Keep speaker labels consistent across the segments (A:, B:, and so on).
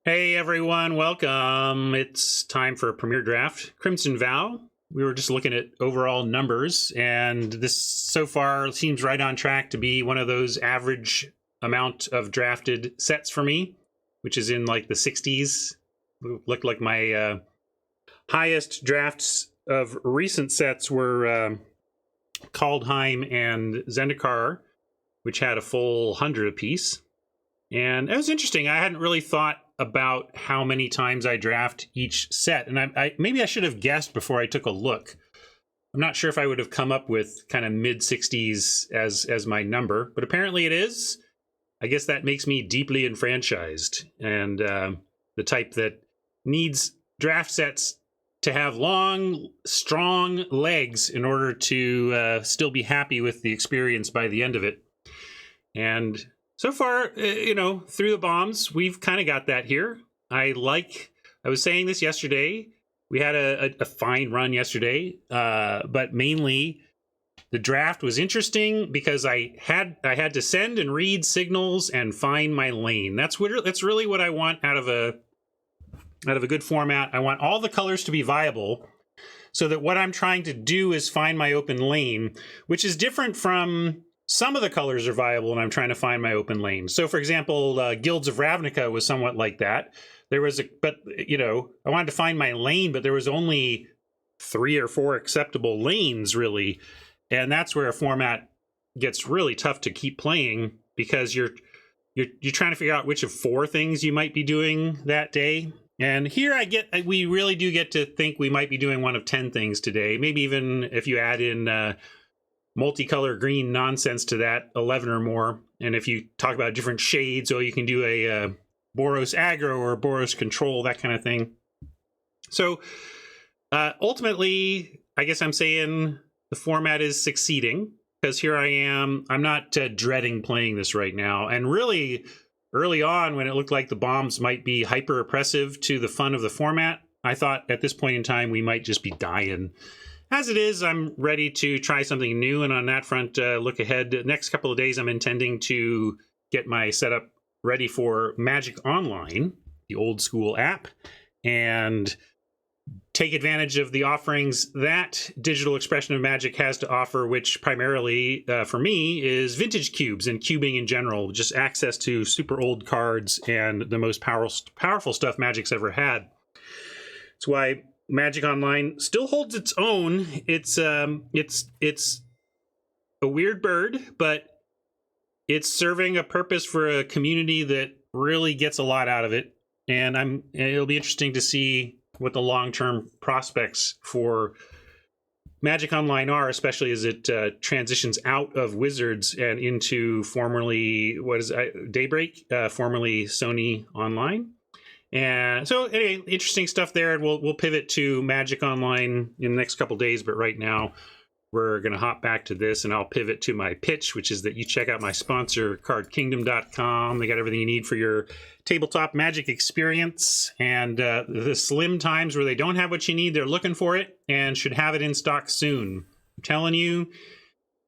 A: Hey everyone, welcome. It's time for a premiere draft. Crimson Vow. We were just looking at overall numbers, and this so far seems right on track to be one of those average amount of drafted sets for me, which is in like the 60s. Looked like my highest drafts of recent sets were Kaldheim and Zendikar, which had a full 100 apiece. And it was interesting. I hadn't really thought about how many times I draft each set, and I maybe I should have guessed before I took a look. I'm not sure if I would have come up with kind of mid 60s as my number, but apparently it is. I guess that makes me deeply enfranchised, and the type that needs draft sets to have long, strong legs in order to still be happy with the experience by the end of it. And so far, through the bombs, we've kind of got that here. I was saying this yesterday. We had a fine run yesterday, but mainly the draft was interesting because I had to send and read signals and find my lane. That's really what I want out of a good format. I want all the colors to be viable, so that what I'm trying to do is find my open lane, which is different from some of the colors are viable and I'm trying to find my open lane. So for example, Guilds of Ravnica was somewhat like that. I wanted to find my lane, but there was only 3 or 4 acceptable lanes really. And that's where a format gets really tough to keep playing, because you're trying to figure out which of 4 things you might be doing that day. And here we really do get to think we might be doing one of 10 things today. Maybe even if you add in multicolor green nonsense to that, 11 or more. And if you talk about different shades, you can do a Boros aggro or a Boros control, that kind of thing. So ultimately, I guess I'm saying the format is succeeding, because here I am. I'm not dreading playing this right now. And really, early on, when it looked like the bombs might be hyper oppressive to the fun of the format, I thought at this point in time we might just be dying. As it is, I'm ready to try something new, and on that front, look ahead. The next couple of days, I'm intending to get my setup ready for Magic Online, the old school app, and take advantage of the offerings that digital expression of Magic has to offer, which primarily, for me, is vintage cubes and cubing in general, just access to super old cards and the most powerful stuff Magic's ever had. That's why Magic Online still holds its own. It's a weird bird, but it's serving a purpose for a community that really gets a lot out of it. And it'll be interesting to see what the long-term prospects for Magic Online are, especially as it transitions out of Wizards and into formerly Daybreak, formerly Sony Online. And so anyway, interesting stuff there. We'll pivot to Magic Online in the next couple days, but right now we're going to hop back to this, and I'll pivot to my pitch, which is that you check out my sponsor, cardkingdom.com. They got everything you need for your tabletop Magic experience, and the slim times where they don't have what you need, they're looking for it and should have it in stock soon. I'm telling you,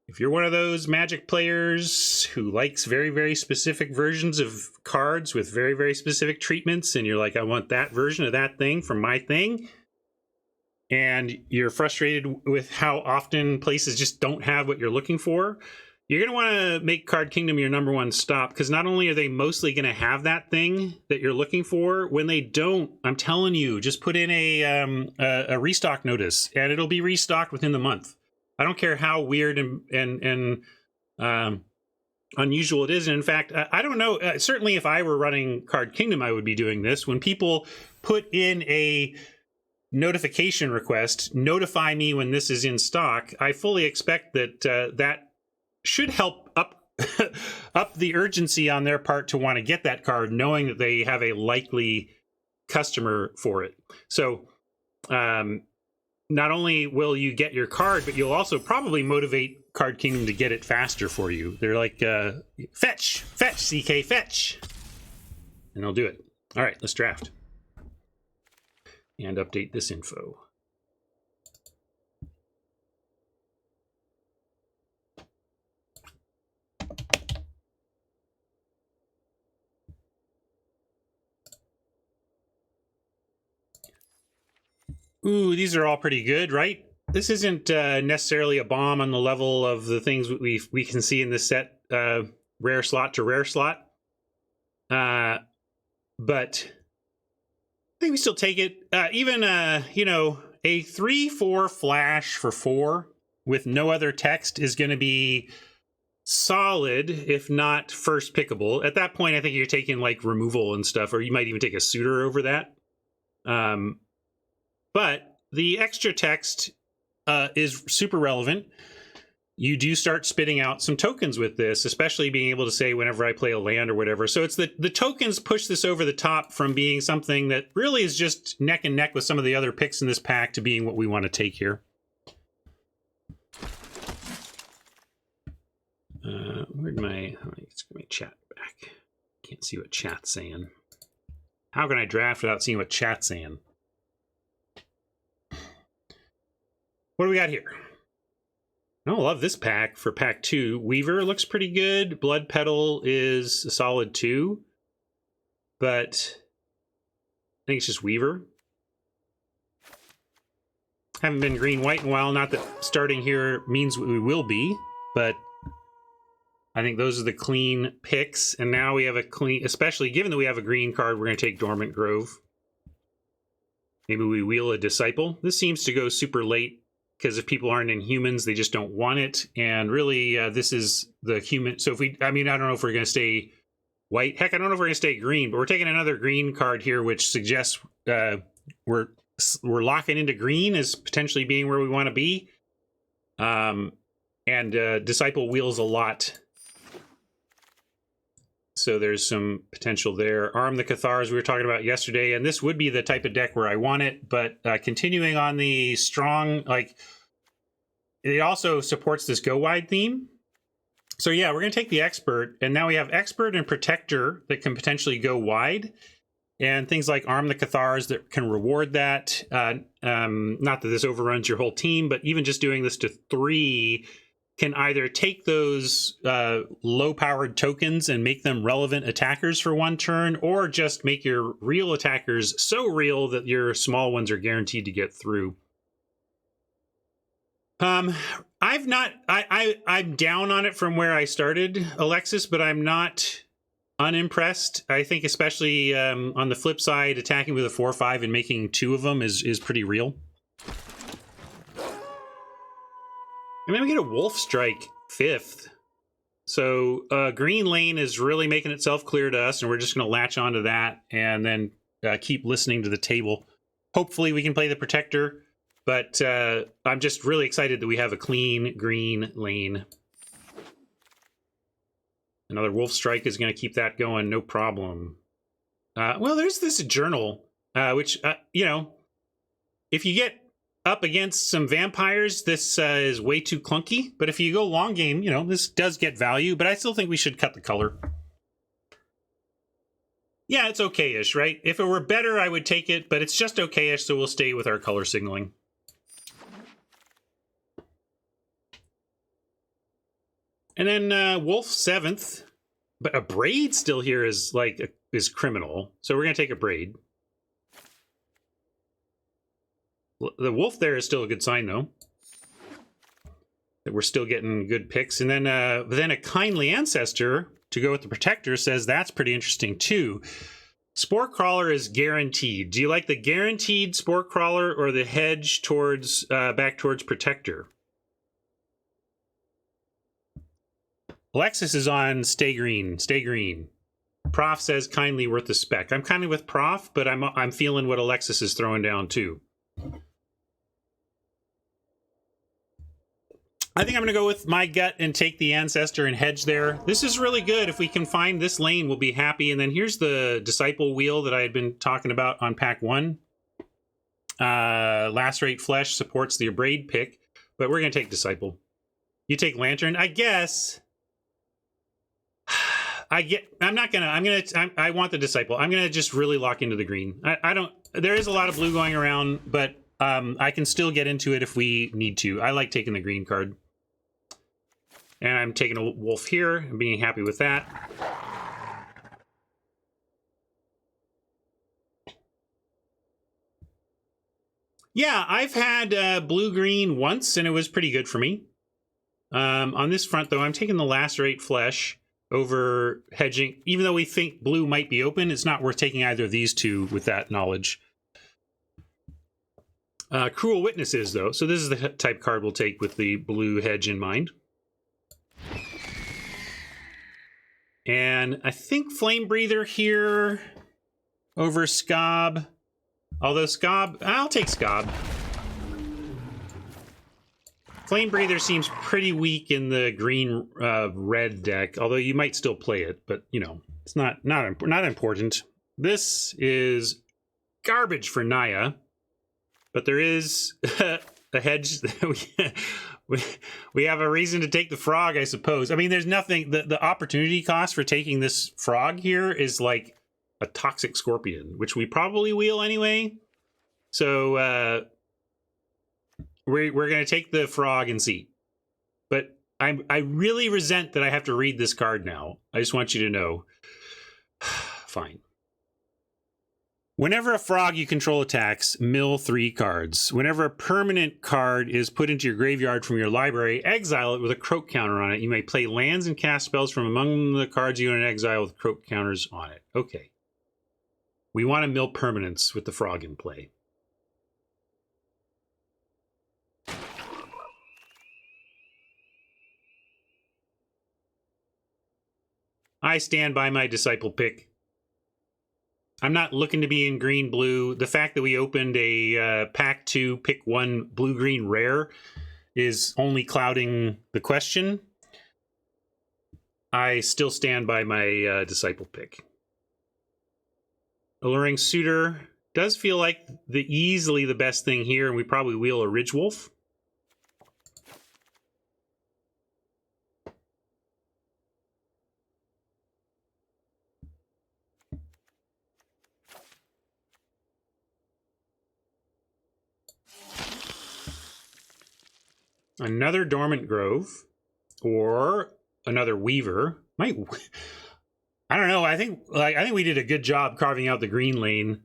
A: if you're one of those Magic players who likes very, very specific versions of cards with very, very specific treatments, and you're like, I want that version of that thing from my thing, and you're frustrated with how often places just don't have what you're looking for, you're going to want to make Card Kingdom your number one stop, because not only are they mostly going to have that thing that you're looking for, when they don't, I'm telling you, just put in a restock notice, and it'll be restocked within the month. I don't care how weird and unusual it is. And in fact, I don't know. Certainly, if I were running Card Kingdom, I would be doing this. When people put in a notification request, notify me when this is in stock, I fully expect that that should help up the urgency on their part to want to get that card, knowing that they have a likely customer for it. So not only will you get your card, but you'll also probably motivate Card Kingdom to get it faster for you. They're like, fetch, CK, fetch. And they'll do it. All right, let's draft. And update this info. Ooh, these are all pretty good, right? This isn't necessarily a bomb on the level of the things we can see in this set, rare slot to rare slot. But I think we still take it. Even, you know, a 3/4 flash for 4 with no other text is going to be solid, if not first pickable. At that point, I think you're taking like removal and stuff, or you might even take a suitor over that. But the extra text is super relevant. You do start spitting out some tokens with this, especially being able to say whenever I play a land or whatever. So it's the tokens push this over the top from being something that really is just neck and neck with some of the other picks in this pack to being what we want to take here. Where'd my... Let's get my chat back. Can't see what chat's saying. How can I draft without seeing what chat's saying? What do we got here? I love this pack for pack 2. Weaver looks pretty good. Blood Petal is a solid 2. But I think it's just Weaver. Haven't been green-white in a while. Not that starting here means we will be, but I think those are the clean picks. And now we have a clean, especially given that we have a green card, we're going to take Dormant Grove. Maybe we wheel a Disciple. This seems to go super late, because if people aren't in humans, they just don't want it. And really, this is the human. So if we, I mean, I don't know if we're going to stay white. Heck, I don't know if we're going to stay green, but we're taking another green card here, which suggests we're locking into green as potentially being where we want to be. And Disciple wheels a lot. So there's some potential there. Arm the Cathars we were talking about yesterday, and this would be the type of deck where I want it, but continuing on the strong, like, it also supports this go wide theme. So yeah, we're going to take the Expert, and now we have Expert and Protector that can potentially go wide, and things like Arm the Cathars that can reward that. Not that this overruns your whole team, but even just doing this to 3 can either take those low-powered tokens and make them relevant attackers for 1 turn, or just make your real attackers so real that your small ones are guaranteed to get through. I'm down on it from where I started, Alexis, but I'm not unimpressed. I think especially on the flip side, attacking with a 4/5 and making 2 of them is pretty real. And then we get a Wolf Strike 5th. So Green Lane is really making itself clear to us, and we're just going to latch onto that and then keep listening to the table. Hopefully we can play the Protector, but I'm just really excited that we have a clean Green Lane. Another Wolf Strike is going to keep that going, no problem. Well, there's this Journal, which, you know, if you get up against some vampires, this is way too clunky. But if you go long game, you know, this does get value, but I still think we should cut the color. Yeah, it's okay-ish, right? If it were better, I would take it, but it's just okay-ish, so we'll stay with our color signaling. And then Wolf 7th, but a Braid still here is like is criminal. So we're gonna take a Braid. The Wolf there is still a good sign, though, that we're still getting good picks. And then a Kindly Ancestor to go with the Protector says that's pretty interesting, too. Spore Crawler is guaranteed. Do you like the guaranteed Spore Crawler or the hedge towards back towards Protector? Alexis is on Stay Green. Stay Green. Prof says Kindly worth the spec. I'm kind of with Prof, but I'm feeling what Alexis is throwing down, too. I think I'm going to go with my gut and take the Ancestor and hedge there. This is really good. If we can find this lane, we'll be happy. And then here's the Disciple Wheel that I had been talking about on pack 1. Lacerate Flesh supports the Braid pick, but we're going to take Disciple. You take Lantern, I guess. I want the Disciple. I'm gonna just really lock into the green. There is a lot of blue going around, but I can still get into it if we need to. I like taking the green card. And I'm taking a Wolf here and being happy with that. Yeah, I've had blue-green once, and it was pretty good for me. On this front, though, I'm taking the Lacerate Flesh over hedging. Even though we think blue might be open, it's not worth taking either of these two with that knowledge. Cruel Witnesses, though. So this is the type card we'll take with the blue hedge in mind. And I think Flame Breather here over Scob. Although Scob, I'll take Scob. Flame Breather seems pretty weak in the green red deck, although you might still play it, but you know, it's not important. This is garbage for Naya, but there is a hedge. We have a reason to take the frog, I suppose. I mean, there's nothing. The opportunity cost for taking this frog here is like a Toxic Scorpion, which we probably wheel anyway. So we're going to take the frog and see. But I really resent that I have to read this card now. I just want you to know. Fine. Whenever a frog you control attacks, mill 3 cards. Whenever a permanent card is put into your graveyard from your library, exile it with a croak counter on it. You may play lands and cast spells from among the cards you own in exile with croak counters on it. Okay. We want to mill permanents with the frog in play. I stand by my Disciple pick. I'm not looking to be in green-blue. The fact that we opened a pack 2, pick 1 blue-green rare is only clouding the question. I still stand by my Disciple pick. Alluring Suitor does feel like easily the best thing here, and we probably wheel a Ridgewolf. Another Dormant Grove, or another Weaver. I don't know. I think we did a good job carving out the green lane.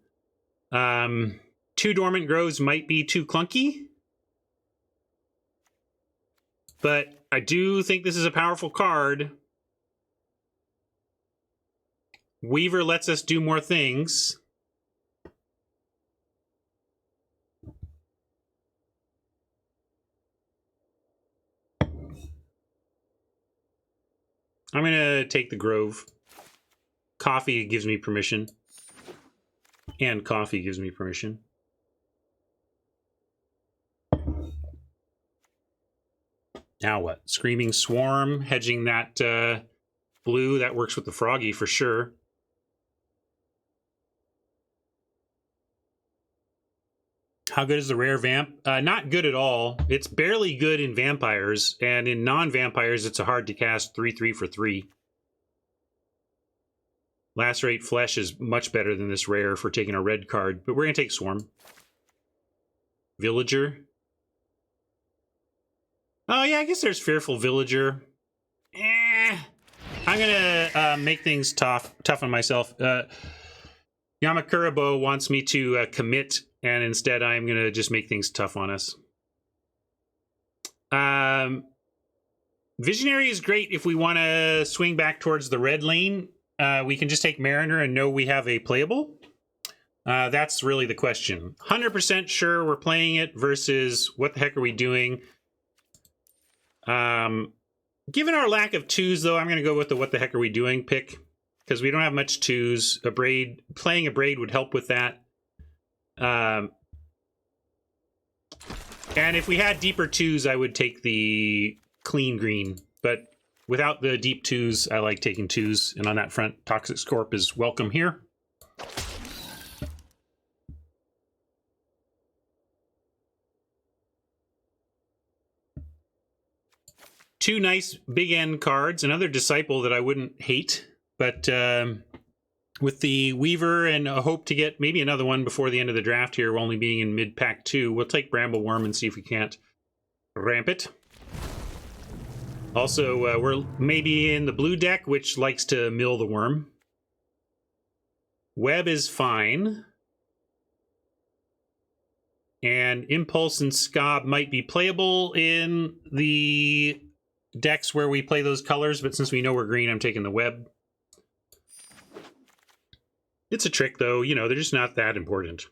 A: 2 Dormant Groves might be too clunky, but I do think this is a powerful card. Weaver lets us do more things. I'm going to take the Grove. Coffee gives me permission. And coffee gives me permission. Now what? Screaming Swarm, hedging that blue. That works with the Froggy for sure. How good is the rare Vamp? Not good at all. It's barely good in Vampires, and in non-Vampires, it's a hard to cast 3/3 for 3. Lacerate Flesh is much better than this rare for taking a red card, but we're going to take Swarm. Villager. Oh, yeah, I guess there's Fearful Villager. I'm going to make things tough on myself. Yamakurabo wants me to commit, and instead I'm going to just make things tough on us. Visionary is great if we want to swing back towards the red lane. We can just take Mariner and know we have a playable. That's really the question. 100% sure we're playing it versus what the heck are we doing? Given our lack of 2s, though, I'm going to go with the what the heck are we doing pick. Because we don't have much 2s. Playing a Braid would help with that. And if we had deeper 2s, I would take the clean green. But without the deep 2s, I like taking 2s. And on that front, Toxic Scorp is welcome here. Two nice big end cards. Another Disciple that I wouldn't hate. But with the Weaver and a hope to get maybe another one before the end of the draft here, only being in mid-pack 2, we'll take Brambleworm and see if we can't ramp it. Also, we're maybe in the blue deck, which likes to mill the worm. Web is fine. And Impulse and Scob might be playable in the decks where we play those colors, but since we know we're green, I'm taking the web. It's a trick, though. You know, they're just not that important.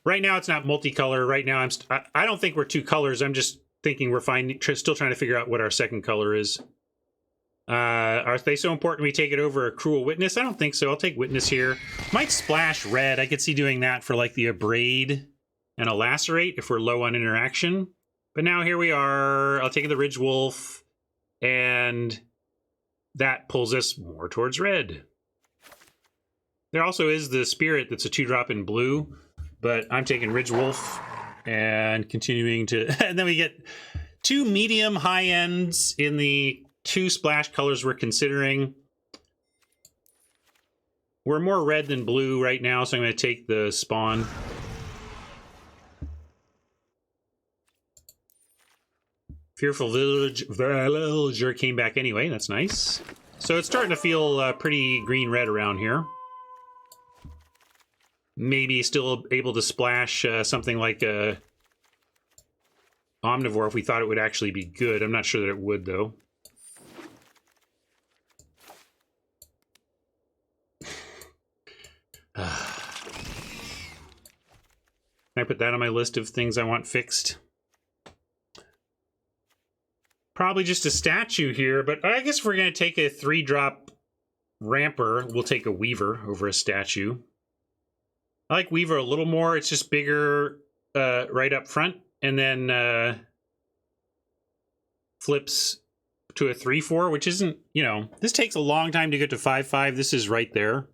A: Right now, it's not multicolor. Right now, I don't think we're two colors. I'm just thinking we're still trying to figure out what our second color is. Are they so important we take it over a Cruel Witness? I don't think so. I'll take Witness here. Might splash red. I could see doing that for like the Abrade and a Lacerate if we're low on interaction. But now here we are. I'll take the Ridge Wolf, and that pulls us more towards red. There also is the Spirit that's a 2-drop in blue, but I'm taking Ridge Wolf and continuing to... And then we get 2 medium high ends in the 2 splash colors we're considering. We're more red than blue right now, so I'm going to take the Spawn. Fearful Villager came back anyway. That's nice. So it's starting to feel pretty green-red around here. Maybe still able to splash something like a Omnivore if we thought it would actually be good. I'm not sure that it would, though. Can I put that on my list of things I want fixed? Probably just a statue here, but I guess if we're going to take a 3-drop Ramper, we'll take a Weaver over a statue. I like Weaver a little more. It's just bigger right up front, and then flips to a 3/4, which isn't, you know, this takes a long time to get to 5/5. This is right there.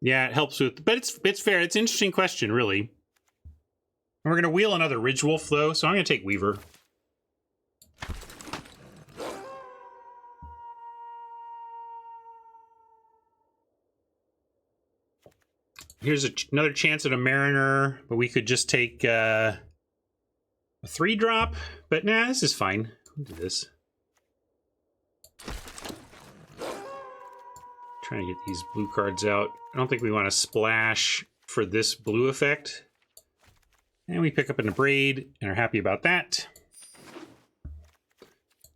A: Yeah, it helps with, but it's fair. It's an interesting question, really. And we're going to wheel another Ridge Wolf, though, so I'm going to take Weaver. Here's another chance at a Mariner, but we could just take a 3-drop. But nah, this is fine. We'll do this. Trying to get these blue cards out. I don't think we want to splash for this blue effect. And we pick up an Abrade and are happy about that.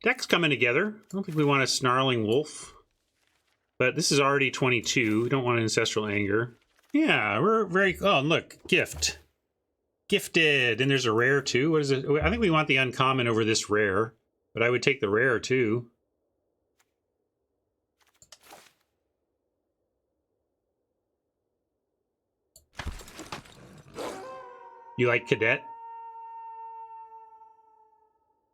A: Deck's coming together. I don't think we want a Snarling Wolf. But this is already 22. We don't want an Ancestral Anger. Yeah, we're very... Oh, and look. Gift. Gifted. And there's a rare, too. What is it? I think we want the uncommon over this rare. But I would take the rare, too. You like Cadet?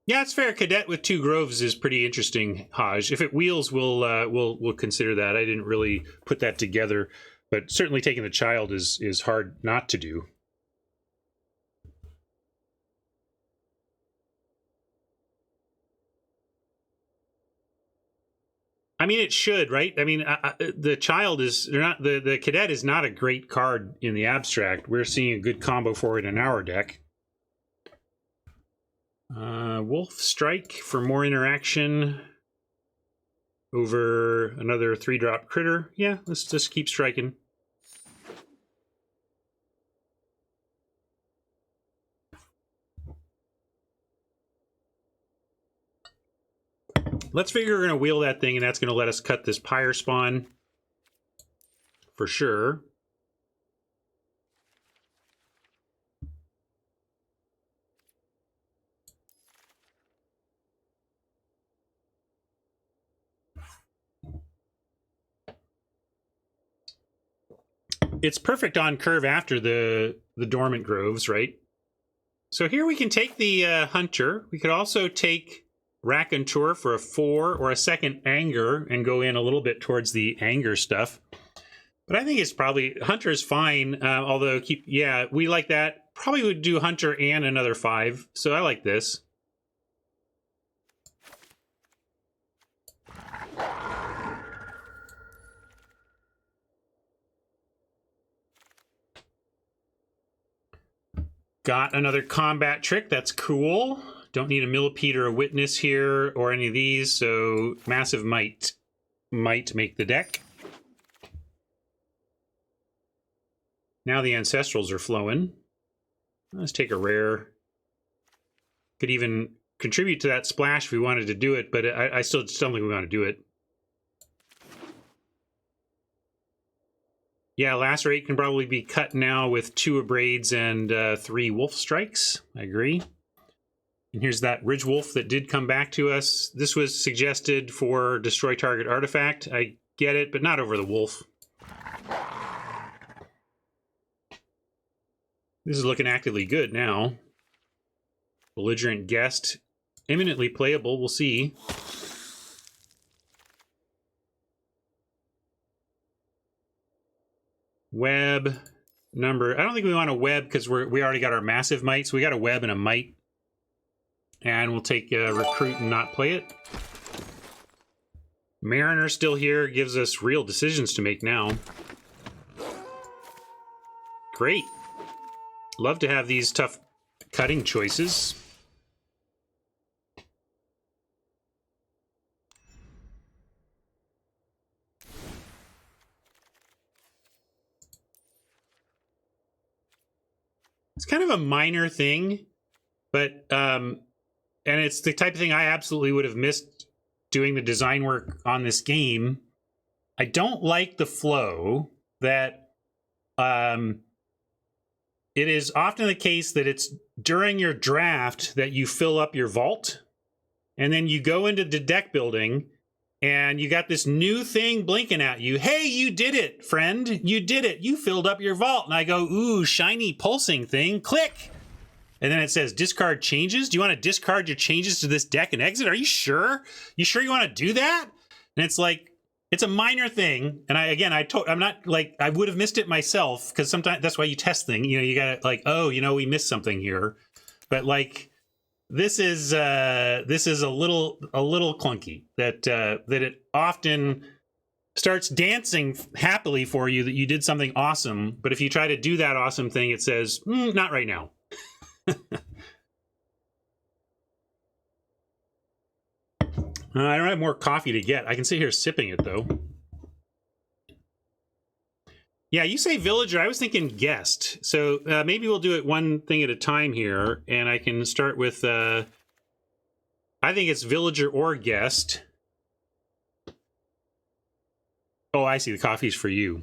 A: Yeah, it's fair. Cadet with 2 Groves is pretty interesting, Haj. If it wheels, we'll consider that. I didn't really put that together, but certainly taking the Child is hard not to do. I mean, it should, right? I mean, the Child is not the Cadet is not a great card in the abstract. We're seeing a good combo for it in our deck. Wolf Strike for more interaction over another 3-drop critter. Yeah, let's just keep striking. Let's figure we're going to wheel that thing, and that's going to let us cut this Pyre Spawn for sure. It's perfect on curve after the Dormant Groves, right? So here we can take the Hunter. We could also take Raconteur for a 4 or a second Anger and go in a little bit towards the Anger stuff. But I think it's probably... Hunter's fine, although yeah, we like that. Probably would do Hunter and another 5, so I like this. Got another combat trick. That's cool. Don't need a millipede or a witness here or any of these, so massive might make the deck. Now the ancestrals are flowing. Let's take a rare. Could even contribute to that splash if we wanted to do it, but I still just don't think we want to do it. Yeah, Lacerate can probably be cut now with 2 Abrades and 3 Wolf Strikes. I agree. And here's that Ridge Wolf that did come back to us. This was suggested for destroy target artifact. I get it, but not over the Wolf. This is looking actively good now. Belligerent Guest. Imminently playable, we'll see. Web number. I don't think we want a web because we already got our massive might, so we got a web and a might. And we'll take recruit and not play it. Mariner still here, gives us real decisions to make now. Great. Love to have these tough cutting choices. It's kind of a minor thing, but and it's the type of thing I absolutely would have missed doing the design work on this game. I don't like the flow that it is often the case that it's during your draft that you fill up your vault, and then you go into the deck building, and you got this new thing blinking at you. Hey, you did it, friend. You did it. You filled up your vault. And I go, ooh, shiny pulsing thing. Click. And then it says discard changes. Do you want to discard your changes to this deck and exit? Are you sure? You sure you want to do that? And it's like, it's a minor thing. And I'm not like, I would have missed it myself, because sometimes that's why you test things. You know, you got to like, oh, you know, we missed something here. But like, this is a little clunky. That it often starts dancing happily for you that you did something awesome, but if you try to do that awesome thing, it says not right now. I don't have more coffee to get. I can sit here sipping it though. Yeah, you say villager. I was thinking guest. So maybe we'll do it one thing at a time here, and I can start with, I think it's villager or guest. Oh, I see. The coffee's for you.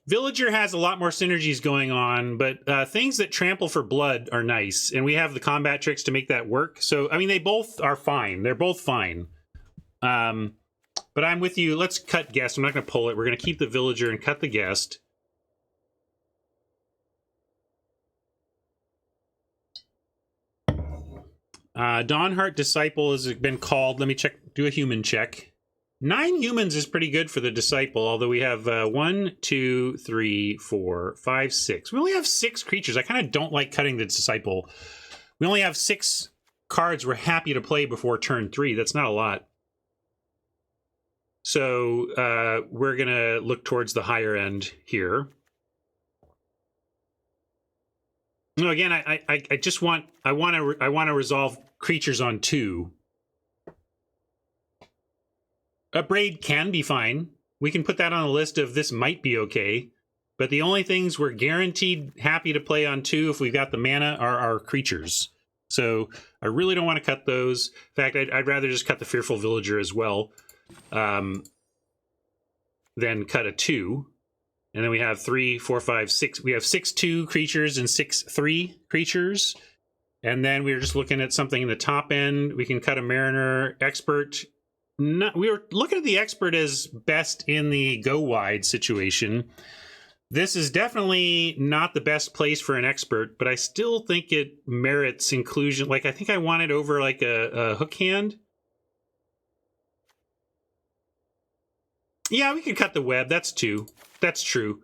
A: Villager has a lot more synergies going on, but things that trample for blood are nice, and we have the combat tricks to make that work. So, I mean, they both are fine. They're both fine. But I'm with you. Let's cut guest. I'm not going to pull it. We're going to keep the villager and cut the guest. Dawnheart Disciple has been called. Let me check. Do a human check. 9 humans is pretty good for the Disciple, although we have 1, 2, 3, 4, 5, 6. We only have 6 creatures. I kind of don't like cutting the Disciple. We only have 6 cards we're happy to play before turn 3. That's not a lot. So we're going to look towards the higher end here. No, again, I just want to resolve creatures on 2. A braid can be fine. We can put that on a list of this might be okay. But the only things we're guaranteed happy to play on 2 if we've got the mana are our creatures. So I really don't want to cut those. In fact, I'd rather just cut the Fearful Villager as well. Then cut a 2. And then we have 3, 4, 5, 6. We have 6 2 creatures and 6 3 creatures. And then we're just looking at something in the top end. We can cut a Mariner Expert. We were looking at the Expert as best in the go wide situation. This is definitely not the best place for an Expert, but I still think it merits inclusion. Like, I think I want it over like a hook hand. Yeah, we could cut the web. That's 2. That's true.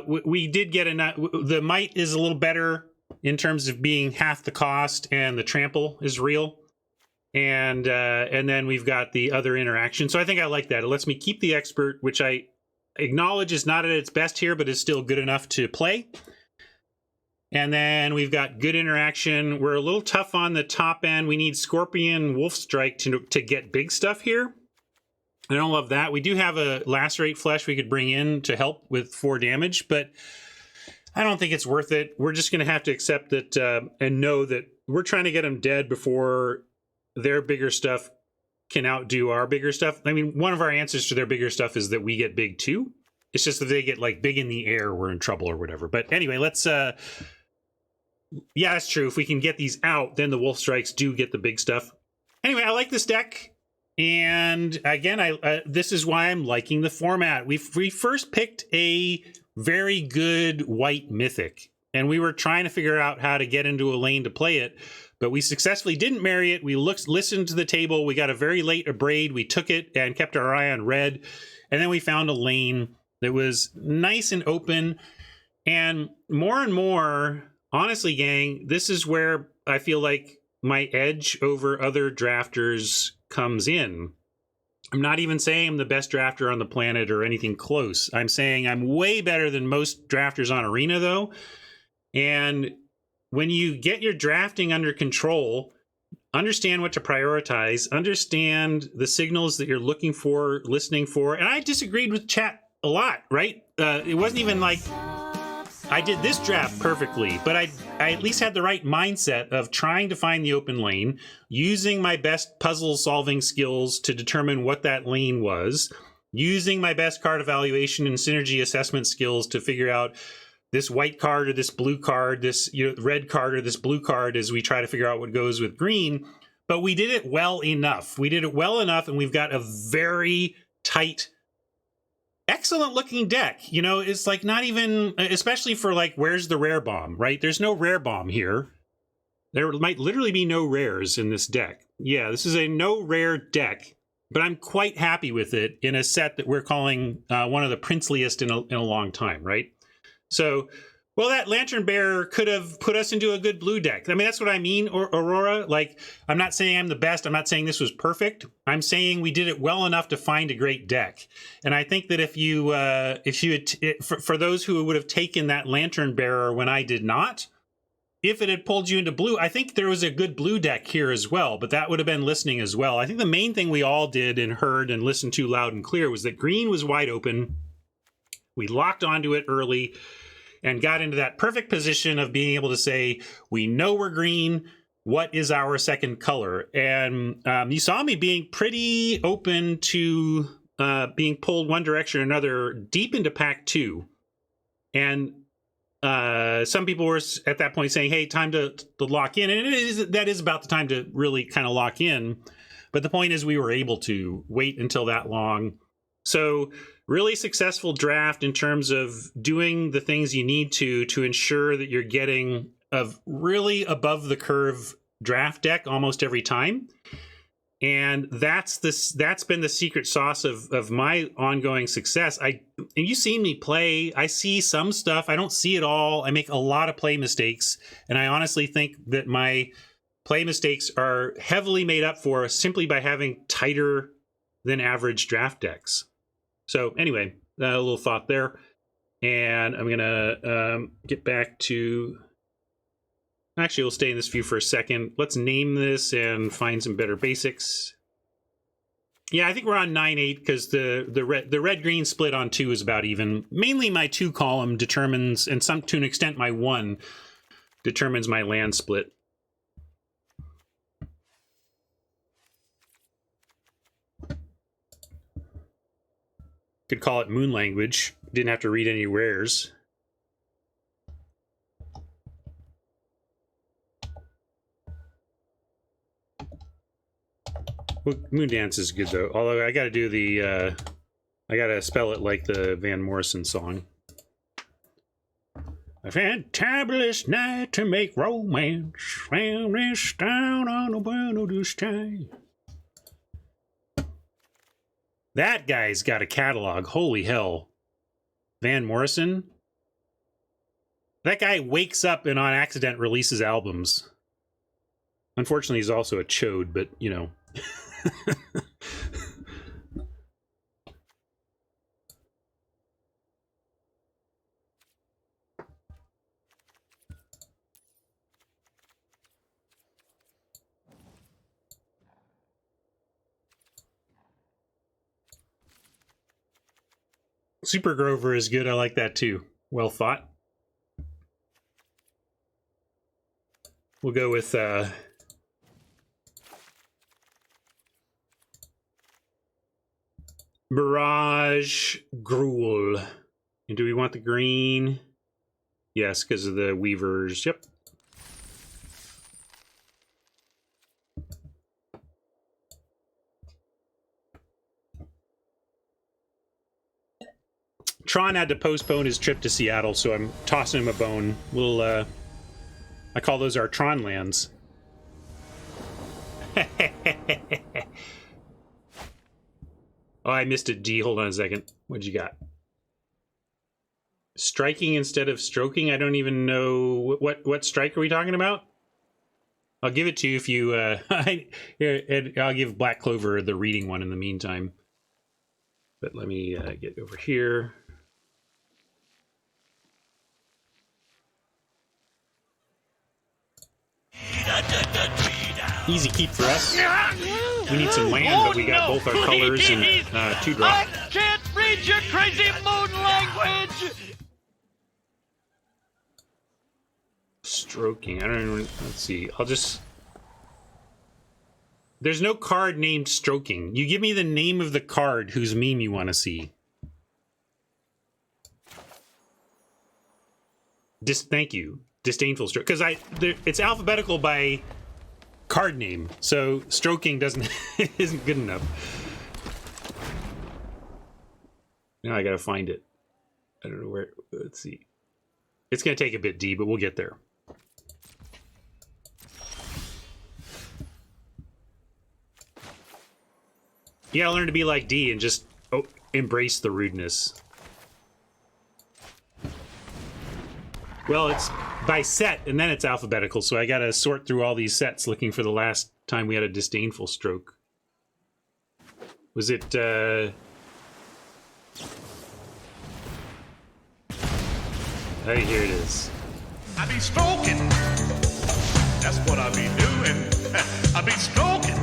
A: We did get the might is a little better in terms of being half the cost, and the trample is real. And then we've got the other interaction. So I think I like that. It lets me keep the Expert, which I acknowledge is not at its best here, but is still good enough to play. And then we've got good interaction. We're a little tough on the top end. We need Scorpion Wolf Strike to get big stuff here. I don't love that. We do have a Lacerate Flesh we could bring in to help with 4 damage, but I don't think it's worth it. We're just going to have to accept that and know that we're trying to get them dead before their bigger stuff can outdo our bigger stuff. I mean, one of our answers to their bigger stuff is that we get big too. It's just that they get like big in the air, we're in trouble or whatever. But anyway, let's yeah, that's true. If we can get these out, then the Wolf Strikes do get the big stuff. Anyway, I like this deck. And again, this is why I'm liking the format. We first picked a very good white mythic, and we were trying to figure out how to get into a lane to play it, but we successfully didn't marry it. We listened to the table. We got a very late Abrade. We took it and kept our eye on red, and then we found a lane that was nice and open. And more, honestly, gang, this is where I feel like my edge over other drafters comes in. I'm not even saying I'm the best drafter on the planet or anything close. I'm saying I'm way better than most drafters on Arena, though. And when you get your drafting under control, understand what to prioritize, understand the signals that you're looking for, listening for. And I disagreed with chat a lot, right? It wasn't even like I did this draft perfectly, but I at least had the right mindset of trying to find the open lane, using my best puzzle solving skills to determine what that lane was, using my best card evaluation and synergy assessment skills to figure out this white card or this blue card, this red card or this blue card as we try to figure out what goes with green. But we did it well enough. We did it well enough, and we've got a very tight, excellent looking deck. It's like not even, especially for like, where's the rare bomb, right? There's no rare bomb here. There might literally be no rares in this deck. Yeah, this is a no rare deck, but I'm quite happy with it in a set that we're calling one of the princeliest in a long time, right? So, well, that Lantern Bearer could have put us into a good blue deck. I mean, that's what I mean, Aurora. Like, I'm not saying I'm the best. I'm not saying this was perfect. I'm saying we did it well enough to find a great deck. And I think that if you for those who would have taken that Lantern Bearer when I did not, if it had pulled you into blue, I think there was a good blue deck here as well, but that would have been listening as well. I think the main thing we all did and heard and listened to loud and clear was that green was wide open. We locked onto it early and got into that perfect position of being able to say, we know we're green, what is our second color? And you saw me being pretty open to being pulled one direction or another deep into pack 2. And some people were at that point saying, hey, time to lock in. And that is about the time to really kind of lock in. But the point is we were able to wait until that long. So really successful draft in terms of doing the things you need to ensure that you're getting a really above the curve draft deck almost every time. And that's been the secret sauce of my ongoing success. And you've seen me play. I see some stuff. I don't see it all. I make a lot of play mistakes. And I honestly think that my play mistakes are heavily made up for simply by having tighter than average draft decks. So anyway, a little thought there. And I'm going to get back to... Actually, we'll stay in this view for a second. Let's name this and find some better basics. Yeah, I think we're on 9-8 because the red-green split on 2 is about even. Mainly my 2 column determines, and to an extent my 1 determines my land split. Could call it moon language. Didn't have to read any rares. Well, Moondance is good though. Although I got to do the, I got to spell it like the Van Morrison song. A fantabulous night to make romance, found this down on the bottom of the sky. That guy's got a catalog. Holy hell. Van Morrison? That guy wakes up and on accident releases albums. Unfortunately, he's also a chode, but, you know. Super Grover is good. I like that too. Well thought. We'll go with Mirage Gruul. And do we want the green? Yes, because of the weavers. Yep. Tron had to postpone his trip to Seattle, so I'm tossing him a bone. We'll, I call those our Tron lands. Oh, I missed it, D. Hold on a second. What'd you got? Striking instead of stroking? I don't even know. What strike are we talking about? I'll give it to you if you... here, I'll give Black Clover the reading one in the meantime. But let me get over here. Easy keep for us. We need some land, but we got both our colors and 2-drop.
B: I can't read your crazy moon language!
A: Stroking. I don't even... Let's see. I'll just... There's no card named Stroking. You give me the name of the card whose meme you want to see. Thank you. Disdainful Stroke. Because it's alphabetical by card name, so Stroking isn't good enough. Now I gotta find it. I don't know where. Let's see. It's gonna take a bit, D, but we'll get there. You gotta learn to be like D and just embrace the rudeness. Well, it's by set, and then it's alphabetical, so I gotta sort through all these sets looking for the last time we had a disdainful stroke. Was it, Hey, here it is.
C: I be stroking. That's what I be doing. I be stroking.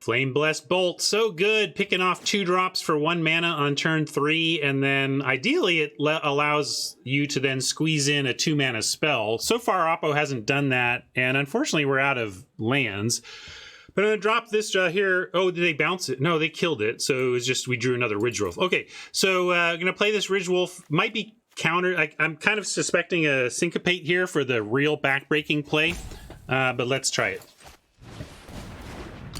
A: Flame Blessed Bolt, so good, picking off 2-drops for 1 mana on turn 3, and then ideally it allows you to then squeeze in a 2-mana spell. So far, Oppo hasn't done that, and unfortunately we're out of lands. But I'm going to drop this here. Oh, did they bounce it? No, they killed it, so it was just we drew another Ridgewolf. Okay, so I'm going to play this Ridgewolf. Might be counter. I'm kind of suspecting a Syncopate here for the real backbreaking play, but let's try it.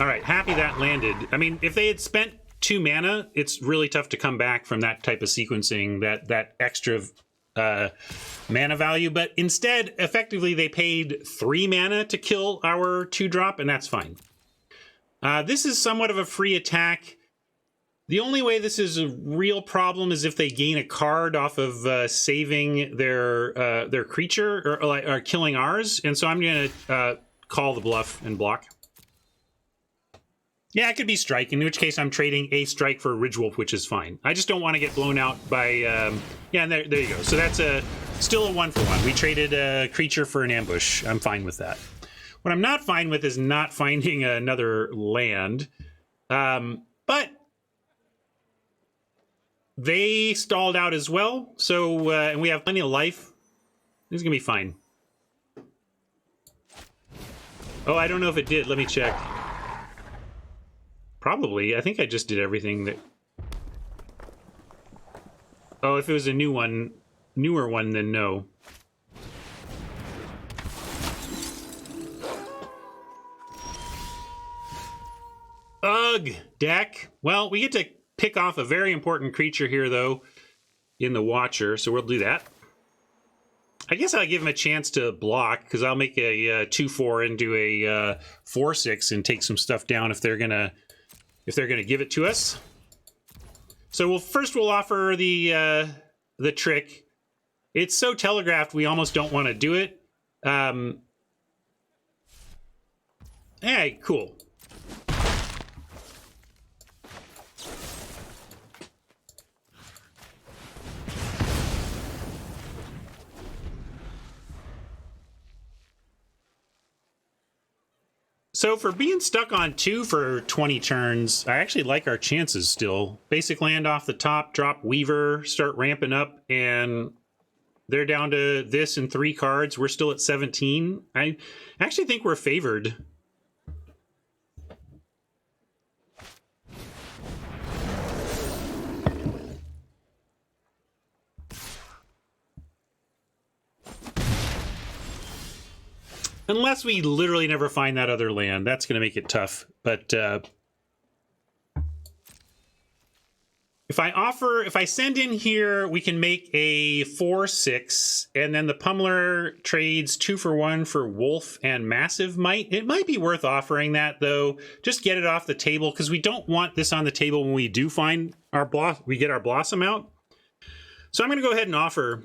A: All right, happy that landed. I mean, if they had spent 2 mana, it's really tough to come back from that type of sequencing, that extra mana value. But instead, effectively, they paid 3 mana to kill our 2-drop, and that's fine. This is somewhat of a free attack. The only way this is a real problem is if they gain a card off of saving their creature or killing ours. And so I'm going to call the bluff and block. Yeah, it could be strike, in which case I'm trading a strike for a Ridgewolf, which is fine. I just don't want to get blown out by... yeah, and there you go. So that's still a 1-for-1. We traded a creature for an ambush. I'm fine with that. What I'm not fine with is not finding another land. But they stalled out as well, so and we have plenty of life. This is going to be fine. Oh, I don't know if it did. Let me check. Probably. I think I just did everything that... Oh, if it was a newer one, then no. Ugh, deck. Well, we get to pick off a very important creature here, though, in the Watcher, so we'll do that. I guess I'll give him a chance to block, because I'll make a 2-4 into a 4-6 and take some stuff down if they're gonna give it to us. So we'll offer the trick. It's so telegraphed we almost don't want to do it. Hey, cool. So for being stuck on 2 for 20 turns, I actually like our chances still. Basic land off the top, drop Weaver, start ramping up, and they're down to this and 3 cards. We're still at 17. I actually think we're favored. Unless we literally never find that other land. That's going to make it tough. But if I send in here, we can make a 4/6, and then the Pummeler trades 2 for 1 for Wolf and Massive Might. It might be worth offering that, though. Just get it off the table, because we don't want this on the table when we do find our we get our Blossom out. So I'm going to go ahead and offer...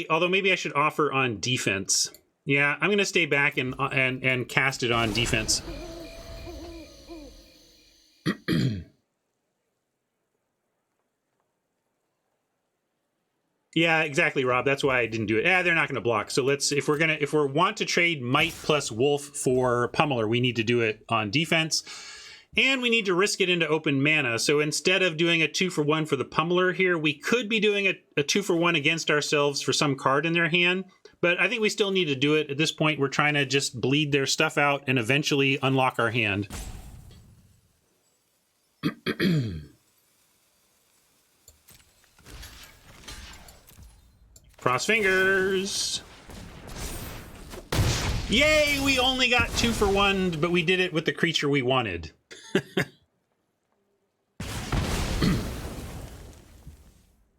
A: although maybe I should offer on defense. Yeah, I'm going to stay back and cast it on defense. Yeah, exactly, Rob. That's why I didn't do it. They're not going to block. So let's, if we want to trade Might plus Wolf for Pummeler, we need to do it on defense. And we need to risk it into open mana. So instead of doing a 2 for 1 for the Pummeler here, we could be doing a 2 for 1 against ourselves for some card in their hand. But I think we still need to do it. At this point, we're trying to just bleed their stuff out and eventually unlock our hand. Cross fingers. Yay, we only got 2 for 1, but we did it with the creature we wanted.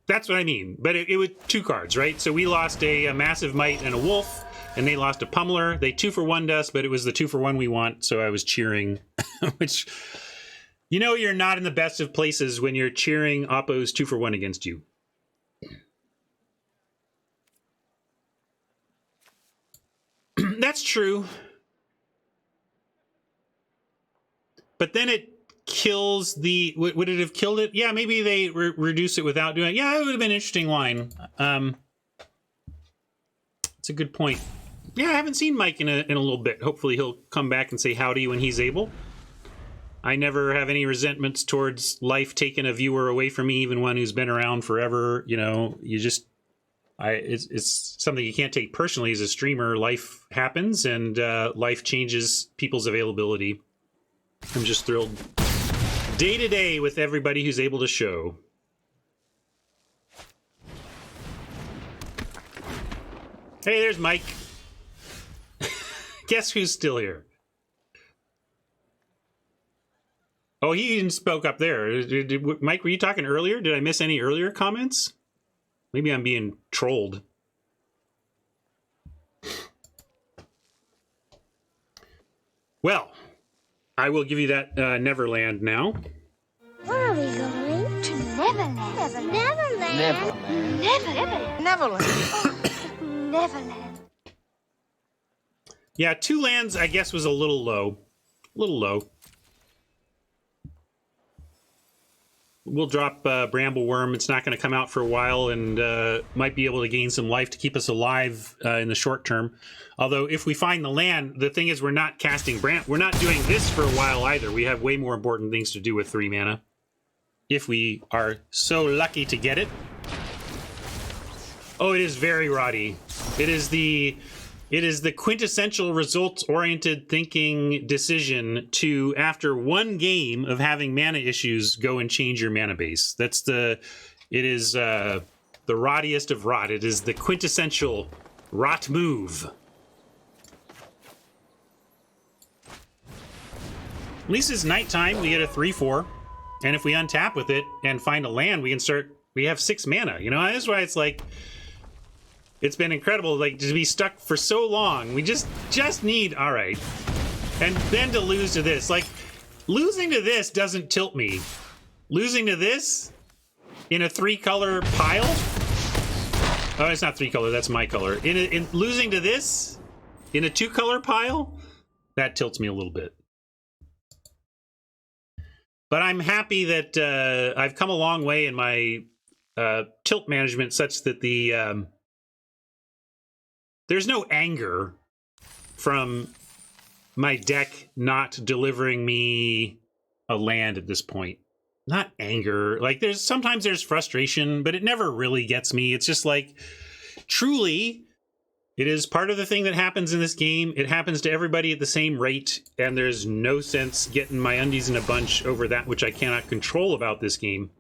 A: That's what I mean. But it was 2 cards, right? So we lost a Massive Might and a Wolf, and they lost a Pummeler. They 2 for 1'd us, but it was the 2 for 1 we want, so I was cheering. Which, you know, you're not in the best of places when you're cheering Oppo's 2 for 1 against you. That's true. But then it kills the... Would it have killed it? Yeah, maybe they reduce it without doing it. Yeah, it would have been an interesting line. It's a good point. Yeah, I haven't seen Mike in a little bit. Hopefully he'll come back and say howdy when he's able. I never have any resentments towards life taking a viewer away from me, even one who's been around forever. You know, you just... It's something you can't take personally as a streamer. Life happens, and life changes people's availability. I'm just thrilled day to day with everybody who's able to show. Hey, there's Mike. Guess who's still here? Oh, he even spoke up there. Mike, were you talking earlier? Did I miss any earlier comments? Maybe I'm being trolled. Well, I will give you that Neverland now.
D: Where are we going? To Neverland. Neverland. Neverland. Neverland. Neverland. Neverland.
A: Yeah, 2 lands, I guess, was a little low. A little low. We'll drop Brambleworm. It's not going to come out for a while, and might be able to gain some life to keep us alive in the short term. Although, if we find the land, the thing is we're not casting we're not doing this for a while either. We have way more important things to do with 3 mana. If we are so lucky to get it. Oh, it is very Roddy. It is the quintessential results-oriented thinking decision to, after 1 game of having mana issues, go and change your mana base. It is the Roddiest of rot. It is the quintessential rot move. At least it's nighttime. We get a 3/4, and if we untap with it and find a land, we can start. We have 6 mana. You know, that's why it's like. It's been incredible, like, to be stuck for so long. We just need, all right. And then to lose to this. Like, losing to this doesn't tilt me. Losing to this in a 3-color pile? Oh, it's not 3-color, that's my color. In losing to this in a 2-color pile? That tilts me a little bit. But I'm happy that I've come a long way in my tilt management such that there's no anger from my deck not delivering me a land at this point. Not anger. Like, sometimes there's frustration, but it never really gets me. It's just like, truly, it is part of the thing that happens in this game. It happens to everybody at the same rate, and there's no sense getting my undies in a bunch over that which I cannot control about this game.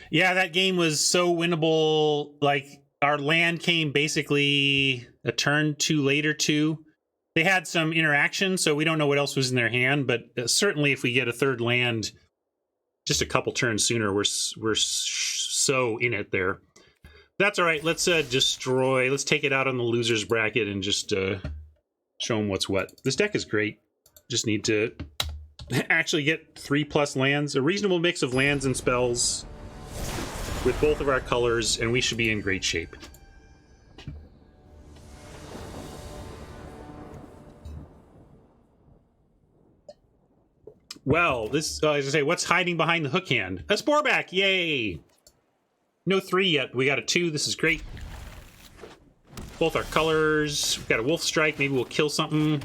A: Yeah, that game was so winnable. Like, our land came basically a turn too late or two. They had some interaction, so we don't know what else was in their hand, but certainly if we get a third land just a couple turns sooner, we're so in it there. That's all right. Let's destroy. Let's take it out on the loser's bracket and just show them what's what. This deck is great. Just need to actually get 3+ lands, a reasonable mix of lands and spells with both of our colors, and we should be in great shape. Well, this, as I say, what's hiding behind the hook hand? A Sporeback, yay! No 3 yet, we got a 2, this is great. Both our colors, we've got a Wolf Strike, maybe we'll kill something.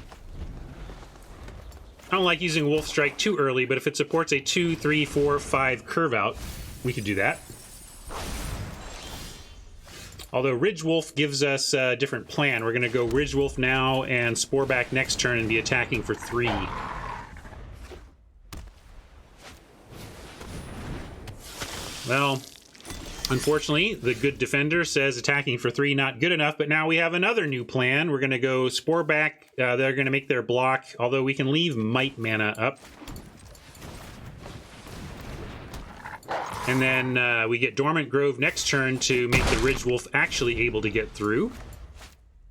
A: I don't like using Wolf Strike too early, but if it supports a 2, 3, 4, 5 curve out, we could do that. Although Ridge Wolf gives us a different plan. We're going to go Ridge Wolf now and Sporeback next turn and be attacking for 3. Well, unfortunately, the good defender says attacking for 3 not good enough, but now we have another new plan. We're going to go Sporeback. They're going to make their block, although we can leave Might mana up. And then we get Dormant Grove next turn to make the Ridge Wolf actually able to get through.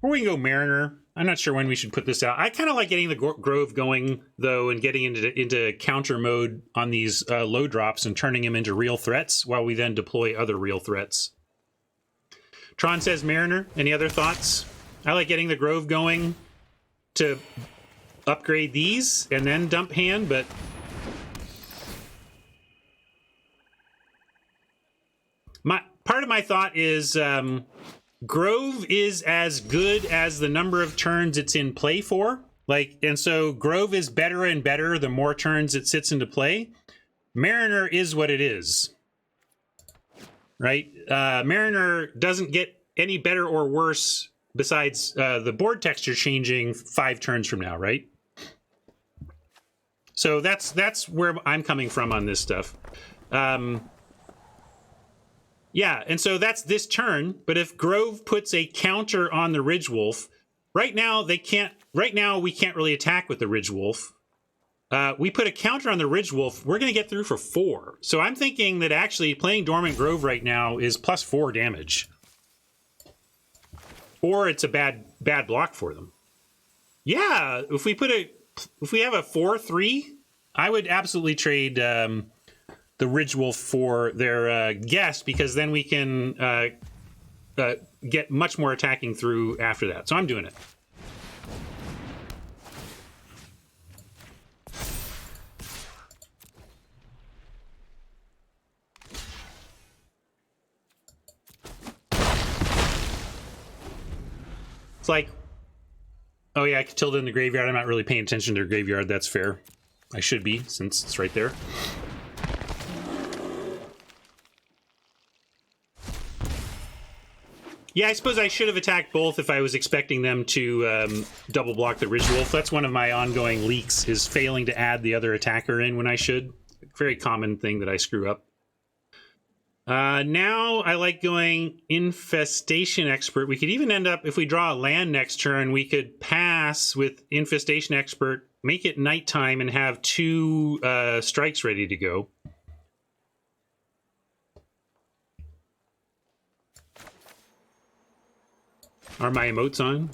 A: Or we can go Mariner. I'm not sure when we should put this out. I kind of like getting the Grove going, though, and getting into counter mode on these low drops and turning them into real threats while we then deploy other real threats. Tron says Mariner. Any other thoughts? I like getting the Grove going to upgrade these and then dump hand, but part of my thought is Grove is as good as the number of turns it's in play for. Like, and so Grove is better and better the more turns it sits into play. Mariner is what it is, right? Mariner doesn't get any better or worse besides the board texture changing 5 turns from now, right? So that's where I'm coming from on this stuff. Yeah, and so that's this turn, but if Grove puts a counter on the Ridge Wolf, right now we can't really attack with the Ridge Wolf. We put a counter on the Ridge Wolf, we're going to get through for 4. So I'm thinking that actually playing Dormant Grove right now is +4 damage. Or it's a bad block for them. Yeah, if we have a 4/3, I would absolutely trade the Ridge Wolf for their guest, because then we can get much more attacking through after that. So I'm doing it. It's like, oh yeah, Catilda in the graveyard. I'm not really paying attention to their graveyard. That's fair. I should be, since it's right there. Yeah, I suppose I should have attacked both if I was expecting them to double block the Ridge Wolf. That's one of my ongoing leaks, is failing to add the other attacker in when I should. Very common thing that I screw up. Now I like going Infestation Expert. We could even end up, if we draw a land next turn, we could pass with Infestation Expert, make it nighttime, and have 2 strikes ready to go. Are my emotes on?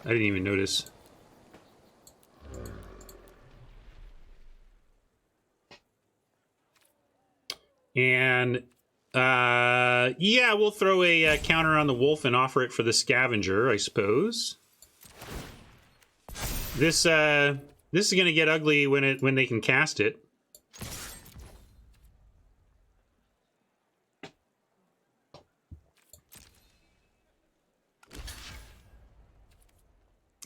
A: I didn't even notice. And yeah, we'll throw a counter on the wolf and offer it for the scavenger, I suppose. This is going to get ugly when they can cast it.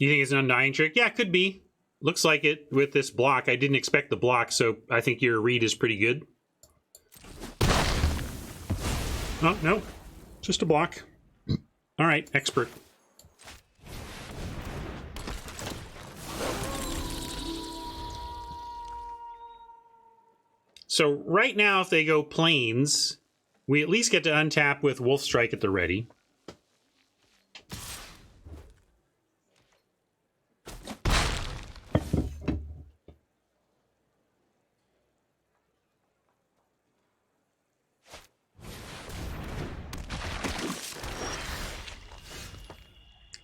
A: You think it's an Undying trick? Yeah, it could be. Looks like it with this block. I didn't expect the block, so I think your read is pretty good. Oh, no. Just a block. All right, expert. So right now, if they go planes, we at least get to untap with Wolf Strike at the ready.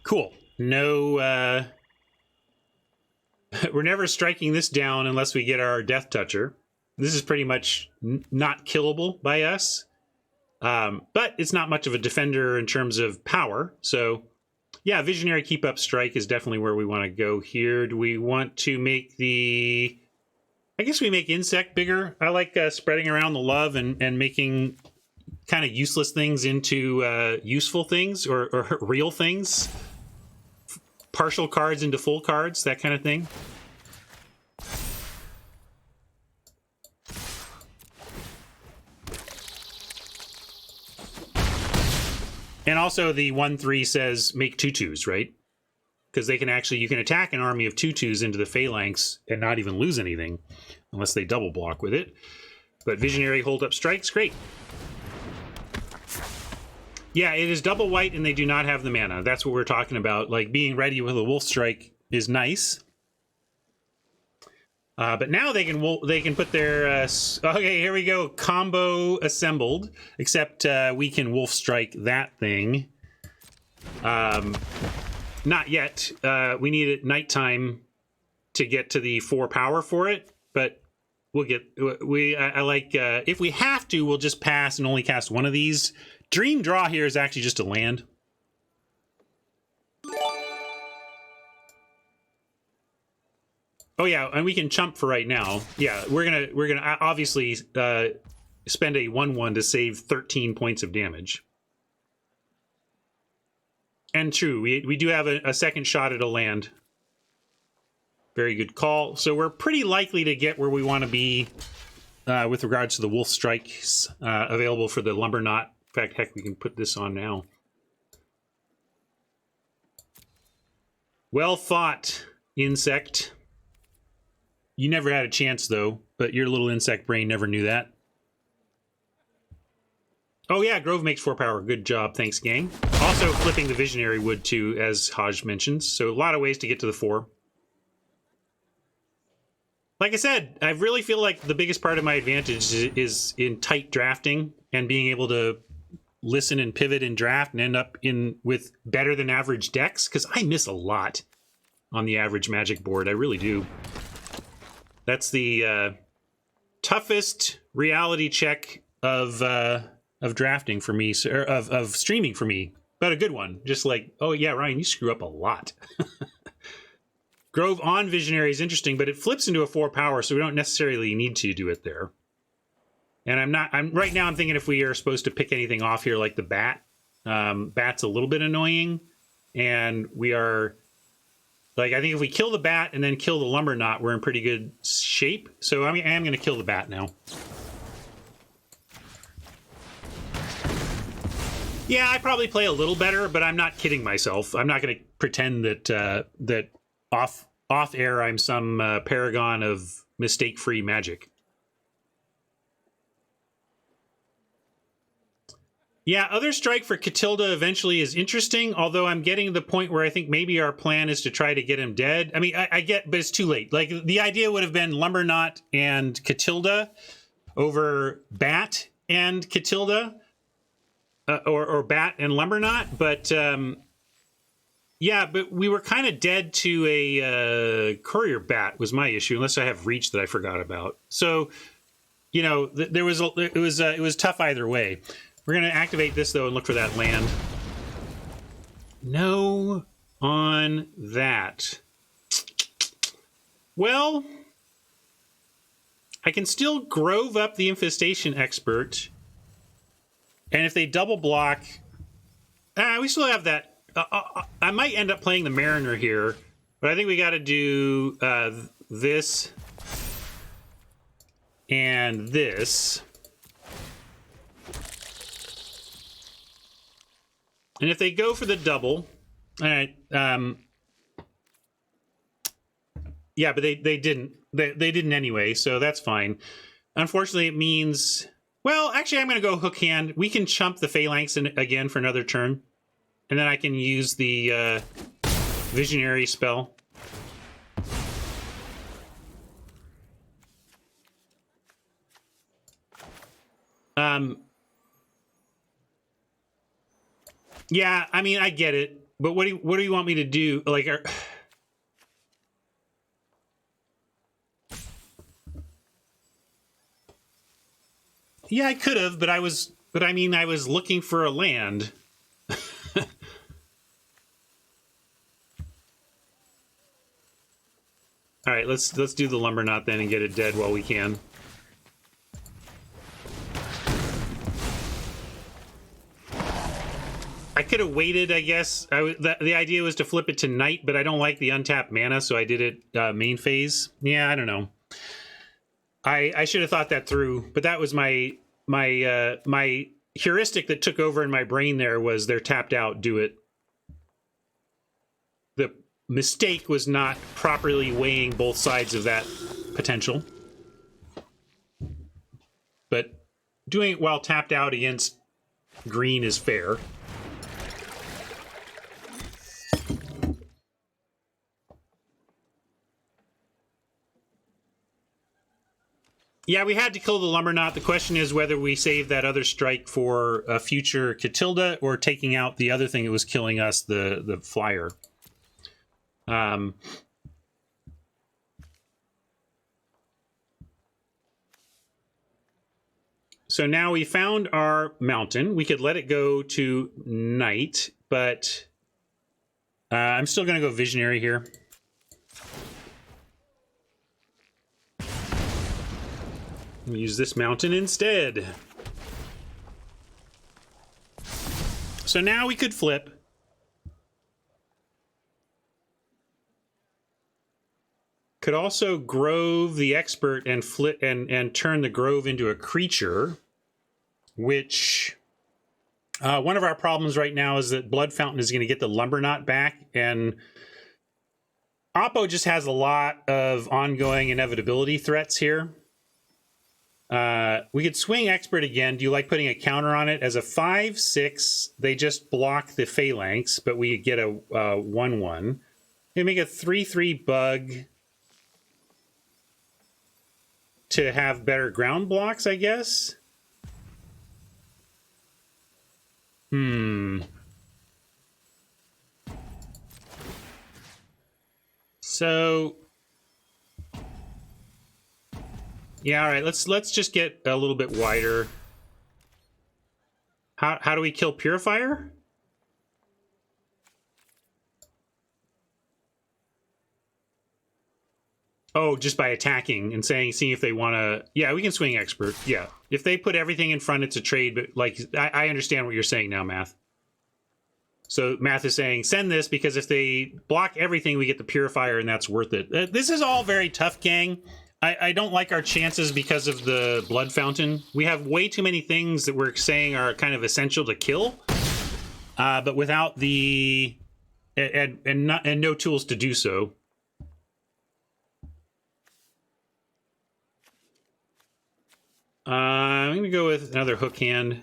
A: Cool. No, we're never striking this down unless we get our Death Toucher. This is pretty much not killable by us. But it's not much of a defender in terms of power. So, yeah, Visionary Keep Up Strike is definitely where we want to go here. Do we want to make the... I guess we make Insect bigger. I like spreading around the love and making kind of useless things into useful things or real things. Partial cards into full cards, that kind of thing. And also the 1/3 says make 2/2s, right? Because they can actually, you can attack an army of 2/2s into the phalanx and not even lose anything unless they double block with it. But Visionary Hold Up Strike's great. Yeah, it is double white and they do not have the mana. That's what we're talking about. Like being ready with a Wolf Strike is nice. But now they can put their... okay, here we go. Combo assembled. Except we can Wolf Strike that thing. Not yet. We need it nighttime to get to the 4 power for it. But we'll get... I like... if we have to, we'll just pass and only cast one of these. Dream Draw here is actually just a land. Oh yeah, and we can chump for right now. Yeah, we're gonna obviously spend a 1/1 to save 13 points of damage. And true, we do have a second shot at a land. Very good call. So we're pretty likely to get where we want to be with regards to the Wolf Strikes available for the Lumber Knot. In fact, heck, we can put this on now. Well fought, Insect. You never had a chance, though, but your little insect brain never knew that. Oh, yeah, Grove makes 4 power. Good job. Thanks, gang. Also, flipping the Visionary would, too, as Haj mentions. So a lot of ways to get to the 4. Like I said, I really feel like the biggest part of my advantage is in tight drafting and being able to listen and pivot and draft and end up with better than average decks, because I miss a lot on the average Magic board. I really do. That's the toughest reality check of drafting for me, or of streaming for me, but a good one. Just like, oh yeah, Ryan, you screw up a lot. Grove on Visionary is interesting, but it flips into a 4 power, so we don't necessarily need to do it there. And right now I'm thinking if we are supposed to pick anything off here, like the Bat. Bat's a little bit annoying, and we are... Like, I think if we kill the Bat and then kill the Lumber Knot, we're in pretty good shape. So I am going to kill the Bat now. Yeah, I probably play a little better, but I'm not kidding myself. I'm not going to pretend that that off air I'm some paragon of mistake-free magic. Yeah, Other Strike for Catilda eventually is interesting, although I'm getting to the point where I think maybe our plan is to try to get him dead. I mean, I get, but it's too late. Like, the idea would have been Lumber Knot and Catilda over Bat and Catilda, or Bat and Lumber Knot, but yeah, but we were kind of dead to a Courier Bat was my issue, unless I have Reach that I forgot about. So, you know, it was tough either way. We're going to activate this, though, and look for that land. No on that. Well, I can still Grove up the Infestation Expert. And if they double block... we still have that... I might end up playing the Mariner here But I think we got to do this and this. And if they go for the double, all right. Yeah, but they didn't. They didn't anyway, so that's fine. Unfortunately, it means... Well, actually, I'm going to go hook hand. We can chump the Phalanx again for another turn. And then I can use the Visionary spell. Yeah, I mean, I get it. But what do you want me to do? Like... Yeah, I could have, but I was looking for a land. All right, let's do the Lumber Knot then and get it dead while we can. I could have waited, I guess. The idea was to flip it to Night, but I don't like the untapped mana, so I did it main phase. Yeah, I don't know. I should have thought that through, but that was my heuristic that took over in my brain. There was they're tapped out, do it. The mistake was not properly weighing both sides of that potential, but doing it while tapped out against green is fair. Yeah, we had to kill the Lumber Knot. The question is whether we save that other strike for a future Catilda or taking out the other thing that was killing us, the flyer. So now we found our mountain. We could let it go to Night, but I'm still going to go Visionary here. Use this mountain instead. So now we could flip. Could also Grove the Expert and flip and turn the Grove into a creature, which one of our problems right now is that Blood Fountain is going to get the Lumber Knot back, and Oppo just has a lot of ongoing inevitability threats here. We could swing Expert again. Do you like putting a counter on it? As a 5/6, they just block the Phalanx, but we get a 1/1. We make a 3/3 bug to have better ground blocks, I guess. So yeah, all right, let's just get a little bit wider. How do we kill Purifier? Oh, just by attacking and seeing if they want to. Yeah, we can swing Expert. Yeah, if they put everything in front, it's a trade. But like, I understand what you're saying now, Math. So Math is saying send this because if they block everything, we get the Purifier, and that's worth it. This is all very tough, gang. I don't like our chances because of the Blood Fountain. We have way too many things that we're saying are kind of essential to kill, but without the and no tools to do so. I'm going to go with another hook hand.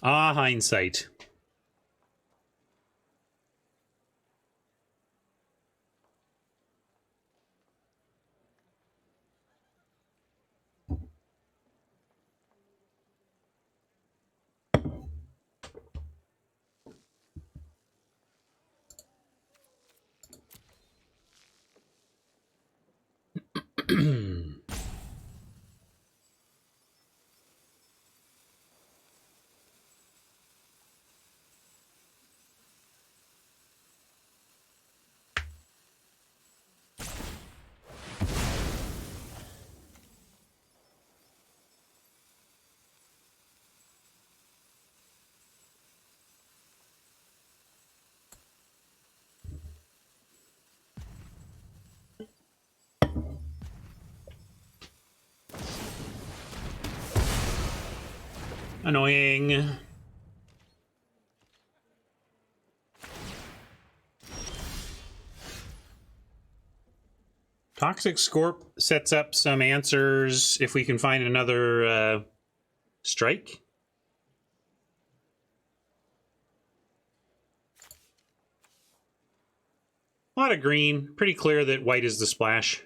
A: Ah, hindsight. Annoying. Toxic Scorp sets up some answers if we can find another strike. A lot of green. Pretty clear that white is the splash.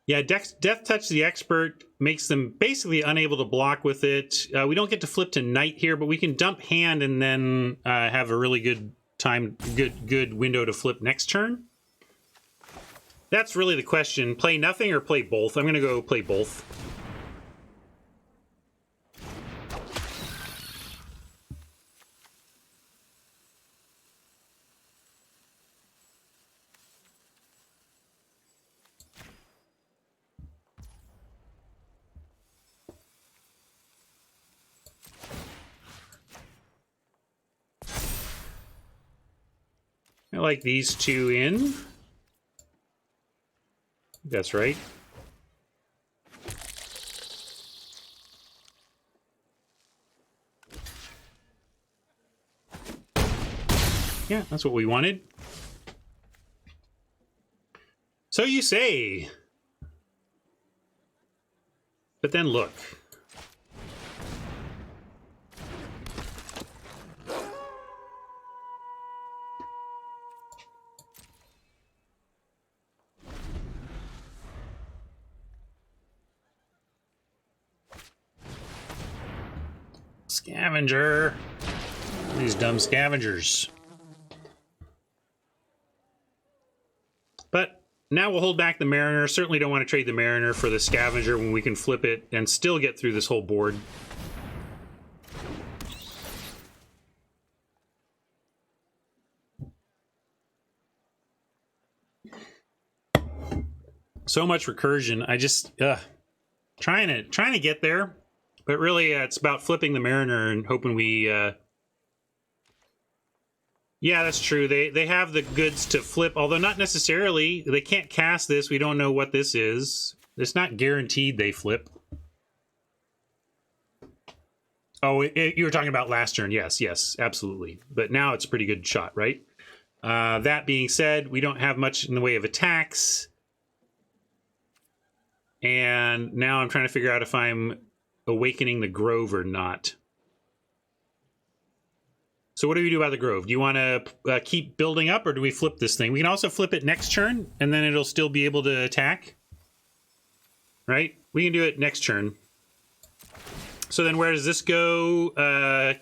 A: Yeah, Death Touch the Expert makes them basically unable to block with it. We don't get to flip to Knight here, but we can dump hand and then have a really good time, good window to flip next turn. That's really the question. Play nothing or play both? I'm going to go play both. I like these two in. That's right. Yeah, that's what we wanted. So you say. But then look. Scavenger. These dumb scavengers. But now we'll hold back the Mariner. Certainly don't want to trade the Mariner for the Scavenger when we can flip it and still get through this whole board. So much recursion. I just trying to get there. But really, it's about flipping the Mariner and hoping we... Yeah, that's true. They have the goods to flip, although not necessarily. They can't cast this. We don't know what this is. It's not guaranteed they flip. Oh, you were talking about last turn. Yes, absolutely. But now it's a pretty good shot, right? That being said, we don't have much in the way of attacks. And now I'm trying to figure out if I'm awakening the Grove or not. So what do we do about the Grove? Do you want to keep building up, or do we flip this thing? We can also flip it next turn, and then it'll still be able to attack. Right? We can do it next turn. So then where does this go?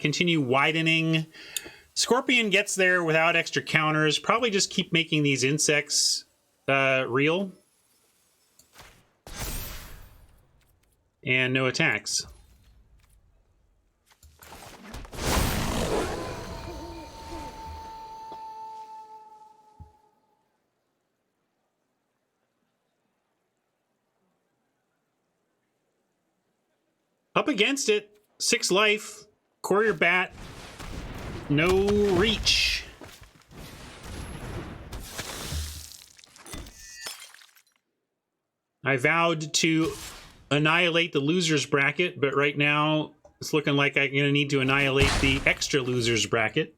A: Continue widening. Scorpion gets there without extra counters. Probably just keep making these insects real. And no attacks. Up against it. 6 life. Courier Bat. No reach. I vowed to annihilate the losers bracket, but right now it's looking like I'm going to need to annihilate the extra losers bracket.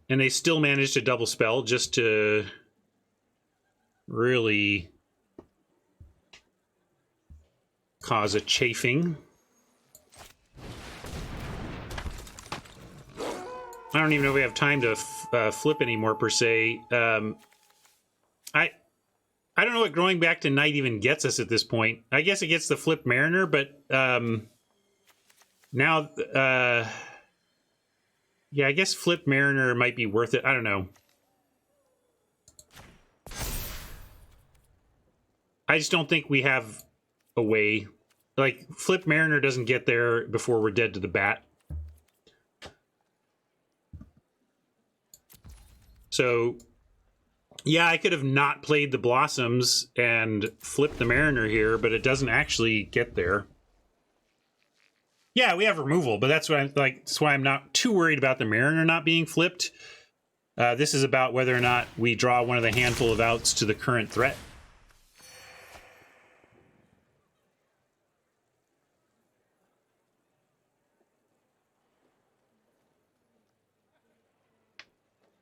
A: And they still managed to double spell just to really cause a chafing. I don't even know if we have time to flip anymore per se. I don't know what growing back to Knight even gets us at this point. I guess it gets the flip Mariner, but now, yeah, I guess flip Mariner might be worth it. I don't know. I just don't think we have a way. Like, flip Mariner doesn't get there before we're dead to the bat. So... yeah, I could have not played the Blossoms and flipped the Mariner here, but it doesn't actually get there. Yeah, we have removal, but that's why I'm not too worried about the Mariner not being flipped. This is about whether or not we draw one of the handful of outs to the current threat.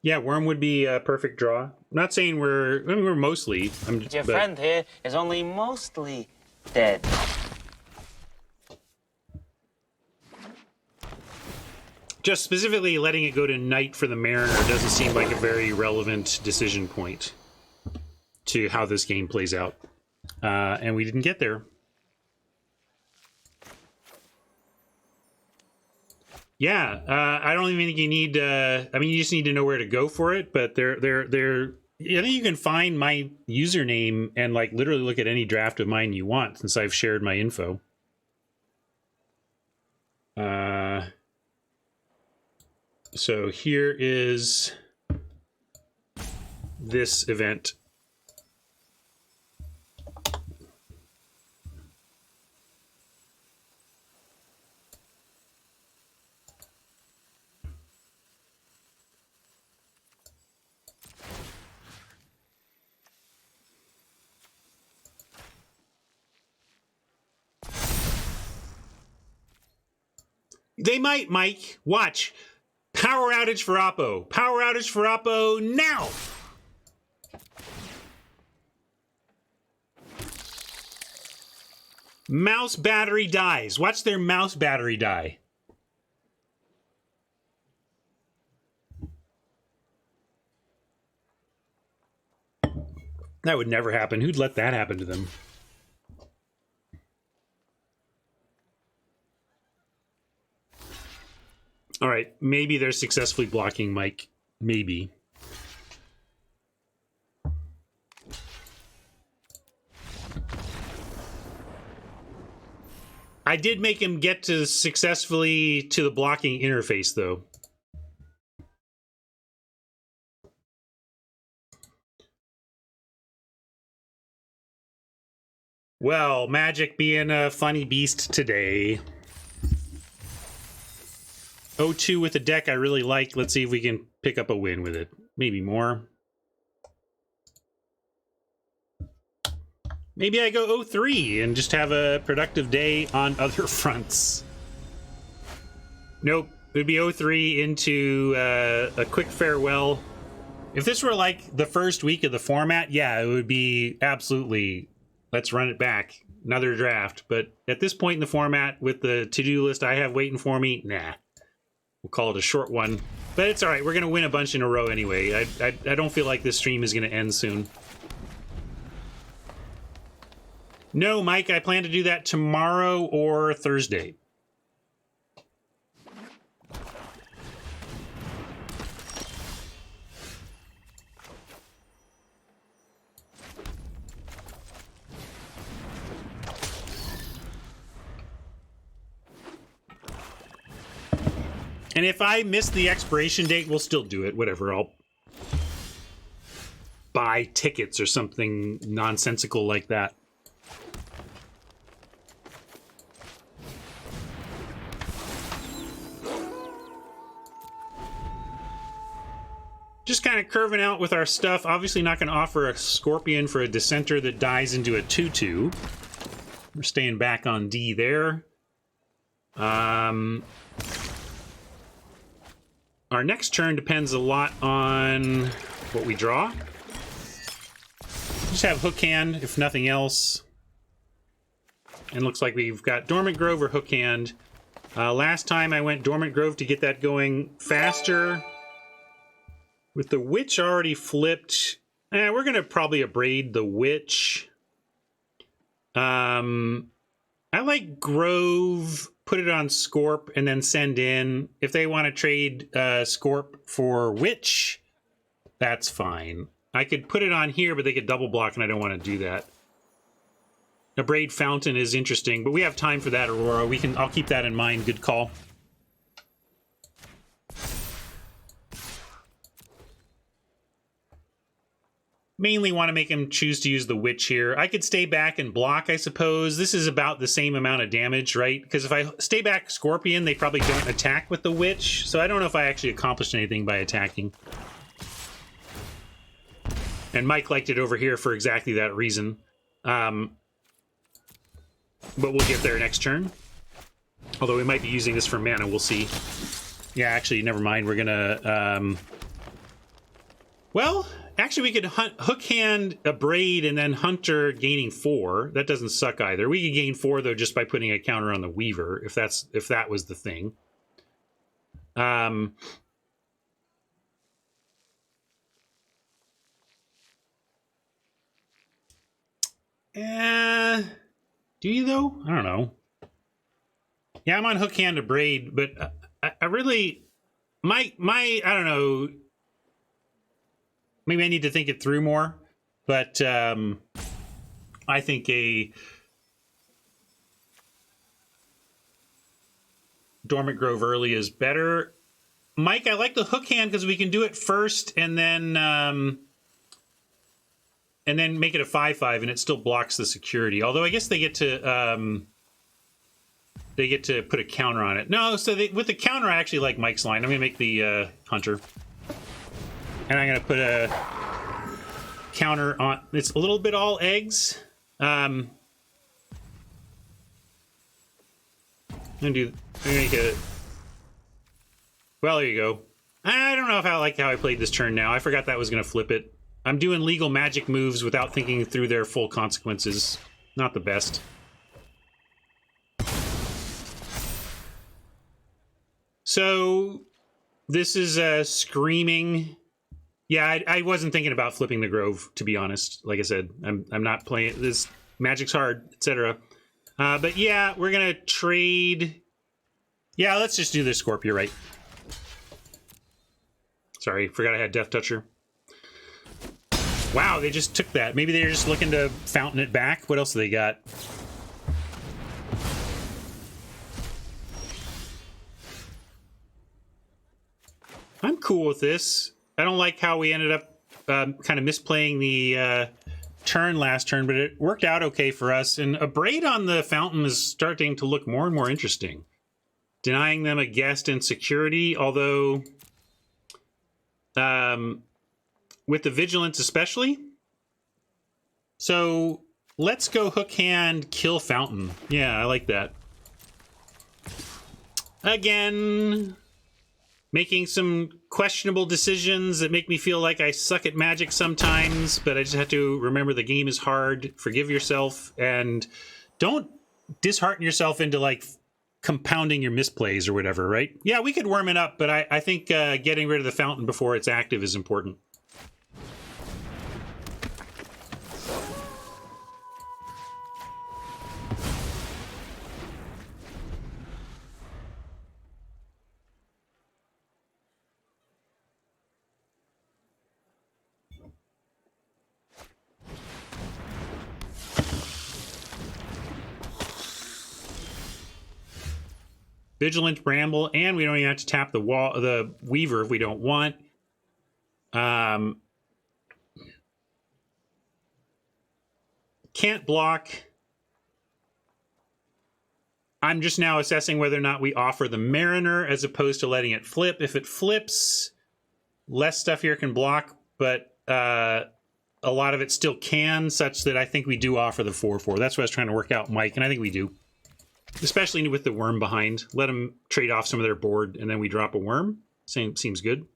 A: Yeah, Worm would be a perfect draw. I'm not saying we're mostly.
E: Your friend here is only mostly dead.
A: Just specifically letting it go to Knight for the Mariner doesn't seem like a very relevant decision point to how this game plays out. And we didn't get there. Yeah, I don't even think you need. I mean, you just need to know where to go for it. But I think you can find my username and like literally look at any draft of mine you want, since I've shared my info. So here is this event. They might, Mike. Watch. Power outage for Oppo. Power outage for Oppo now! Mouse battery dies. Watch their mouse battery die. That would never happen. Who'd let that happen to them? All right, maybe they're successfully blocking Mike. Maybe. I did make him get to successfully to the blocking interface, though. Well, Magic being a funny beast today. 0-2 with a deck I really like. Let's see if we can pick up a win with it. Maybe more. Maybe I go 0-3 and just have a productive day on other fronts. Nope. It would be 0-3 into a quick farewell. If this were like the first week of the format, yeah, it would be absolutely, let's run it back. Another draft. But at this point in the format, with the to-do list I have waiting for me, nah. We'll call it a short one. But it's all right. We're going to win a bunch in a row anyway. I don't feel like this stream is going to end soon. No, Mike, I plan to do that tomorrow or Thursday. And if I miss the expiration date, we'll still do it. Whatever, I'll buy tickets or something nonsensical like that. Just kind of curving out with our stuff. Obviously not going to offer a Scorpion for a Dissenter that dies into a 2-2. We're staying back on D there. Our next turn depends a lot on what we draw. Just have Hook Hand, if nothing else. And looks like we've got Dormant Grove or Hook Hand. Last time I went Dormant Grove to get that going faster. With the Witch already flipped, we're going to probably Abrade the Witch. I like Grove, put it on Scorp, and then send in. If they want to trade Scorp for Witch, that's fine. I could put it on here, but they could double block, and I don't want to do that. Abrade Fountain is interesting, but we have time for that, Aurora. I'll keep that in mind. Good call. Mainly want to make him choose to use the Witch here. I could stay back and block, I suppose. This is about the same amount of damage, right? Because if I stay back Scorpion, they probably don't attack with the Witch. So I don't know if I actually accomplished anything by attacking. And Mike liked it over here for exactly that reason. But we'll get there next turn. Although we might be using this for mana, we'll see. Yeah, actually, never mind. We're gonna Well, actually, we could hook hand a Braid and then Hunter gaining 4. That doesn't suck either. We could gain 4 though just by putting a counter on the Weaver, if that was the thing. Do you though? I don't know. Yeah, I'm on hook hand to Braid, but I really I don't know. Maybe I need to think it through more, but I think a Dormant Grove early is better. Mike, I like the hook hand because we can do it first and then make it a 5/5 and it still blocks the security. Although I guess they get to put a counter on it. No, so with the counter, I actually like Mike's line. I'm gonna make the Hunter. And I'm going to put a counter on. It's a little bit all eggs. I'm going to make a... Well, there you go. I don't know if I like how I played this turn now. I forgot that was going to flip it. I'm doing legal magic moves without thinking through their full consequences. Not the best. So, this is a screaming... Yeah, I wasn't thinking about flipping the Grove, to be honest. Like I said, I'm not playing this. Magic's hard, etc. But yeah, we're gonna trade. Yeah, let's just do this, Scorp. You're right. Sorry, forgot I had Death Toucher. Wow, they just took that. Maybe they're just looking to fountain it back. What else do they got? I'm cool with this. I don't like how we ended up kind of misplaying the turn last turn, but it worked out okay for us. And a Braid on the fountain is starting to look more and more interesting. Denying them a guest and security, although with the Vigilance especially. So let's go hook hand, kill fountain. Yeah, I like that. Again... making some questionable decisions that make me feel like I suck at Magic sometimes, but I just have to remember the game is hard. Forgive yourself, and don't dishearten yourself into, like, compounding your misplays or whatever, right? Yeah, we could worm it up, but I think getting rid of the fountain before it's active is important. Vigilant Bramble, and we don't even have to tap the Weaver if we don't want. Can't block. I'm just now assessing whether or not we offer the Mariner as opposed to letting it flip. If it flips, less stuff here can block, but a lot of it still can, such that I think we do offer the 4/4. That's what I was trying to work out, Mike, and I think we do. Especially with the worm behind. Let them trade off some of their board, and then we drop a worm. Seems good.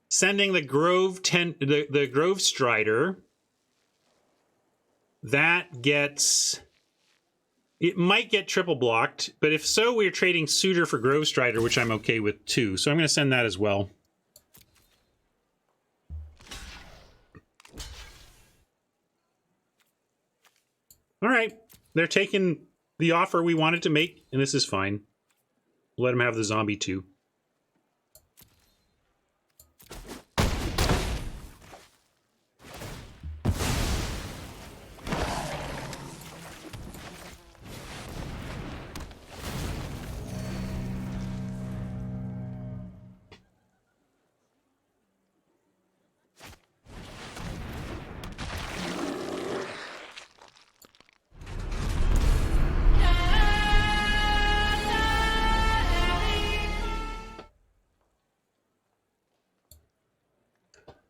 A: Sending the Grove the Grove Strider. That gets... It might get triple blocked, but if so, we're trading Suitor for Grove Strider, which I'm okay with too. So I'm going to send that as well. All right. They're taking the offer we wanted to make, and this is fine. Let them have the zombie too.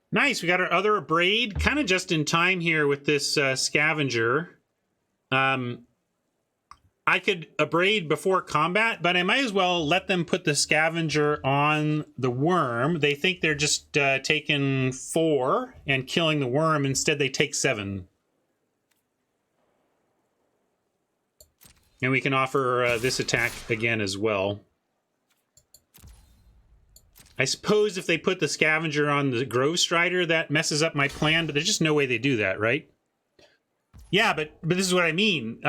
A: Nice, we got our other Braid, kind of just in time here with this Scavenger. I could abrade before combat, but I might as well let them put the scavenger on the worm. They think they're just taking 4 and killing the worm. Instead, they take 7. And we can offer this attack again as well. I suppose if they put the scavenger on the Grove Strider, that messes up my plan, but there's just no way they do that, right? Yeah, but this is what I mean.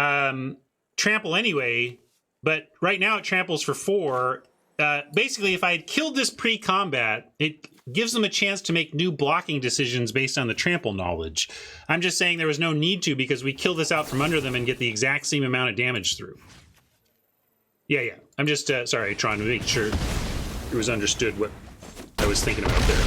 A: Trample anyway, but right now it tramples for 4. Basically, if I had killed this pre-combat, it gives them a chance to make new blocking decisions based on the trample knowledge. I'm just saying there was no need to because we kill this out from under them and get the exact same amount of damage through. Yeah. I'm just, sorry, trying to make sure it was understood what I was thinking about there.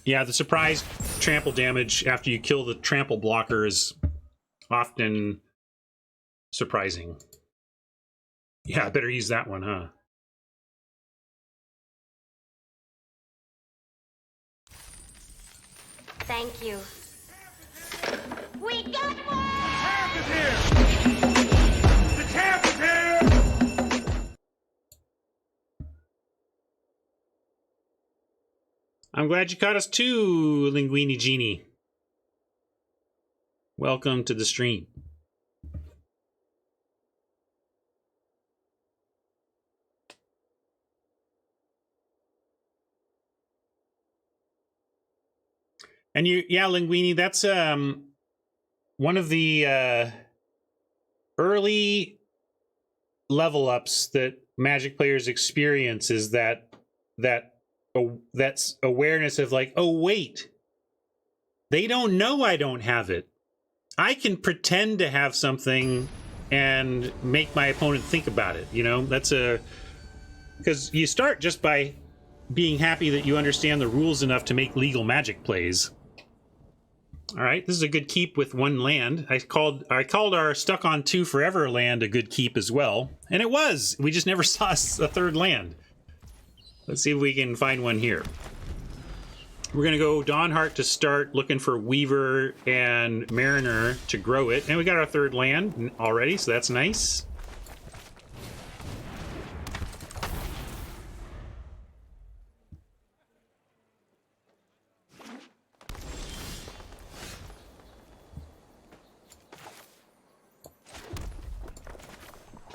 A: Yeah, the surprise trample damage after you kill the trample blocker is often surprising. Yeah, I better use that one, huh?
D: Thank you. We got one!
C: Champ is here! The champ is here!
A: I'm glad you caught us too, Linguini Genie. Welcome to the stream. And yeah, Linguini, that's one of the early level ups that Magic players experience is that's awareness of like, oh wait, they don't know I don't have it. I can pretend to have something and make my opponent think about it. You know, that's because you start just by being happy that you understand the rules enough to make legal Magic plays. All right, this is a good keep with 1 land. I called our Stuck on 2 Forever land a good keep as well, and it was. We just never saw a 3rd land. Let's see if we can find one here. We're gonna go Dawnheart to start, looking for Weaver and Mariner to grow it, and we got our 3rd land already, so that's nice.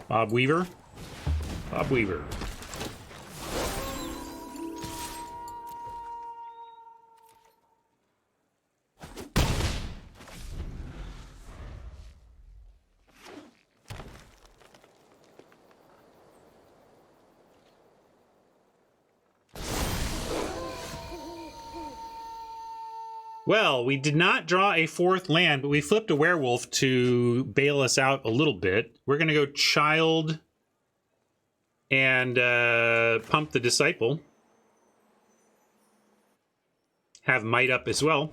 A: Bob Weaver. Well, we did not draw a 4th land, but we flipped a werewolf to bail us out a little bit. We're going to go Child and pump the Disciple. Have Might up as well.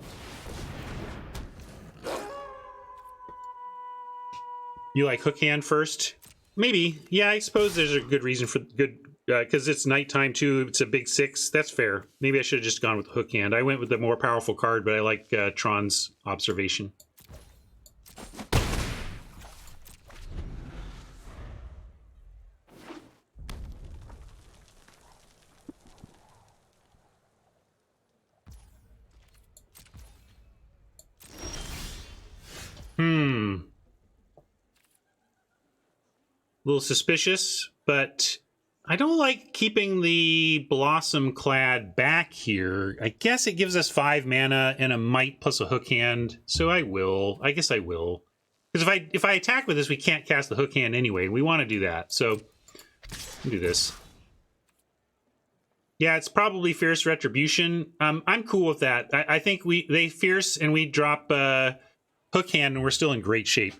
A: You like Hook Hand first? Maybe. Yeah, I suppose there's a good reason for good... because it's nighttime too. It's a big 6. That's fair. Maybe I should have just gone with Hook Hand. I went with the more powerful card, but I like Tron's Observation. A little suspicious, but I don't like keeping the Blossom Clad back here. I guess it gives us 5 mana and a Might plus a Hook Hand, so I will. I guess I will. Because if I attack with this, we can't cast the Hook Hand anyway. We want to do that, so I'll do this. Yeah, it's probably Fierce Retribution. I'm cool with that. I think they Fierce and we drop Hook Hand and we're still in great shape.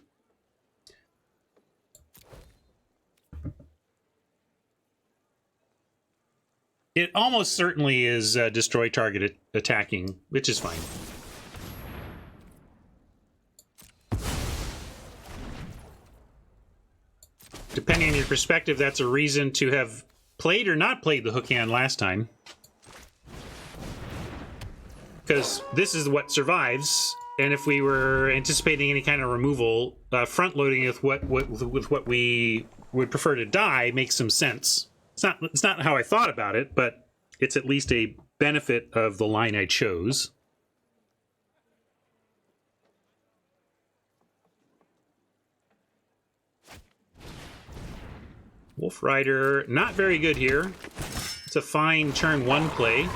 A: It almost certainly is destroy target attacking, which is fine. Depending on your perspective, that's a reason to have played or not played the hook hand last time. Because this is what survives, and if we were anticipating any kind of removal, front-loading with what we would prefer to die makes some sense. It's not how I thought about it, but it's at least a benefit of the line I chose. Wolf Rider, not very good here. It's a fine turn 1 play.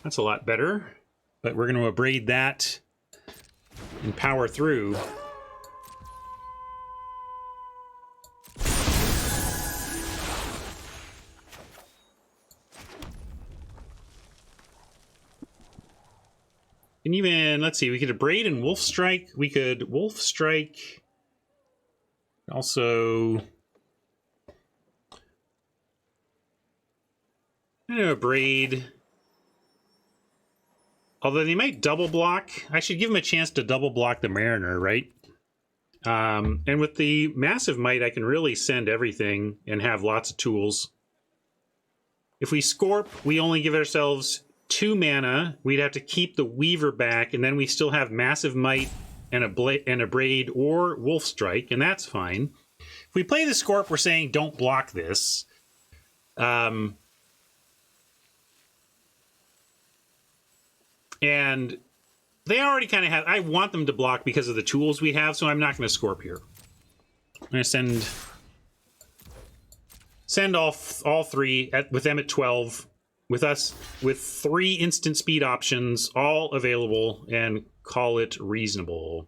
A: That's a lot better. But we're going to abrade that and power through. And even, let's see, we could abrade and Wolf Strike. We could Wolf Strike. Also, I'm going to abrade. Although they might double block. I should give them a chance to double block the Mariner, right? And with the Massive Might, I can really send everything and have lots of tools. If we Scorp, we only give ourselves 2 mana. We'd have to keep the Weaver back, and then we still have Massive Might and a Braid or Wolf Strike, and that's fine. If we play the Scorp, we're saying don't block this. And they already kind of have... I want them to block because of the tools we have, so I'm not going to Scorp here. I'm going to send all 3 with them at 12, with us with 3 instant speed options, all available, and call it reasonable.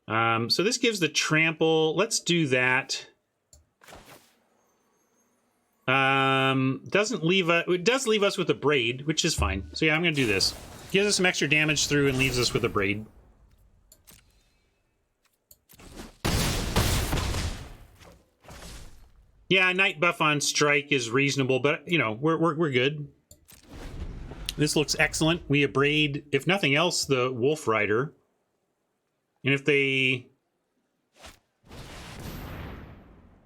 A: So this gives the trample. Let's do that. Doesn't leave us... It does leave us with a Braid, which is fine. So yeah, I'm going to do this. Gives us some extra damage through and leaves us with a Braid. Yeah, Night buff on Strike is reasonable, but, you know, we're good. This looks excellent. We abrade, if nothing else, the Wolf Rider. And if they...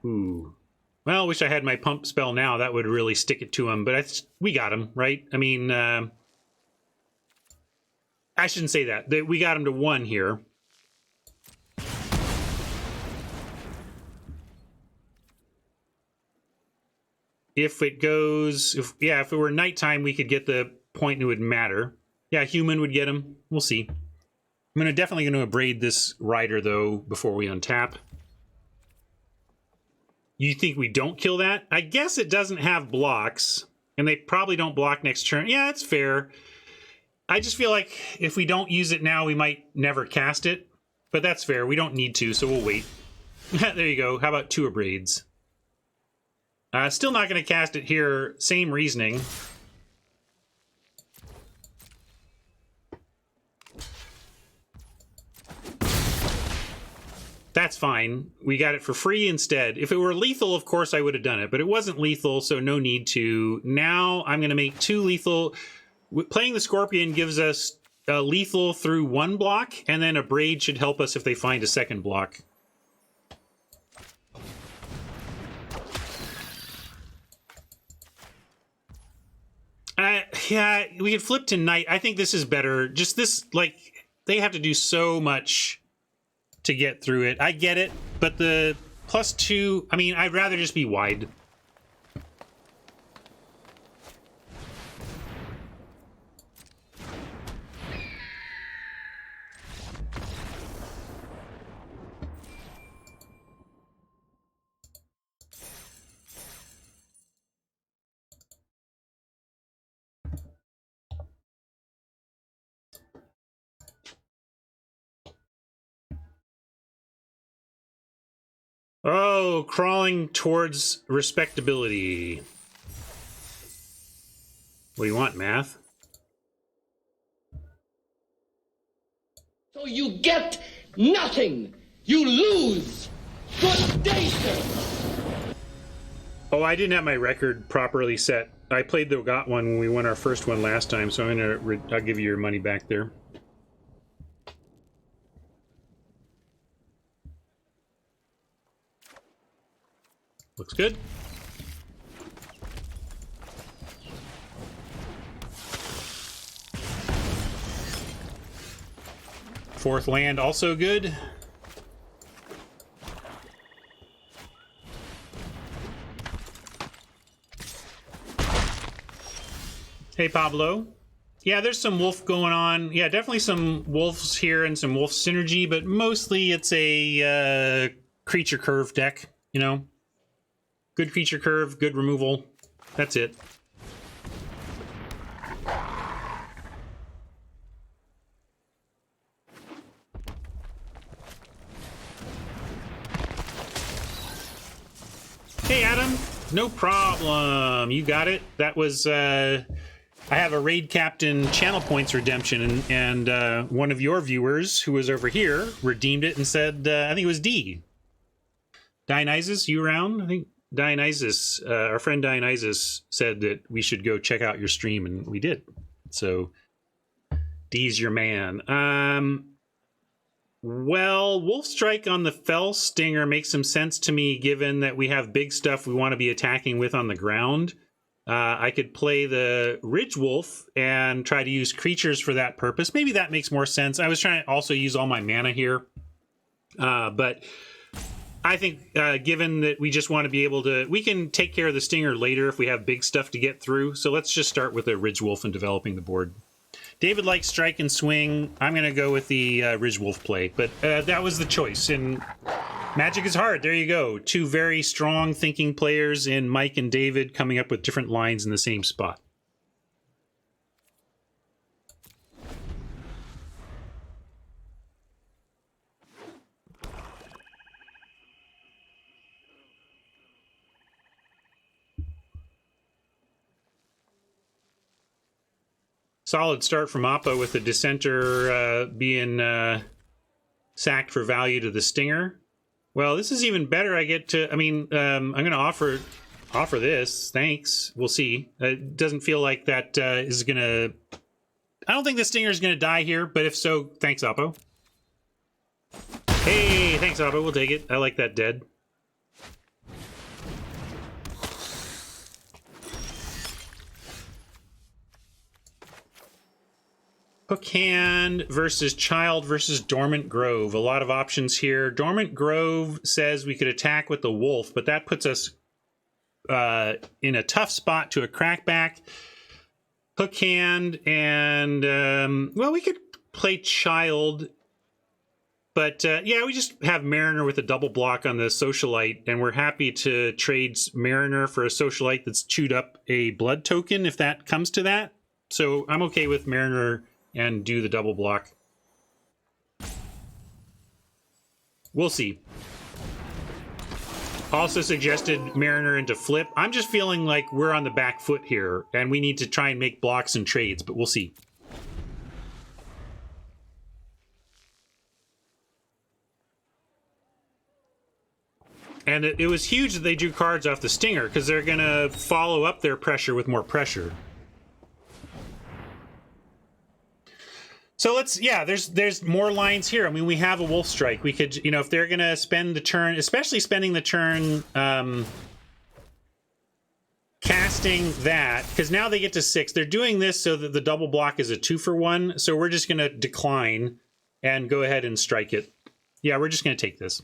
A: Ooh. Well, I wish I had my pump spell now. That would really stick it to him, but we got him, right? I mean... I shouldn't say that. We got him to 1 here. If it goes... if it were nighttime, we could get the point and it would matter. Yeah, human would get him. We'll see. I'm definitely going to abrade this Rider, though, before we untap. You think we don't kill that? I guess it doesn't have blocks, and they probably don't block next turn. Yeah, that's fair. I just feel like if we don't use it now, we might never cast it. But that's fair. We don't need to, so we'll wait. There you go. How about 2 abrades? Still not going to cast it here. Same reasoning. That's fine. We got it for free instead. If it were lethal, of course I would have done it. But it wasn't lethal, so no need to. Now I'm going to make 2 lethal... Playing the Scorpion gives us lethal through 1 block, and then a Braid should help us if they find a second block. Yeah, we could flip to Night. I think this is better. Just this, like, they have to do so much to get through it. I get it, but the +2, I mean, I'd rather just be wide. Oh, crawling towards respectability. What do you want, math?
F: So you get nothing. You lose. Good day, sir.
A: Oh, I didn't have my record properly set. I played the got one when we won our first one last time, so I'll give you your money back there. Looks good. 4th land also good. Hey, Pablo. Yeah, there's some wolf going on. Yeah, definitely some wolves here and some wolf synergy, but mostly it's a creature curve deck, you know? Good creature curve, good removal. That's it. Hey, Adam. No problem. You got it. That was... I have a Raid Captain Channel Points redemption, and one of your viewers who was over here redeemed it and said, I think it was D. Dionysus, you around? I think Dionysus, our friend Dionysus, said that we should go check out your stream, and we did. So, D's your man. Well, Wolf Strike on the Fell Stinger makes some sense to me, given that we have big stuff we want to be attacking with on the ground. I could play the Ridge Wolf and try to use creatures for that purpose. Maybe that makes more sense. I was trying to also use all my mana here. But I think given that we just want to be able to... We can take care of the Stinger later if we have big stuff to get through. So let's just start with the Ridge Wolf and developing the board. David likes Strike and Swing. I'm going to go with the Ridge Wolf play. But that was the choice. And Magic is hard. There you go. 2 very strong thinking players in Mike and David coming up with different lines in the same spot. Solid start from Oppo with the Dissenter being sacked for value to the Stinger. Well, this is even better. I get to, I mean, I'm going to offer this. Thanks. We'll see. It doesn't feel like that is going to, I don't think the Stinger is going to die here, but if so, thanks, Oppo. Hey, thanks, Oppo. We'll take it. I like that dead. Hook Hand versus Child versus Dormant Grove. A lot of options here. Dormant Grove says we could attack with the Wolf, but that puts us in a tough spot to a crackback. Hook Hand and, well, we could play Child, but yeah, we just have Mariner with a double block on the Socialite, and we're happy to trade Mariner for a Socialite that's chewed up a blood token if that comes to that. So I'm okay with Mariner and do the double block. We'll see. Also suggested Mariner into flip. I'm just feeling like we're on the back foot here, and we need to try and make blocks and trades, but we'll see. And it was huge that they drew cards off the Stinger, because they're going to follow up their pressure with more pressure. So let's, yeah, there's more lines here. I mean, we have a Wolf Strike. We could, you know, if they're going to spend the turn, especially spending the turn casting that, because now they get to 6. They're doing this so that the double block is a 2-for-1. So we're just going to decline and go ahead and strike it. Yeah, we're just going to take this.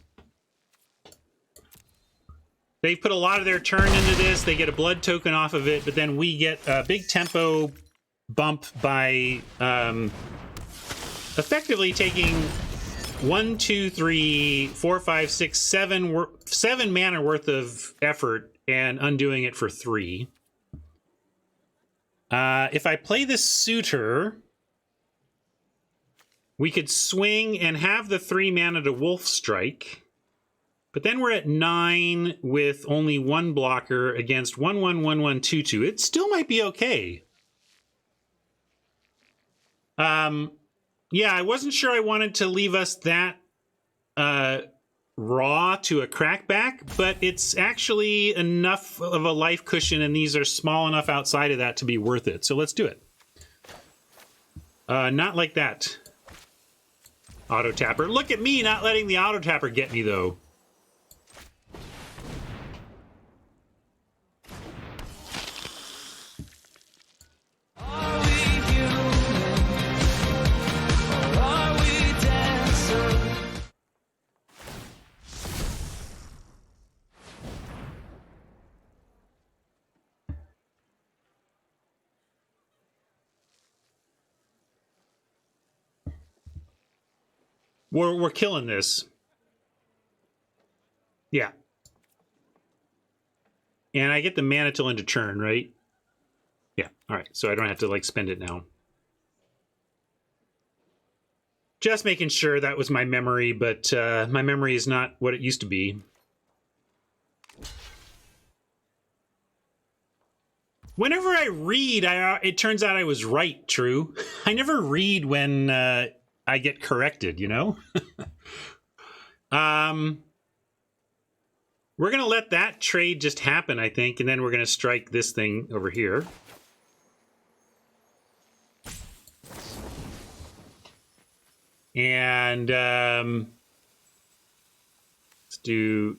A: They've put a lot of their turn into this. They get a blood token off of it, but then we get a big tempo bump by effectively taking 1, 2, 3, 4, 5, 6, 7 mana worth of effort and undoing it for 3. If I play the Suitor, we could swing and have the 3 mana to Wolf Strike. But then we're at 9 with only 1 blocker against 1, 1, 1, 1, 2, 2. It still might be okay. Yeah, I wasn't sure I wanted to leave us that raw to a crackback, but it's actually enough of a life cushion, and these are small enough outside of that to be worth it. So let's do it. Not like that. Auto Tapper. Look at me not letting the Auto Tapper get me, though. We're killing this. Yeah. And I get the mana till end of turn, right? Yeah. All right. So I don't have to like spend it now. Just making sure that was my memory, but my memory is not what it used to be. Whenever I read, it turns out I was right, True. I never read when I get corrected, you know? We're going to let that trade just happen, I think, and then we're going to strike this thing over here. And let's do...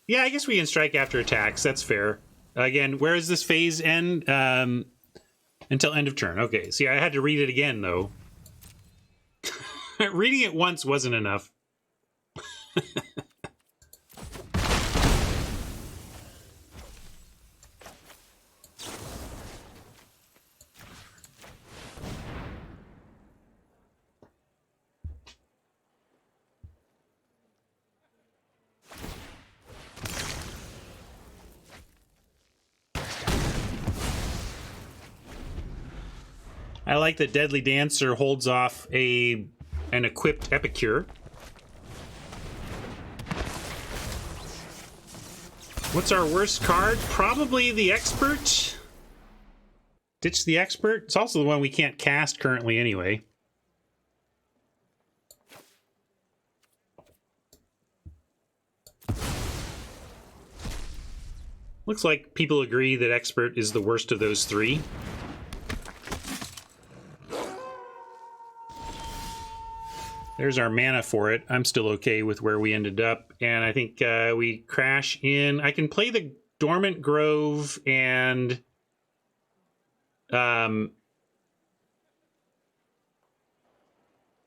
A: Yeah, I guess we can strike after attacks. That's fair. Again, where does this phase end? Until end of turn. Okay, see, I had to read it again, though. Reading it once wasn't enough. I like that Deadly Dancer holds off an equipped Epicure. What's our worst card? Probably the Expert. Ditch the Expert. It's also the one we can't cast currently anyway. Looks like people agree that Expert is the worst of those three. There's our mana for it. I'm still okay with where we ended up. And I think we crash in. I can play the Dormant Grove and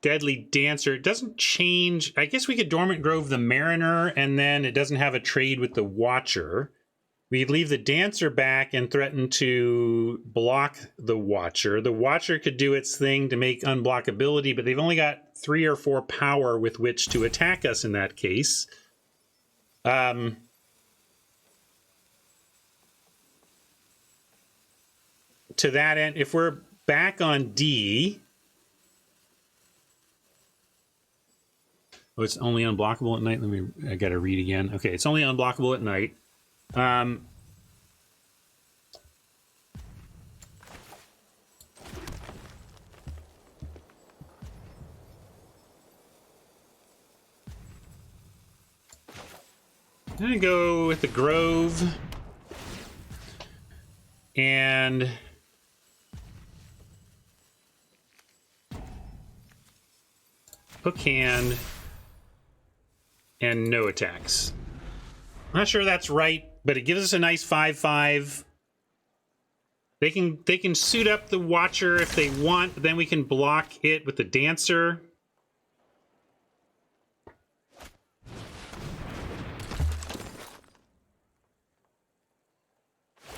A: Deadly Dancer. It doesn't change. I guess we could Dormant Grove the Mariner, and then it doesn't have a trade with the Watcher. We leave the Dancer back and threaten to block the Watcher. The Watcher could do its thing to make unblockability, but they've only got 3 or 4 power with which to attack us in that case. To that end, if we're back on D... Oh, it's only unblockable at night? I gotta read again. Okay, it's only unblockable at night. I'm gonna go with the Grove and hook hand and no attacks. I'm not sure that's right, but it gives us a nice 5/5. They can suit up the Watcher if they want, but then we can block it with the Dancer.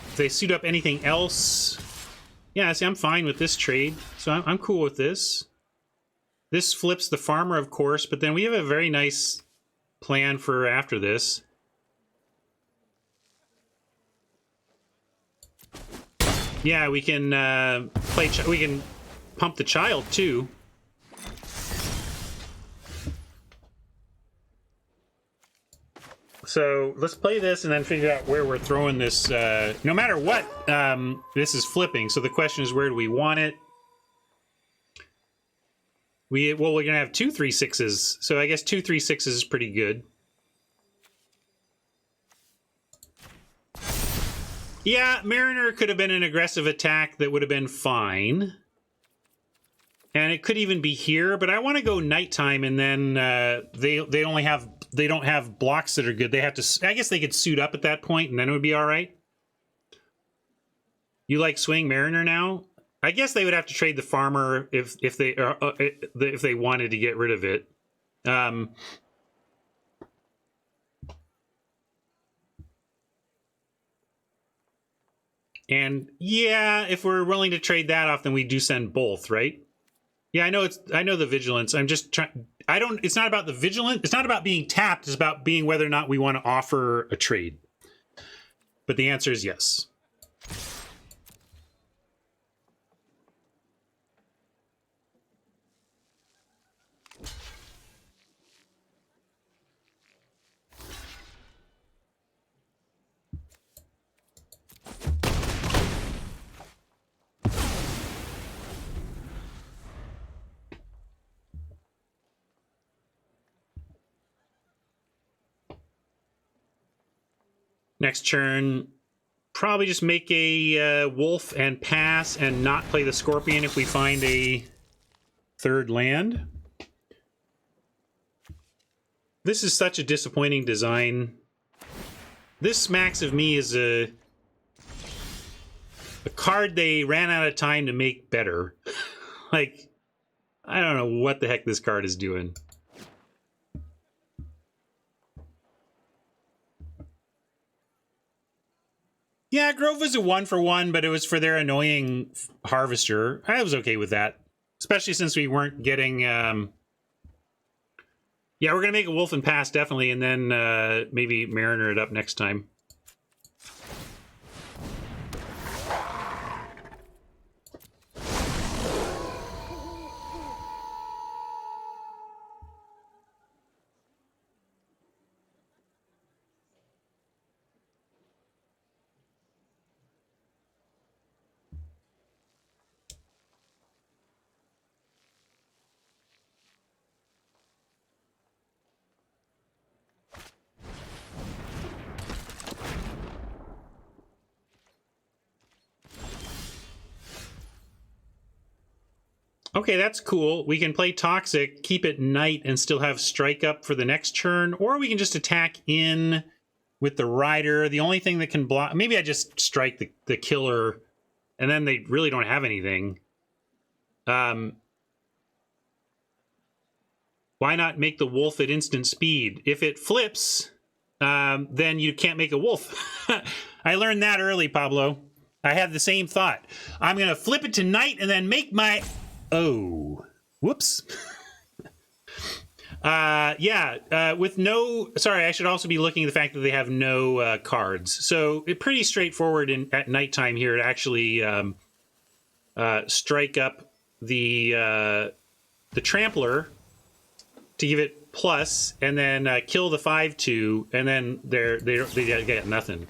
A: If they suit up anything else, yeah, see, I'm fine with this trade, so I'm cool with this. This flips the Farmer, of course, but then we have a very nice plan for after this. Yeah, we can we can pump the Child too. So let's play this and then figure out where we're throwing this. No matter what, this is flipping. So the question is, where do we want it? We're gonna have 2 3/6s. So I guess 2 3/6s is pretty good. Yeah, Mariner could have been an aggressive attack that would have been fine. And it could even be here, but I want to go nighttime, and then they don't have blocks that are good. They have to. I guess they could suit up at that point, and then it would be all right. You like swing Mariner now? I guess they would have to trade the Farmer if they wanted to get rid of it. And yeah, if we're willing to trade that off, then we do send both, right? Yeah, I know the vigilance. I'm just trying. It's not about the vigilance. It's not about being tapped. It's about being whether or not we want to offer a trade. But the answer is yes. Next turn, probably just make a wolf and pass and not play the scorpion if we find a third land. This is such a disappointing design. This smacks of me as a card they ran out of time to make better. Like, I don't know what the heck this card is doing. Yeah, Grove was a 1-for-1, but it was for their annoying Harvester. I was okay with that, especially since we weren't getting... Yeah, we're going to make a Wolf and pass, definitely, and then maybe Mariner it up next time. Okay, that's cool. We can play Toxic, keep it Knight, and still have Strike up for the next turn, or we can just attack in with the Rider. The only thing that can block... Maybe I just strike the Killer, and then they really don't have anything. Why not make the Wolf at instant speed? If it flips, then you can't make a Wolf. I learned that early, Pablo. I had the same thought. I'm going to flip it to Knight and then make my... Oh, whoops. With no... Sorry, I should also be looking at the fact that they have no cards. So it's pretty straightforward at nighttime here to actually strike up the Trampler to give it plus, and then kill the 5/2, and then they get nothing.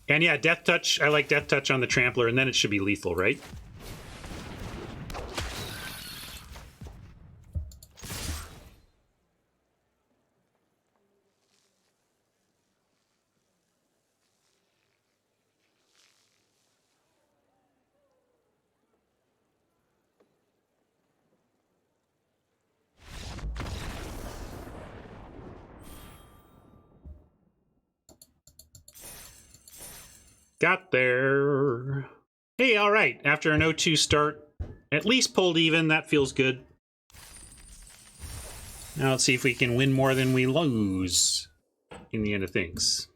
A: And yeah, Death Touch. I like Death Touch on the Trampler, and then it should be lethal, right? Got there. Hey, all right. After an 0-2 start, at least pulled even. That feels good. Now let's see if we can win more than we lose in the end of things.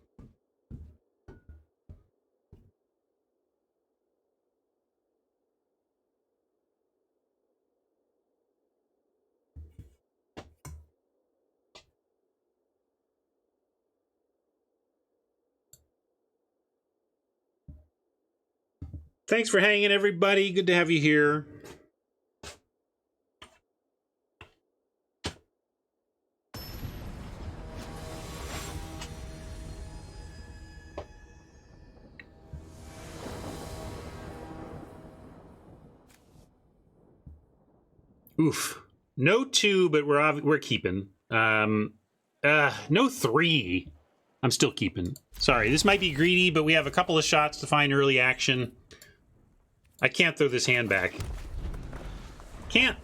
A: Thanks for hanging, everybody. Good to have you here. Oof. No 2, but we're keeping. No 3. I'm still keeping. Sorry, this might be greedy, but we have a couple of shots to find early action. I can't throw this hand back. Can't.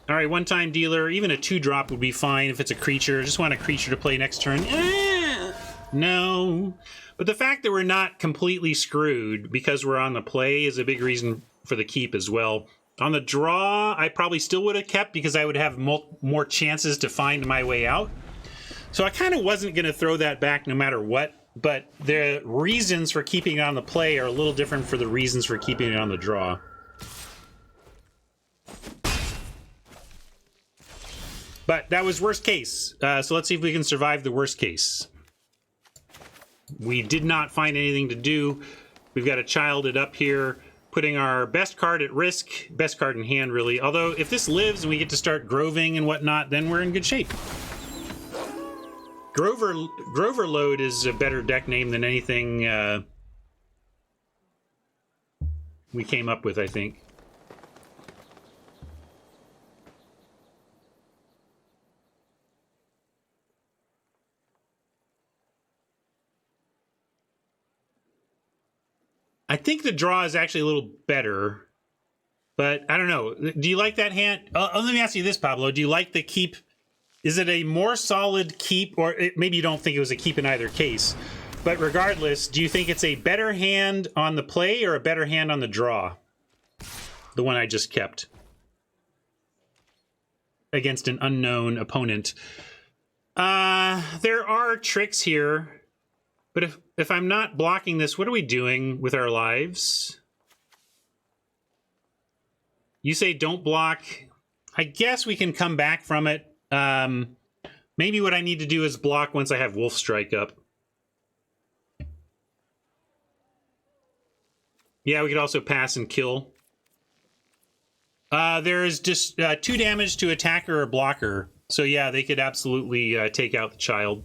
A: All right, one-time dealer. Even a 2-drop would be fine if it's a creature. I just want a creature to play next turn. No. But the fact that we're not completely screwed because we're on the play is a big reason for the keep as well. On the draw, I probably still would have kept because I would have more chances to find my way out. So I kind of wasn't going to throw that back no matter what, but the reasons for keeping it on the play are a little different for the reasons for keeping it on the draw. But that was worst case. So let's see if we can survive the worst case. We did not find anything to do. We've got a child it up here, putting our best card at risk, best card in hand, really. Although, if this lives and we get to start groving and whatnot, then we're in good shape. Grover Load is a better deck name than anything we came up with, I think. I think the draw is actually a little better, but I don't know. Do you like that hand? Let me ask you this, Pablo. Do you like the keep? Is it a more solid keep, or maybe you don't think it was a keep in either case, but regardless, do you think it's a better hand on the play or a better hand on the draw? The one I just kept against an unknown opponent. There are tricks here. But if I'm not blocking this, what are we doing with our lives? You say don't block. I guess we can come back from it. Maybe what I need to do is block once I have Wolf Strike up. Yeah, we could also pass and kill. There is just 2 damage to attacker or blocker. So yeah, they could absolutely take out the child.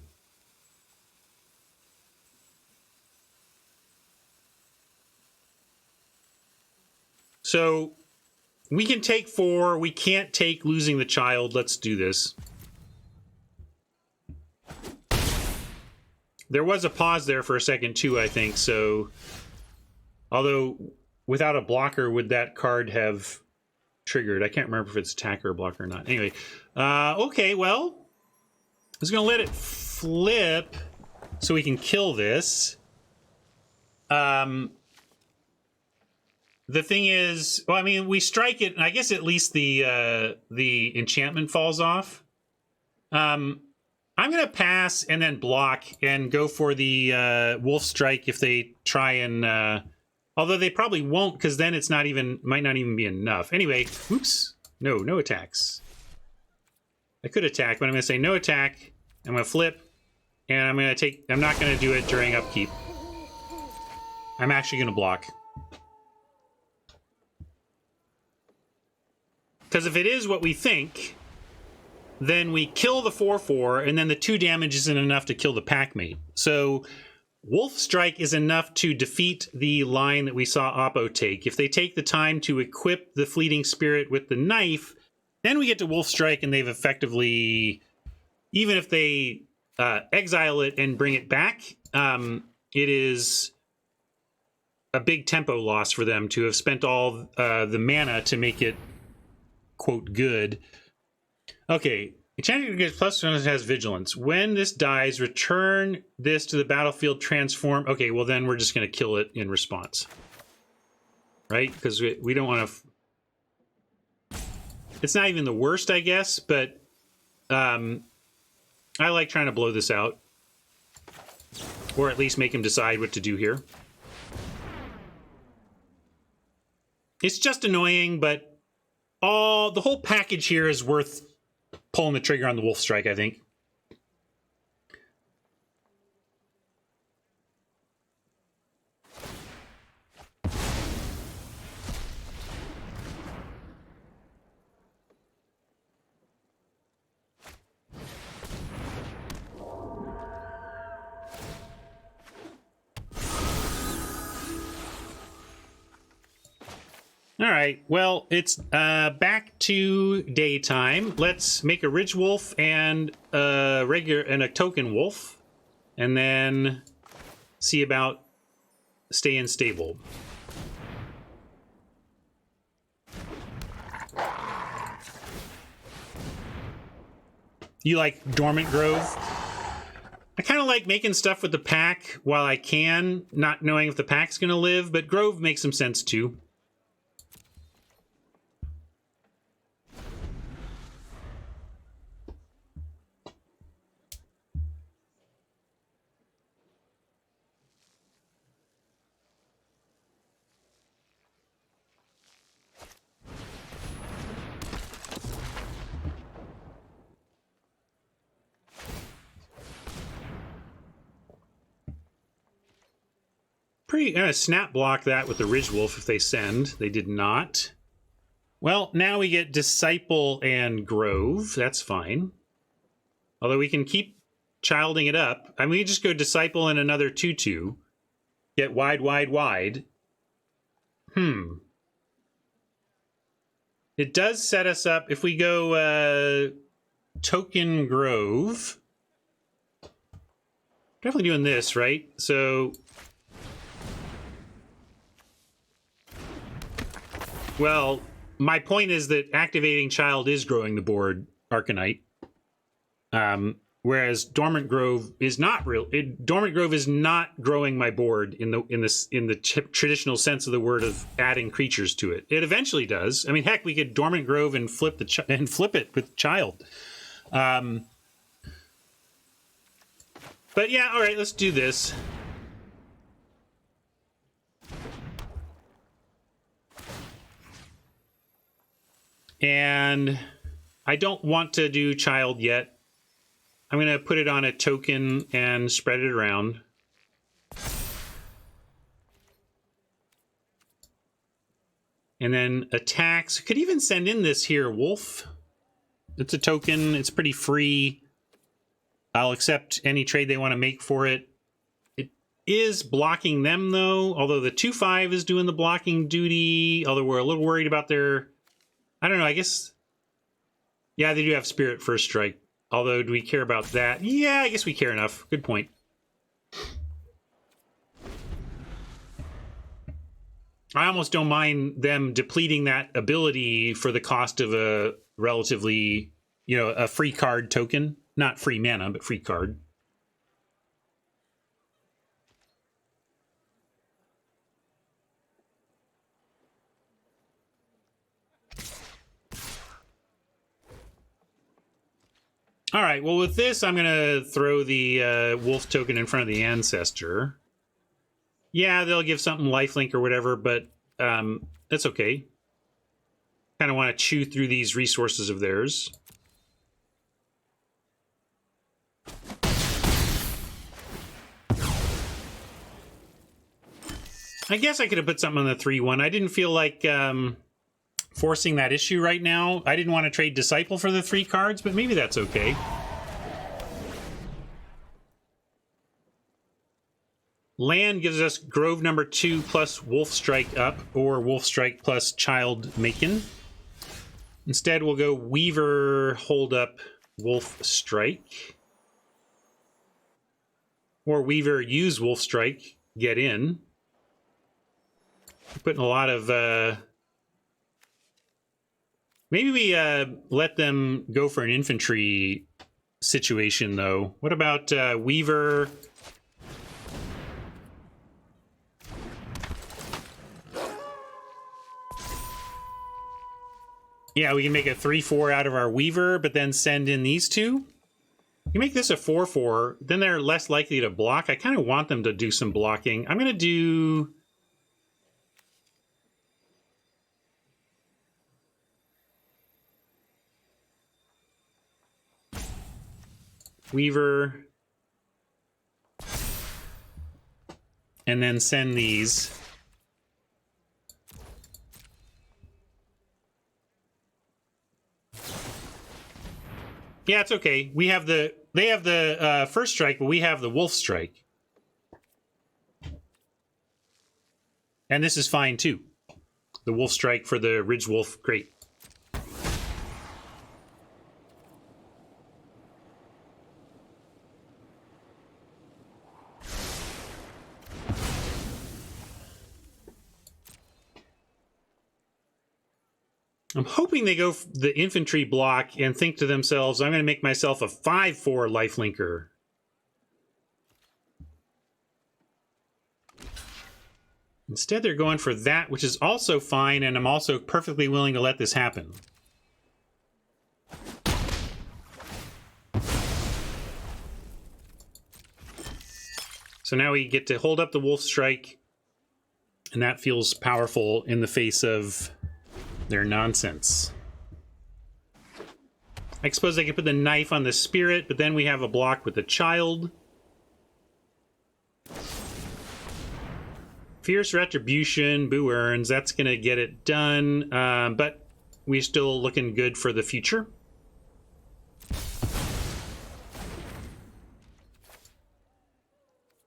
A: So we can take 4. We can't take losing the child. Let's do this. There was a pause there for a second too, I think. So, although without a blocker, would that card have triggered? I can't remember if it's attacker or blocker or not. Anyway, okay, well, I was going to let it flip so we can kill this. The thing is, well, I mean, we strike it, and I guess at least the enchantment falls off. I'm going to pass and then block and go for the Wolf Strike if they try and... although they probably won't, because then it's not even, might not even be enough. Anyway, oops. No attacks. I could attack, but I'm going to say no attack. I'm going to flip, and I'm going to take... I'm not going to do it during upkeep. I'm actually going to block. Because if it is what we think, then we kill the 4/4, and then the 2 damage isn't enough to kill the packmate. So Wolf Strike is enough to defeat the line that we saw Oppo take. If they take the time to equip the Fleeting Spirit with the knife, then we get to Wolf Strike, and they've effectively, even if they exile it and bring it back, it is a big tempo loss for them to have spent all the mana to make it, quote, good. Okay, enchanted gets +1, has vigilance. When this dies, return this to the battlefield, transform. Okay, well then we're just going to kill it in response. Right? Because we don't want to... It's not even the worst, I guess, but I like trying to blow this out. Or at least make him decide what to do here. It's just annoying, but the whole package here is worth pulling the trigger on the Wolf Strike, I think. All right, well, it's back to daytime. Let's make a Ridge Wolf and a token wolf, and then see about staying stable. You like Dormant Grove? I kind of like making stuff with the pack while I can, not knowing if the pack's going to live, but Grove makes some sense too. pretty snap block that with the Ridge Wolf if they send. They did not. Well, now we get Disciple and Grove. That's fine. Although we can keep childing it up. I mean, we just go Disciple and another 2/2. Get wide, wide, wide. It does set us up. If we go Token Grove. Definitely doing this, right? So... Well, my point is that activating Child is growing the board, Arcanite. Whereas Dormant Grove is not real. Dormant Grove is not growing my board in the traditional sense of the word of adding creatures to it. It eventually does. I mean, heck, we could Dormant Grove and flip it with Child. But yeah, all right, let's do this. And I don't want to do Child yet. I'm going to put it on a token and spread it around. And then attacks. Could even send in this here, Wolf. It's a token. It's pretty free. I'll accept any trade they want to make for it. It is blocking them, though. Although the 2/5 is doing the blocking duty. Although we're a little worried about their... I don't know, I guess... Yeah, they do have Spirit First Strike. Although, do we care about that? Yeah, I guess we care enough. Good point. I almost don't mind them depleting that ability for the cost of a relatively, a free card token. Not free mana, but free card. All right, well, with this, I'm going to throw the wolf token in front of the ancestor. Yeah, they'll give something lifelink or whatever, but that's okay. Kind of want to chew through these resources of theirs. I guess I could have put something on the 3/1. I didn't feel like... forcing that issue right now. I didn't want to trade Disciple for the 3 cards, but maybe that's okay. Land gives us Grove number 2 plus Wolf Strike up, or Wolf Strike plus Child Macon. Instead, we'll go Weaver, hold up, Wolf Strike. Or Weaver, use Wolf Strike, get in. Putting a lot of... Maybe we let them go for an infantry situation, though. What about Weaver? Yeah, we can make a 3/4 out of our Weaver, but then send in these two. You make this a 4/4, then they're less likely to block. I kind of want them to do some blocking. I'm going to do... Weaver, and then send these. Yeah, it's okay. We have they have the first strike, but we have the wolf strike. And this is fine too. The wolf strike for the Ridge Wolf, great. I'm hoping they go the infantry block and think to themselves, I'm going to make myself a 5/4 lifelinker. Instead, they're going for that, which is also fine, and I'm also perfectly willing to let this happen. So now we get to hold up the Wolf Strike, and that feels powerful in the face of their nonsense. I suppose I could put the knife on the spirit, but then we have a block with the child. Fierce Retribution, Boo Earns, that's going to get it done, but we're still looking good for the future.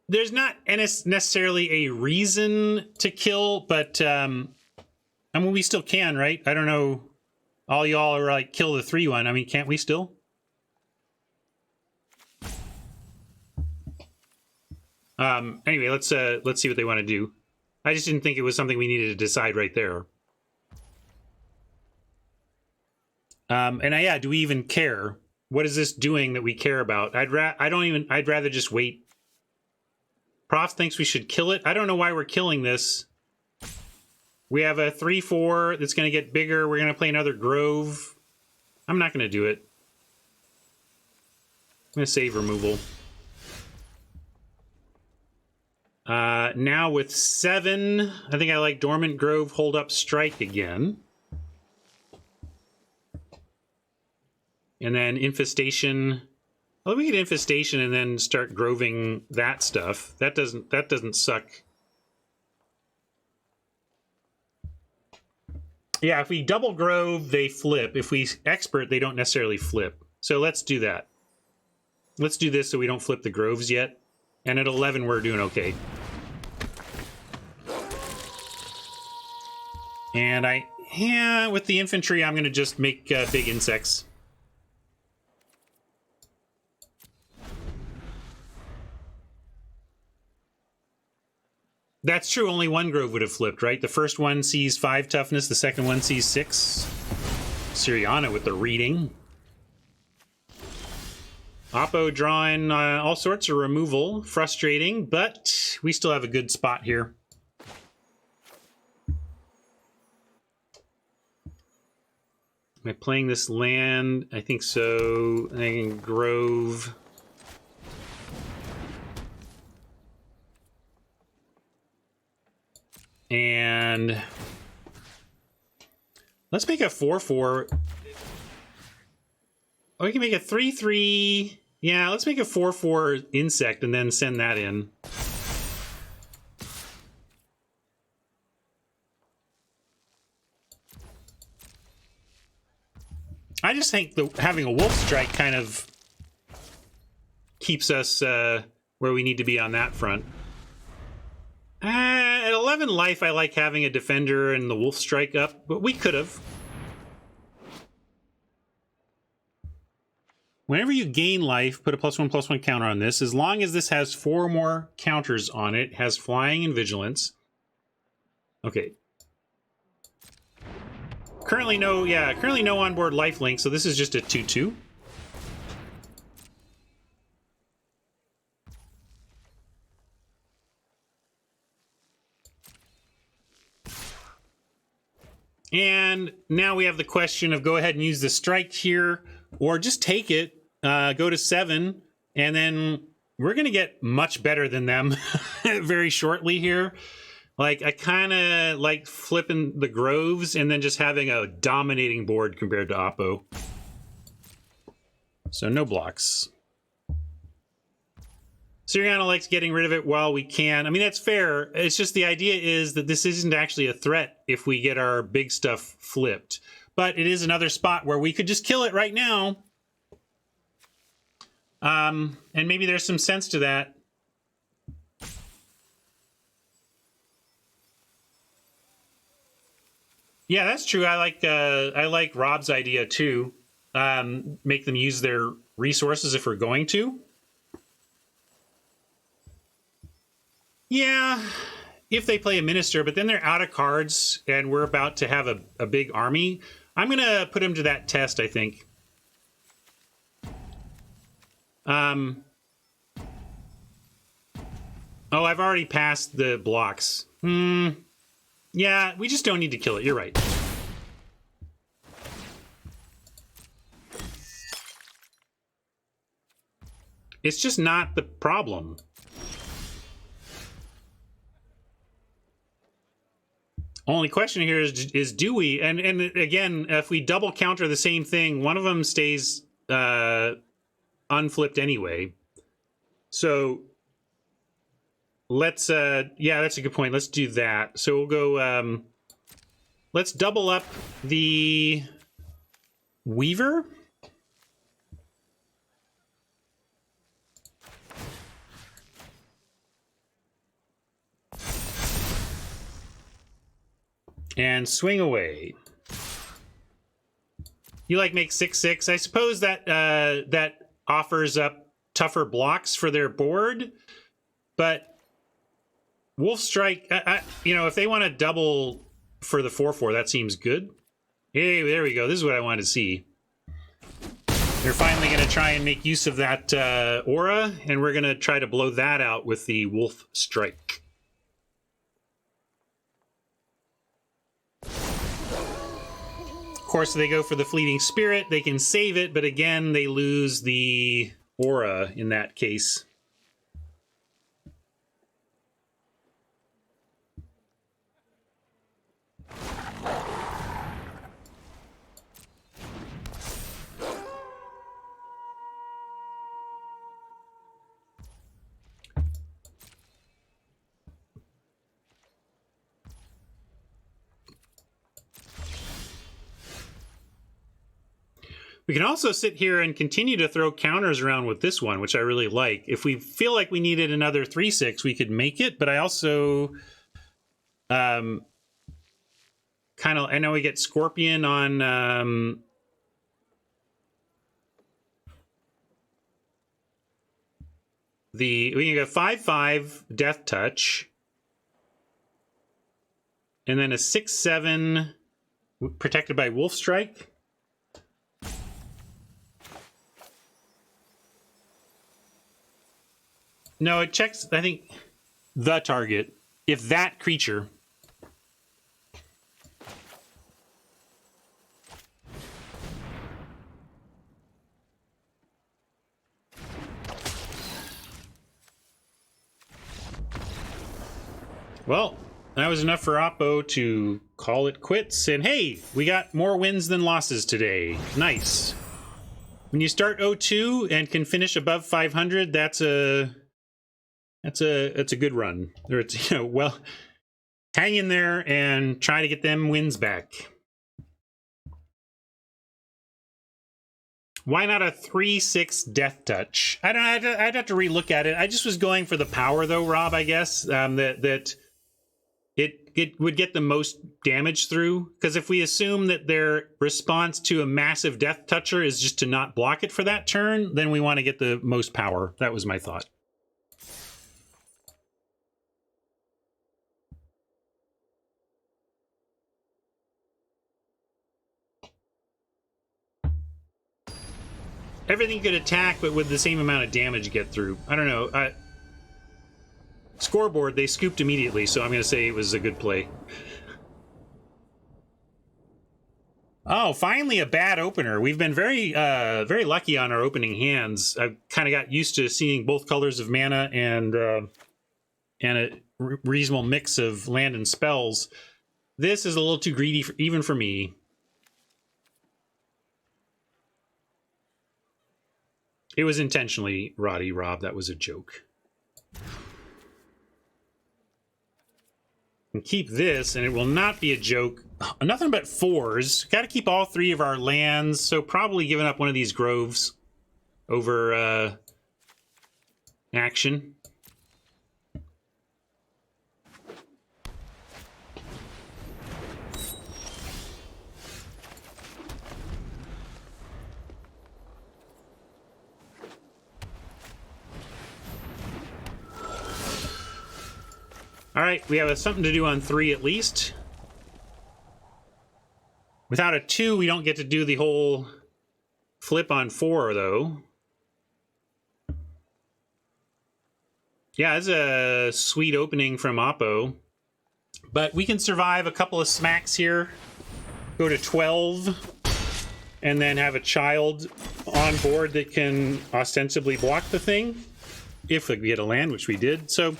A: There's not necessarily a reason to kill, but I mean, we still can, right? I don't know. All y'all are like, kill the 3-1. I mean, can't we still? Anyway, let's see what they want to do. I just didn't think it was something we needed to decide right there. Yeah, do we even care? What is this doing that we care about? I'd rather just wait. Prof thinks we should kill it. I don't know why we're killing this. We have a 3/4 that's going to get bigger. We're going to play another Grove. I'm not going to do it. I'm going to save removal. Now with 7, I think I like Dormant Grove, Hold Up, Strike again. And then Infestation. Well, we get Infestation and then start groving that stuff. That doesn't suck. Yeah, if we double Grove, they flip. If we Expert, they don't necessarily flip. So let's do that. Let's do this so we don't flip the Groves yet. And at 11, we're doing okay. And with the infantry, I'm going to just make big insects. That's true, only one Grove would have flipped, right? The first one sees 5 toughness, the second one sees 6. Siriana with the reading. Oppo drawing all sorts of removal. Frustrating, but we still have a good spot here. Am I playing this land? I think so. I think Grove. And let's make a 4/4. Oh, we can make a 3/3. Yeah, let's make a 4/4 insect and then send that in. I just think having a Wolf Strike kind of keeps us where we need to be on that front. At 11 life, I like having a Defender and the Wolf Strike up, but we could have. Whenever you gain life, put a +1/+1 counter on this. As long as this has 4 more counters on it, has Flying and Vigilance. Okay. Currently no onboard lifelink, so this is just a 2/2. And now we have the question of go ahead and use the strike here, or just take it, go to 7, and then we're going to get much better than them very shortly here. Like, I kind of like flipping the Groves and then just having a dominating board compared to Oppo. So no blocks. Siriana likes getting rid of it while we can. I mean, that's fair. It's just the idea is that this isn't actually a threat if we get our big stuff flipped. But it is another spot where we could just kill it right now. And maybe there's some sense to that. Yeah, that's true. I like Rob's idea too. Make them use their resources if we're going to. Yeah, if they play a Minister, but then they're out of cards and we're about to have a big army. I'm going to put him to that test, I think. Oh, I've already passed the blocks. Yeah, we just don't need to kill it. You're right. It's just not the problem. Only question here is do we? And again, if we double counter the same thing, one of them stays unflipped anyway. So let's yeah, that's a good point. Let's do that. So we'll go let's double up the Weaver. And swing away. You like make 6/6. I suppose that that offers up tougher blocks for their board, but Wolf Strike, you know, if they want to double for the 4/4, that seems good. Hey, there we go. This is what I wanted to see. They're finally going to try and make use of that aura, and we're going to try to blow that out with the Wolf Strike. Of course, if they go for the Fleeting Spirit, they can save it, but again, they lose the aura in that case. We can also sit here and continue to throw counters around with this one, which I really like. If we feel like we needed another 3/6, we could make it, but I also kind of, I know we get Scorpion on we can go 5/5 Death Touch, and then a 6/7 protected by Wolf Strike. No, it checks, I think, the target. If that creature... Well, that was enough for Oppo to call it quits. And hey, we got more wins than losses today. Nice. When you start 0-2 and can finish above 500, that's a good run. Or it's, you know, well, hang in there and try to get them wins back. Why not a 3/6 Death Touch? I don't know. I'd have to relook at it. I just was going for the power, though, Rob. I guess that it would get the most damage through. Because if we assume that their response to a massive Death Toucher is just to not block it for that turn, then we want to get the most power. That was my thought. Everything could attack, but with the same amount of damage get through. I don't know. Scoreboard, they scooped immediately, so I'm going to say it was a good play. Oh, finally a bad opener. We've been very lucky on our opening hands. I've kind of got used to seeing both colors of mana and a reasonable mix of land and spells. This is a little too greedy, even for me. It was intentionally Roddy, Rob. That was a joke. And keep this, and it will not be a joke. Nothing but 4s. Got to keep all 3 of our lands, so probably giving up one of these groves over action. All right, we have something to do on 3 at least. Without a 2, we don't get to do the whole flip on 4, though. Yeah, it's a sweet opening from Oppo. But we can survive a couple of smacks here. Go to 12. And then have a child on board that can ostensibly block the thing. If we get a land, which we did. So...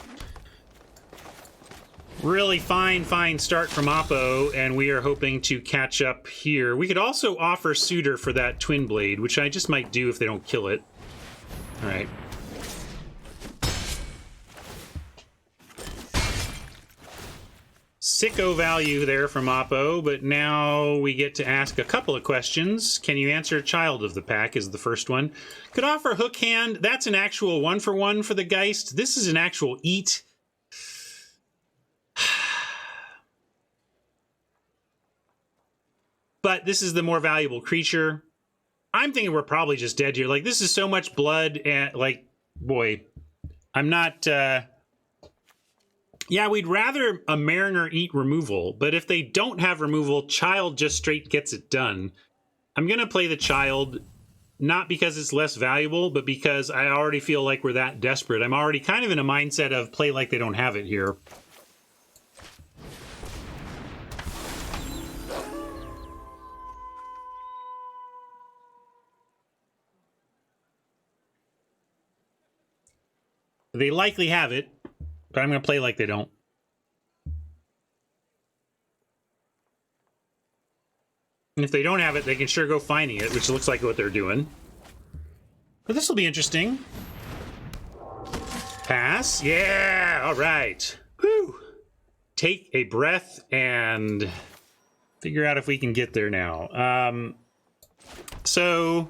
A: really fine start from Oppo, and we are hoping to catch up here. We could also offer Suitor for that Twin Blade, which I just might do if they don't kill it. All right. Sicko value there from Oppo, but now we get to ask a couple of questions. Can you answer Child of the Pack is the first one. Could offer Hook Hand. That's an actual 1-for-1 for the Geist. This is an actual eat. But this is the more valuable creature. I'm thinking we're probably just dead here. Like, this is so much blood, and, like, boy, I'm not... Yeah, we'd rather a Mariner eat removal, but if they don't have removal, Child just straight gets it done. I'm going to play the Child, not because it's less valuable, but because I already feel like we're that desperate. I'm already kind of in a mindset of play like they don't have it here. They likely have it, but I'm going to play like they don't. And if they don't have it, they can sure go finding it, which looks like what they're doing. But this will be interesting. Pass. Yeah, all right. Whew. Take a breath and figure out if we can get there now. So...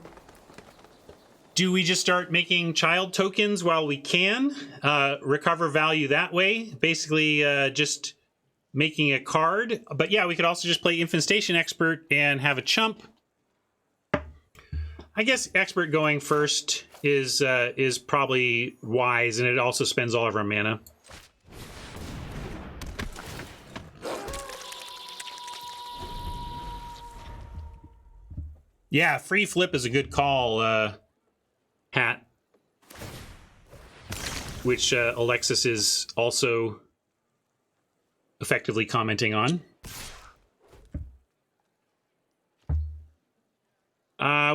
A: do we just start making Child tokens while we can? Recover value that way? Basically, just making a card. But yeah, we could also just play Infestation Expert and have a chump. I guess Expert going first is probably wise, and it also spends all of our mana. Yeah, free flip is a good call, Hat, which Alexis is also effectively commenting on.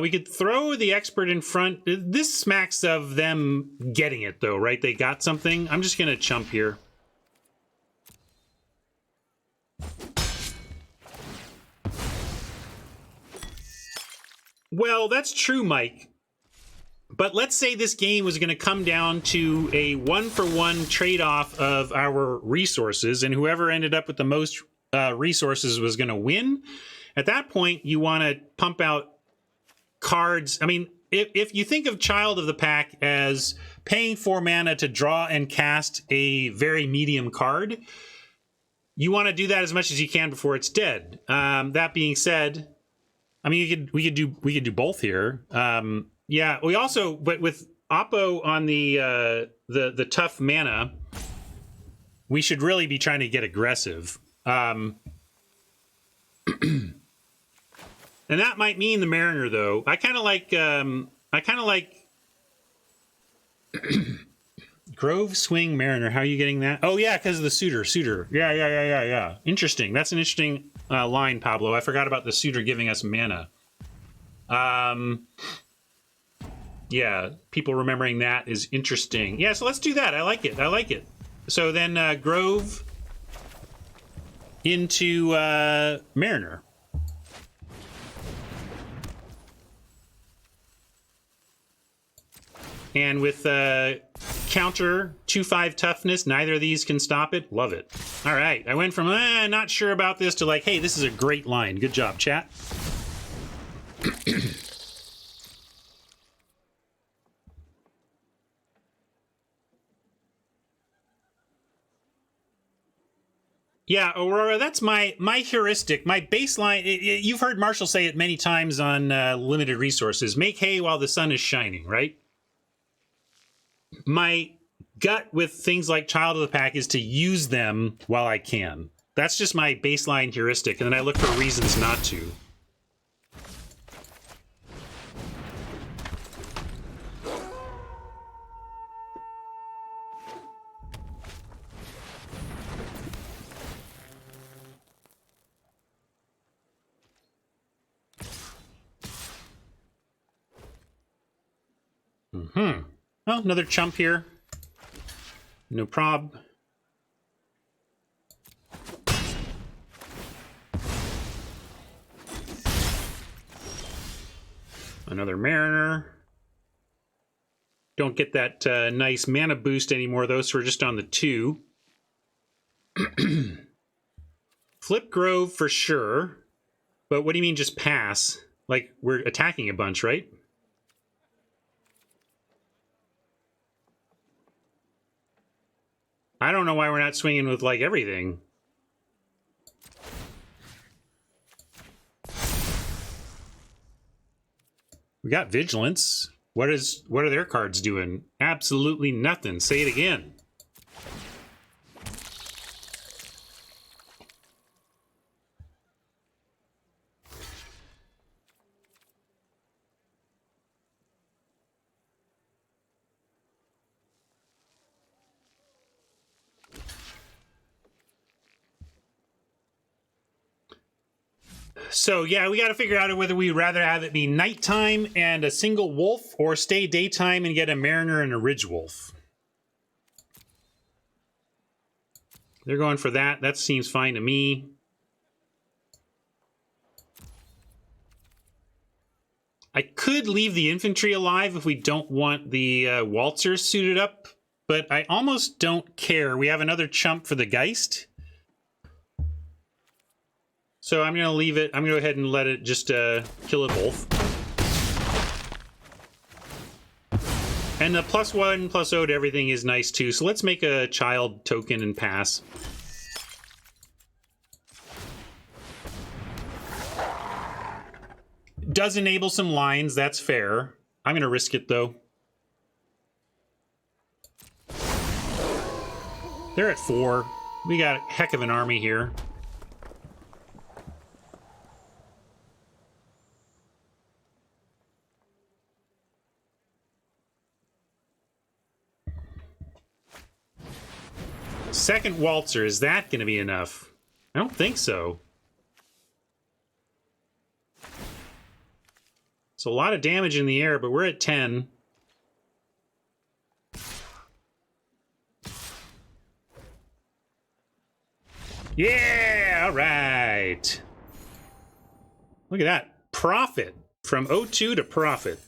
A: We could throw the Expert in front. This smacks of them getting it, though, right? They got something. I'm just going to chump here. Well, that's true, Mike. But let's say this game was going to come down to a 1-for-1 trade-off of our resources, and whoever ended up with the most resources was going to win. At that point, you want to pump out cards. I mean, if you think of Child of the Pack as paying 4 mana to draw and cast a very medium card, you want to do that as much as you can before it's dead. That being said, I mean, we could do both here. Yeah, we also, but with Oppo on the tough mana, we should really be trying to get aggressive. And that might mean the Mariner, though. I kind of like Grove Swing Mariner. How are you getting that? Oh yeah, because of the Suitor. Yeah. Interesting. That's an interesting line, Pablo. I forgot about the Suitor giving us mana. Yeah, people remembering that is interesting. Yeah, so let's do that. I like it. So then Grove into Mariner. And with counter 2/5 toughness, neither of these can stop it. Love it. All right, I went from not sure about this to like, hey, this is a great line. Good job, chat. Yeah, Aurora, that's my heuristic, my baseline. You've heard Marshall say it many times on limited resources. Make hay while the sun is shining, right? My gut with things like Child of the Pack is to use them while I can. That's just my baseline heuristic, and then I look for reasons not to. Well, another chump here. No prob. Another Mariner. Don't get that nice mana boost anymore, though, so we're just on the 2. Flip Grove for sure. But what do you mean just pass? Like, we're attacking a bunch, right? I don't know why we're not swinging with, like, everything. We got Vigilance. What are their cards doing? Absolutely nothing. Say it again. So, yeah, we got to figure out whether we'd rather have it be nighttime and a single wolf or stay daytime and get a Mariner and a Ridge Wolf. They're going for that. That seems fine to me. I could leave the infantry alive if we don't want the waltzers suited up, but I almost don't care. We have another chump for the Geist. So I'm going to leave it. I'm going to go ahead and let it just kill it both. And the +1, +0 to everything is nice too. So let's make a child token and pass. Does enable some lines. That's fair. I'm going to risk it though. They're at 4. We got a heck of an army here. Second Waltzer, is that going to be enough? I don't think so. It's a lot of damage in the air, but we're at 10. Yeah, all right. Look at that. Profit. From 0-2 to profit.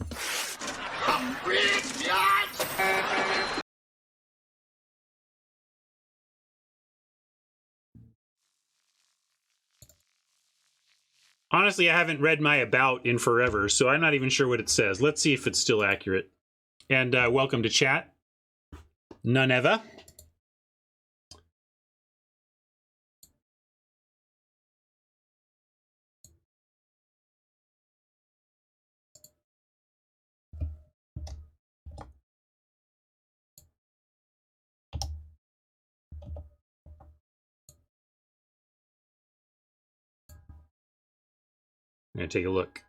A: Honestly, I haven't read my about in forever, so I'm not even sure what it says. Let's see if it's still accurate. And welcome to chat. None ever. I'm going to take a look.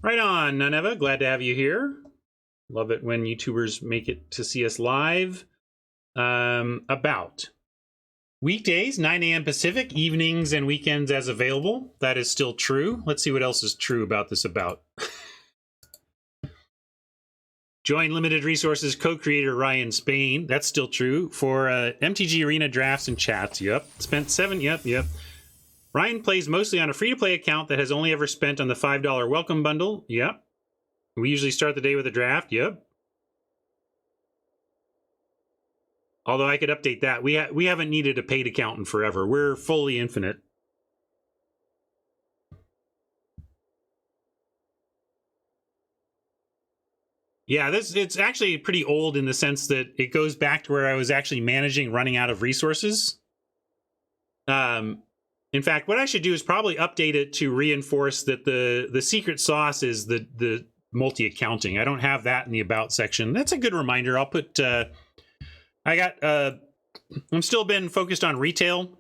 A: Right on, Naneva. Glad to have you here. Love it when YouTubers make it to see us live. About weekdays, 9 a.m. Pacific, evenings and weekends as available. That is still true. Let's see what else is true about this about. Join Limited Resources co-creator Ryan Spain. That's still true. For MTGArena drafts and chats. Yep. Spent 7. Yep. Ryan plays mostly on a free-to-play account that has only ever spent on the $5 welcome bundle. Yep. We usually start the day with a draft. Yep. Although I could update that. We haven't needed a paid account in forever. We're fully infinite. Yeah, it's actually pretty old in the sense that it goes back to where I was actually managing running out of resources. In fact, what I should do is probably update it to reinforce that the secret sauce is the multi-accounting. I don't have that in the about section. That's a good reminder. I'll put I'm still been focused on retail,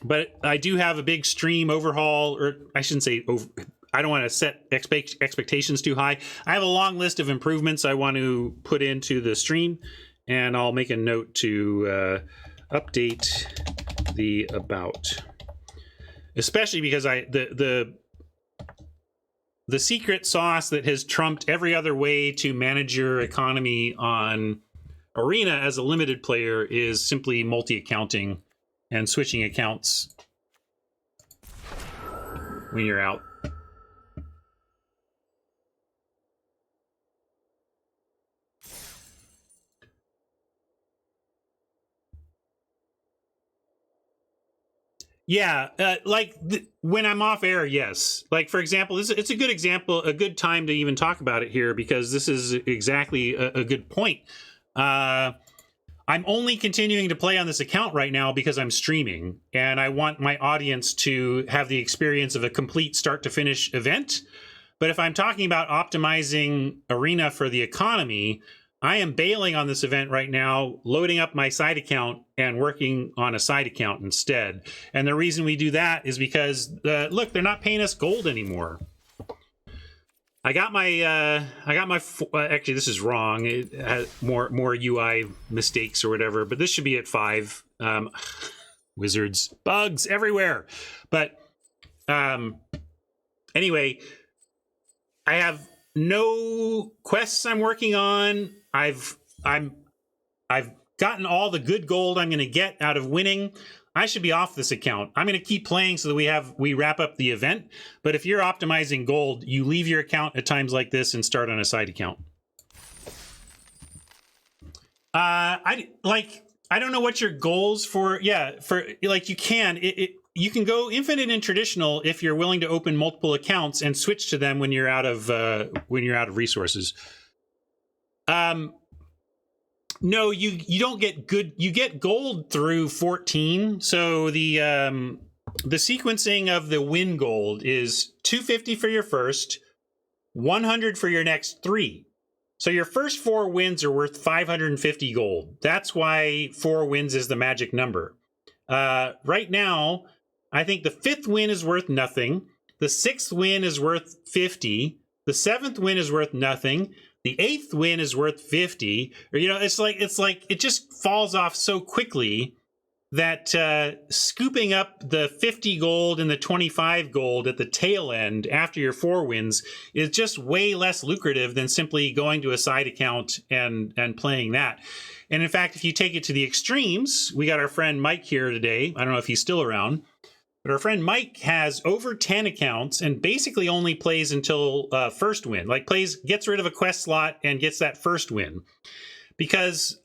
A: but I do have a big stream overhaul, or I shouldn't say over. I don't want to set expectations too high. I have a long list of improvements I want to put into the stream, and I'll make a note to update the about. Especially because the secret sauce that has trumped every other way to manage your economy on Arena as a limited player is simply multi-accounting and switching accounts when you're out. Yeah, when I'm off air, yes. Like, for example, it's a good example, a good time to even talk about it here, because this is exactly a good point. I'm only continuing to play on this account right now because I'm streaming, and I want my audience to have the experience of a complete start to finish event. But if I'm talking about optimizing Arena for the economy, I am bailing on this event right now, loading up my side account and working on a side account instead. And the reason we do that is because, look, they're not paying us gold anymore. I got my, actually, this is wrong. It has more UI mistakes or whatever, but this should be at 5. Wizards, bugs everywhere. But anyway, I have no quests I'm working on. I've gotten all the good gold I'm going to get out of winning. I should be off this account. I'm going to keep playing so that we wrap up the event. But if you're optimizing gold, you leave your account at times like this and start on a side account. I don't know what your goals for. Yeah, for like you can go infinite in traditional if you're willing to open multiple accounts and switch to them when you're out of resources. No, you don't get good. You get gold through 14. So the sequencing of the win gold is 250 for your first, 100 for your next 3. So your first 4 wins are worth 550 gold. That's why 4 wins is the magic number. Right now, I think the 5th win is worth nothing. The 6th win is worth 50. The 7th win is worth nothing. The 8th win is worth 50. Or, it's like it just falls off so quickly that scooping up the 50 gold and the 25 gold at the tail end after your 4 wins is just way less lucrative than simply going to a side account and playing that. And in fact, if you take it to the extremes, we got our friend Mike here today. I don't know if he's still around. But our friend Mike has over 10 accounts and basically only plays until first win. Like gets rid of a quest slot and gets that first win. Because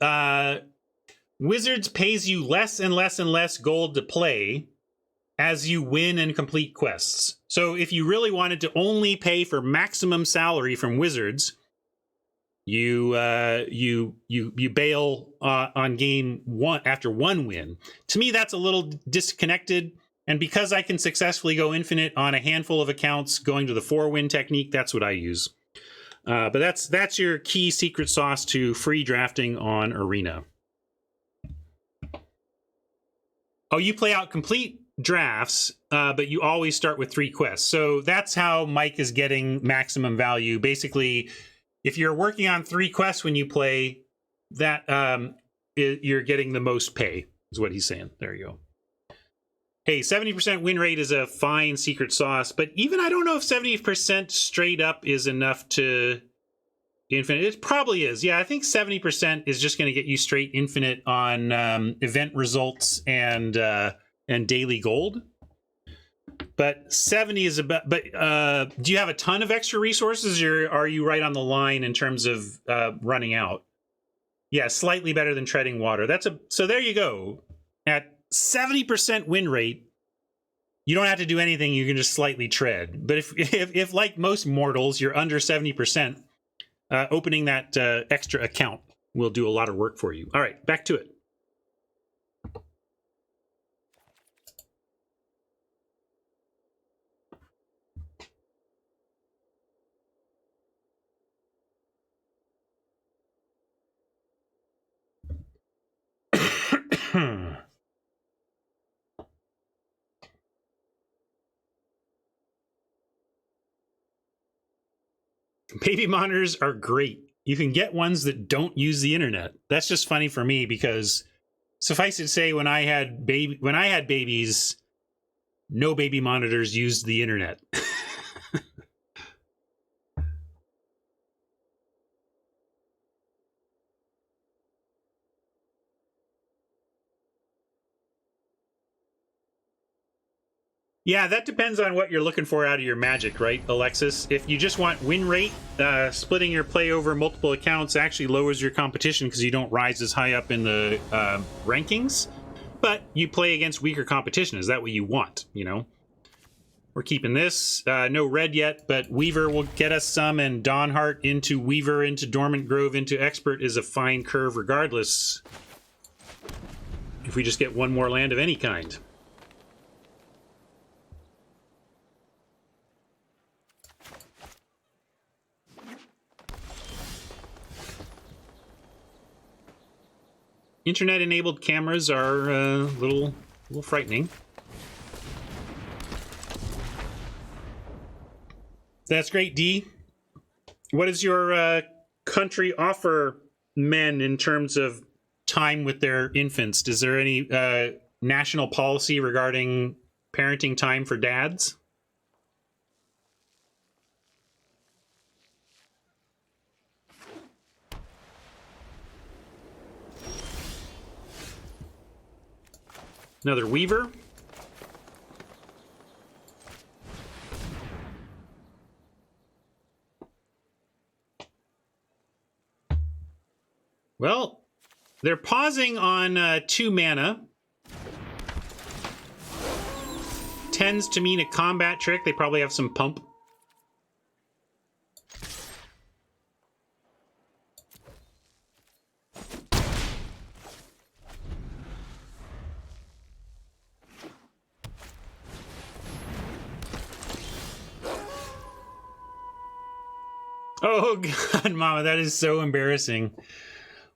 A: Wizards pays you less and less and less gold to play as you win and complete quests. So if you really wanted to only pay for maximum salary from Wizards, you bail on game 1 after 1 win. To me, that's a little disconnected. And because I can successfully go infinite on a handful of accounts going to the 4-win technique, that's what I use. But that's your key secret sauce to free drafting on Arena. Oh, you play out complete drafts, but you always start with 3 quests. So that's how Mike is getting maximum value. Basically, if you're working on 3 quests when you play, that you're getting the most pay, is what he's saying. There you go. Hey, 70% win rate is a fine secret sauce, but even I don't know if 70% straight up is enough to infinite. It probably is. Yeah, I think 70% is just going to get you straight infinite on event results and daily gold. But 70 is about. But do you have a ton of extra resources, or are you right on the line in terms of running out? Yeah, slightly better than treading water. So there you go. At 70% win rate, you don't have to do anything. You can just slightly tread. But if like most mortals, you're under 70%, opening that extra account will do a lot of work for you. All right, back to it. Baby monitors are great. You can get ones that don't use the internet. That's just funny for me because suffice it to say, when I had babies, no baby monitors used the internet. Yeah, that depends on what you're looking for out of your magic, right, Alexis? If you just want win rate, splitting your play over multiple accounts actually lowers your competition because you don't rise as high up in the rankings. but you play against weaker competition. Is that what you want, you know? We're keeping this. No red yet, but Weaver will get us some, and Dawnheart into Weaver, into Dormant Grove, into Expert is a fine curve regardless. If we just get one more land of any kind. Internet-enabled cameras are a little frightening. That's great, D. What does your country offer men in terms of time with their infants? Is there any national policy regarding parenting time for dads? Another Weaver. Well, they're pausing on 2 mana. Tends to mean a combat trick. They probably have some pump. Oh, God, Mama, that is so embarrassing.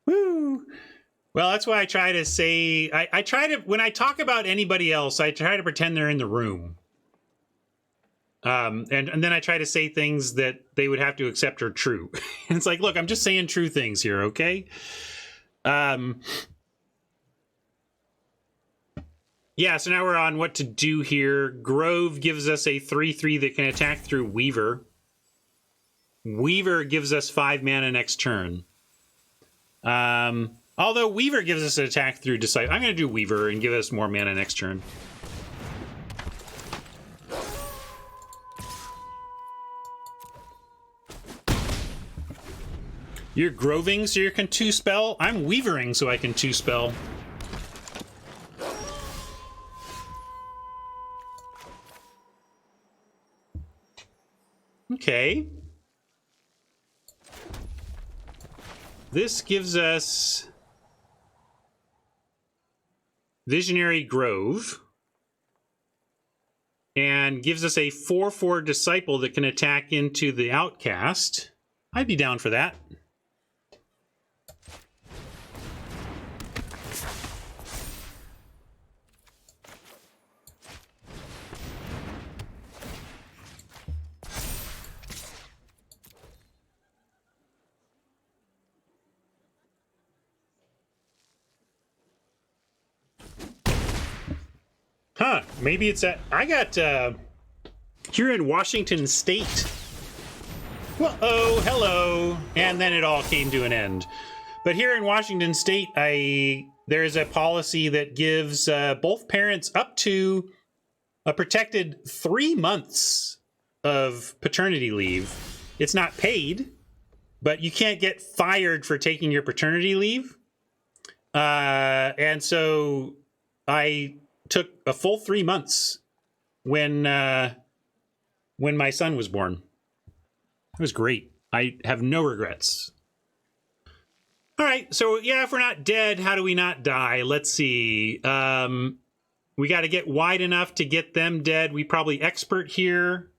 A: Woo! Well, that's why I try to say, I try to, when I talk about anybody else, I try to pretend they're in the room. And then I try to say things that they would have to accept are true. And it's like, look, I'm just saying true things here, okay? Yeah, so now we're on what to do here. Grove gives us a 3/3 that can attack through Weaver. Weaver gives us 5 mana next turn. Although Weaver gives us an attack through Disciple. I'm going to do Weaver and give us more mana next turn. You're Groving, so you can 2-spell. I'm Weavering, so I can 2-spell. Okay. This gives us Visionary Grove and gives us a 4/4 Disciple that can attack into the Outcast. I'd be down for that. Huh, maybe it's at... I got, here in Washington State. Well, oh, hello. And then it all came to an end. But here in Washington State, there's a policy that gives both parents up to a protected 3 months of paternity leave. It's not paid, but you can't get fired for taking your paternity leave. And so I took a full 3 months when my son was born. It was great. I have no regrets. All right, so yeah, if we're not dead, how do we not die? Let's see. We got to get wide enough to get them dead. We probably Expert here.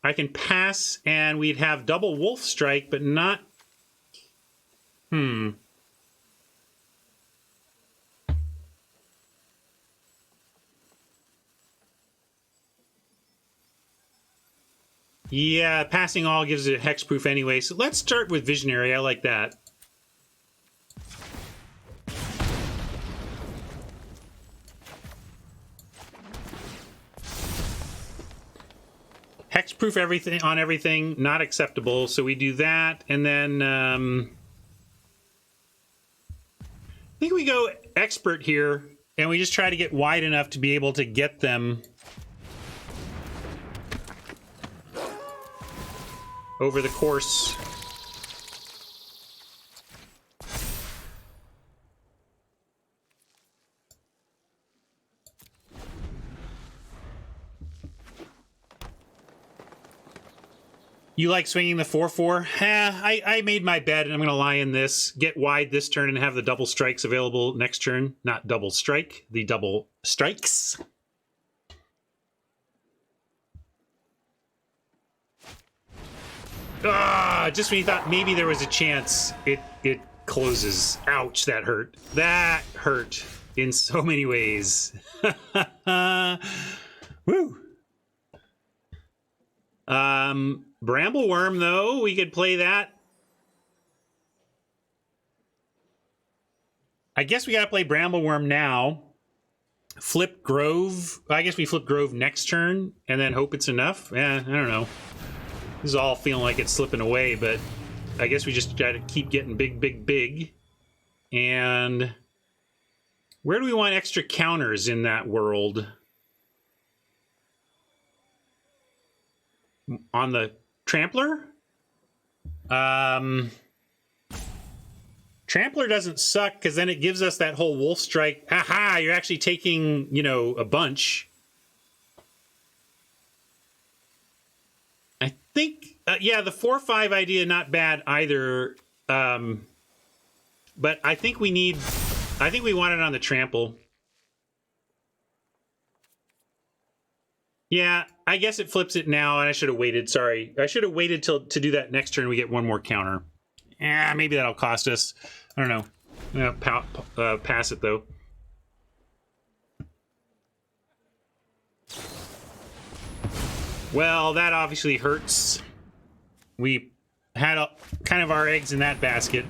A: I can pass, and we'd have double Wolf Strike, but not... Yeah, passing all gives it hexproof anyway, so let's start with Visionary. I like that. Hexproof everything on everything, not acceptable, so we do that, and then I think we go Expert here, and we just try to get wide enough to be able to get them over the course You like swinging the 4/4? I made my bet, and I'm going to lie in this. Get wide this turn and have the double strikes available next turn. Not double strike, the double strikes. Just when you thought maybe there was a chance, it closes. Ouch, that hurt. That hurt in so many ways. Woo. Brambleworm, though, we could play that. I guess we gotta play Brambleworm now. Flip Grove. I guess we flip Grove next turn and then hope it's enough. I don't know. This is all feeling like it's slipping away, but I guess we just gotta keep getting big, big, big. And where do we want extra counters in that world? On the Trampler? Trampler doesn't suck because then it gives us that whole Wolf Strike. Aha! You're actually taking, you know, a bunch. I think, yeah, the 4/5 idea not bad either. But I think we want it on the Trample. Yeah, I guess it flips it now, and I should have waited. Sorry. I should have waited to do that next turn. We get one more counter. Maybe that'll cost us. I don't know. I'm gonna pass it, though. Well, that obviously hurts. We had kind of our eggs in that basket.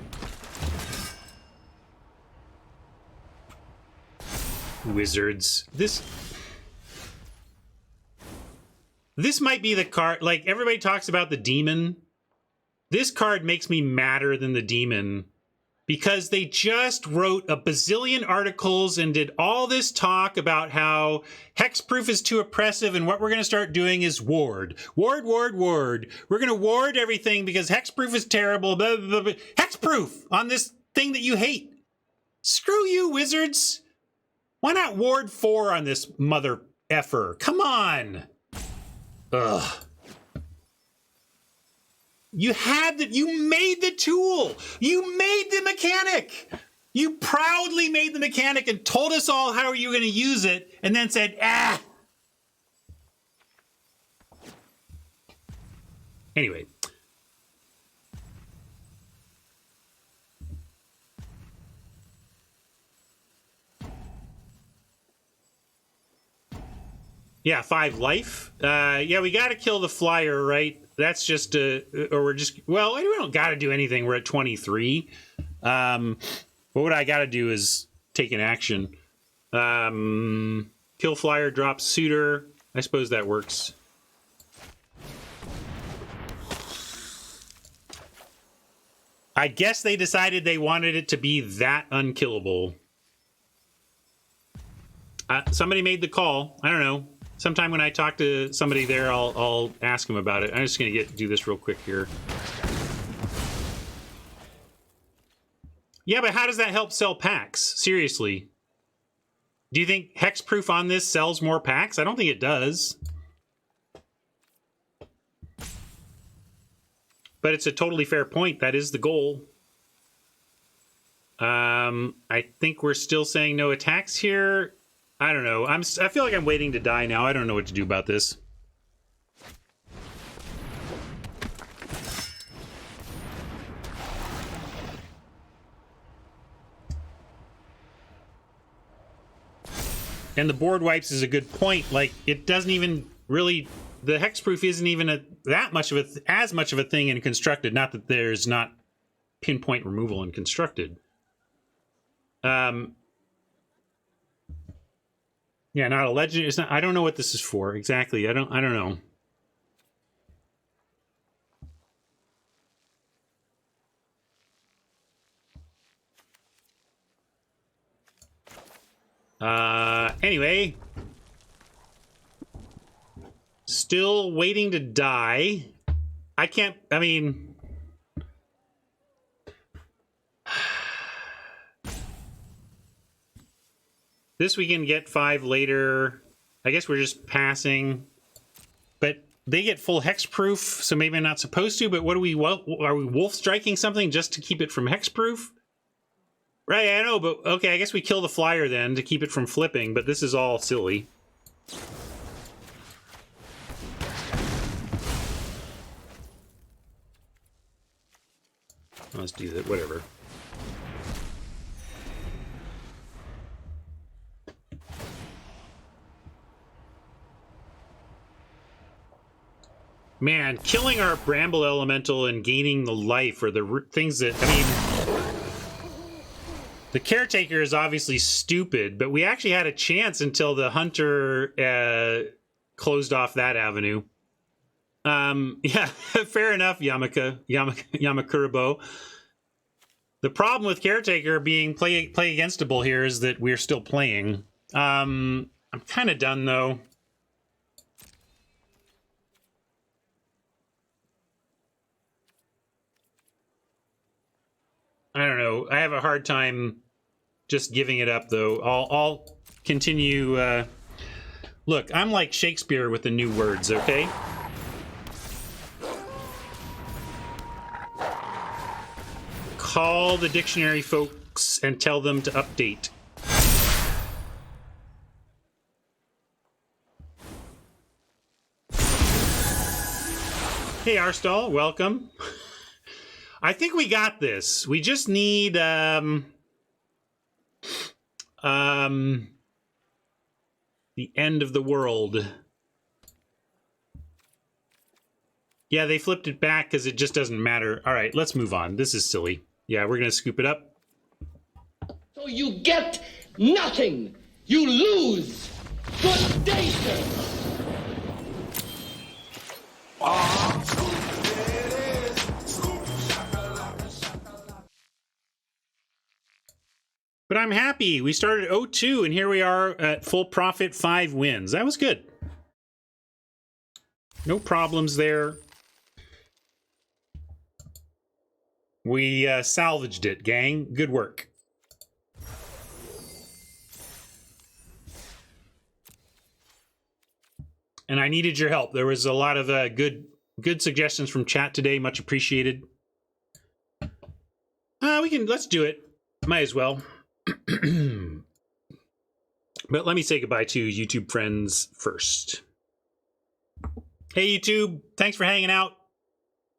A: Wizards. This might be the card, like, everybody talks about the demon. This card makes me madder than the demon because they just wrote a bazillion articles and did all this talk about how hexproof is too oppressive and what we're going to start doing is ward. Ward, ward, ward. We're going to ward everything because hexproof is terrible. Blah, blah, blah. Hexproof on this thing that you hate. Screw you, Wizards. Why not ward 4 on this mother effer? Come on. Ugh. You made the tool. You made the mechanic. You proudly made the mechanic and told us all how you were going to use it and then said, Anyway. Yeah, 5 life. Yeah, we got to kill the flyer, right? That's just or we're just, well, we don't got to do anything. We're at 23. But what I got to do is take an action. Kill flyer, drop suitor. I suppose that works. I guess they decided they wanted it to be that unkillable. Somebody made the call. I don't know. Sometime when I talk to somebody there, I'll ask them about it. I'm just going to do this real quick here. Yeah, but how does that help sell packs? Seriously. Do you think hexproof on this sells more packs? I don't think it does. But it's a totally fair point. That is the goal. I think we're still saying no attacks here. I don't know. I feel like I'm waiting to die now. I don't know what to do about this. And the board wipes is a good point. Like, it doesn't even really, the hexproof isn't even as much of a thing in Constructed. Not that there's not pinpoint removal in Constructed. Yeah, not a legend. It's not. I don't know what this is for exactly. I don't know. Anyway, still waiting to die. I can't. I mean. This we can get 5 later. I guess we're just passing. But they get full hexproof, so maybe I'm not supposed to, but what are we wolf striking something just to keep it from hexproof? Right, I know, but okay, I guess we kill the flyer then to keep it from flipping, but this is all silly. Let's do that, whatever. Man, killing our Bramble Elemental and gaining the life are the things that, I mean, the Caretaker is obviously stupid, but we actually had a chance until the Hunter closed off that avenue. Yeah, fair enough, Yamakurubo. The problem with Caretaker being play againstable here is that we're still playing. I'm kind of done, though. I don't know. I have a hard time just giving it up, though. I'll continue. Look, I'm like Shakespeare with the new words, okay? Call the dictionary folks and tell them to update. Hey, Arstall, welcome. I think we got this. We just need the end of the world. Yeah, they flipped it back because it just doesn't matter. All right, let's move on. This is silly. Yeah, we're going to scoop it up.
F: So you get nothing. You lose. Good day, sir.
A: But I'm happy. We started 0-2, and here we are at full profit, 5 wins. That was good. No problems there. We salvaged it, gang. Good work. And I needed your help. There was a lot of good suggestions from chat today. Much appreciated. Let's do it. Might as well. But let me say goodbye to YouTube friends first. Hey, YouTube. Thanks for hanging out.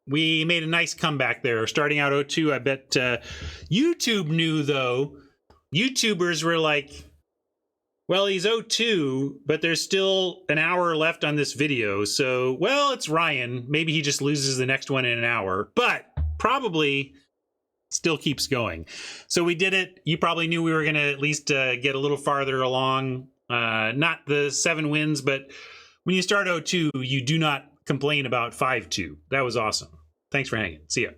A: We made a nice comeback there. Starting out 0-2, I bet YouTube knew, though. YouTubers were like, well, he's 0-2, but there's still an hour left on this video. So, well, it's Ryan. Maybe he just loses the next one in an hour. But probably still keeps going. So we did it. You probably knew we were going to at least get a little farther along. Not the 7 wins, but when you start 0-2, you do not complain about 5-2. That was awesome. Thanks for hanging. See ya.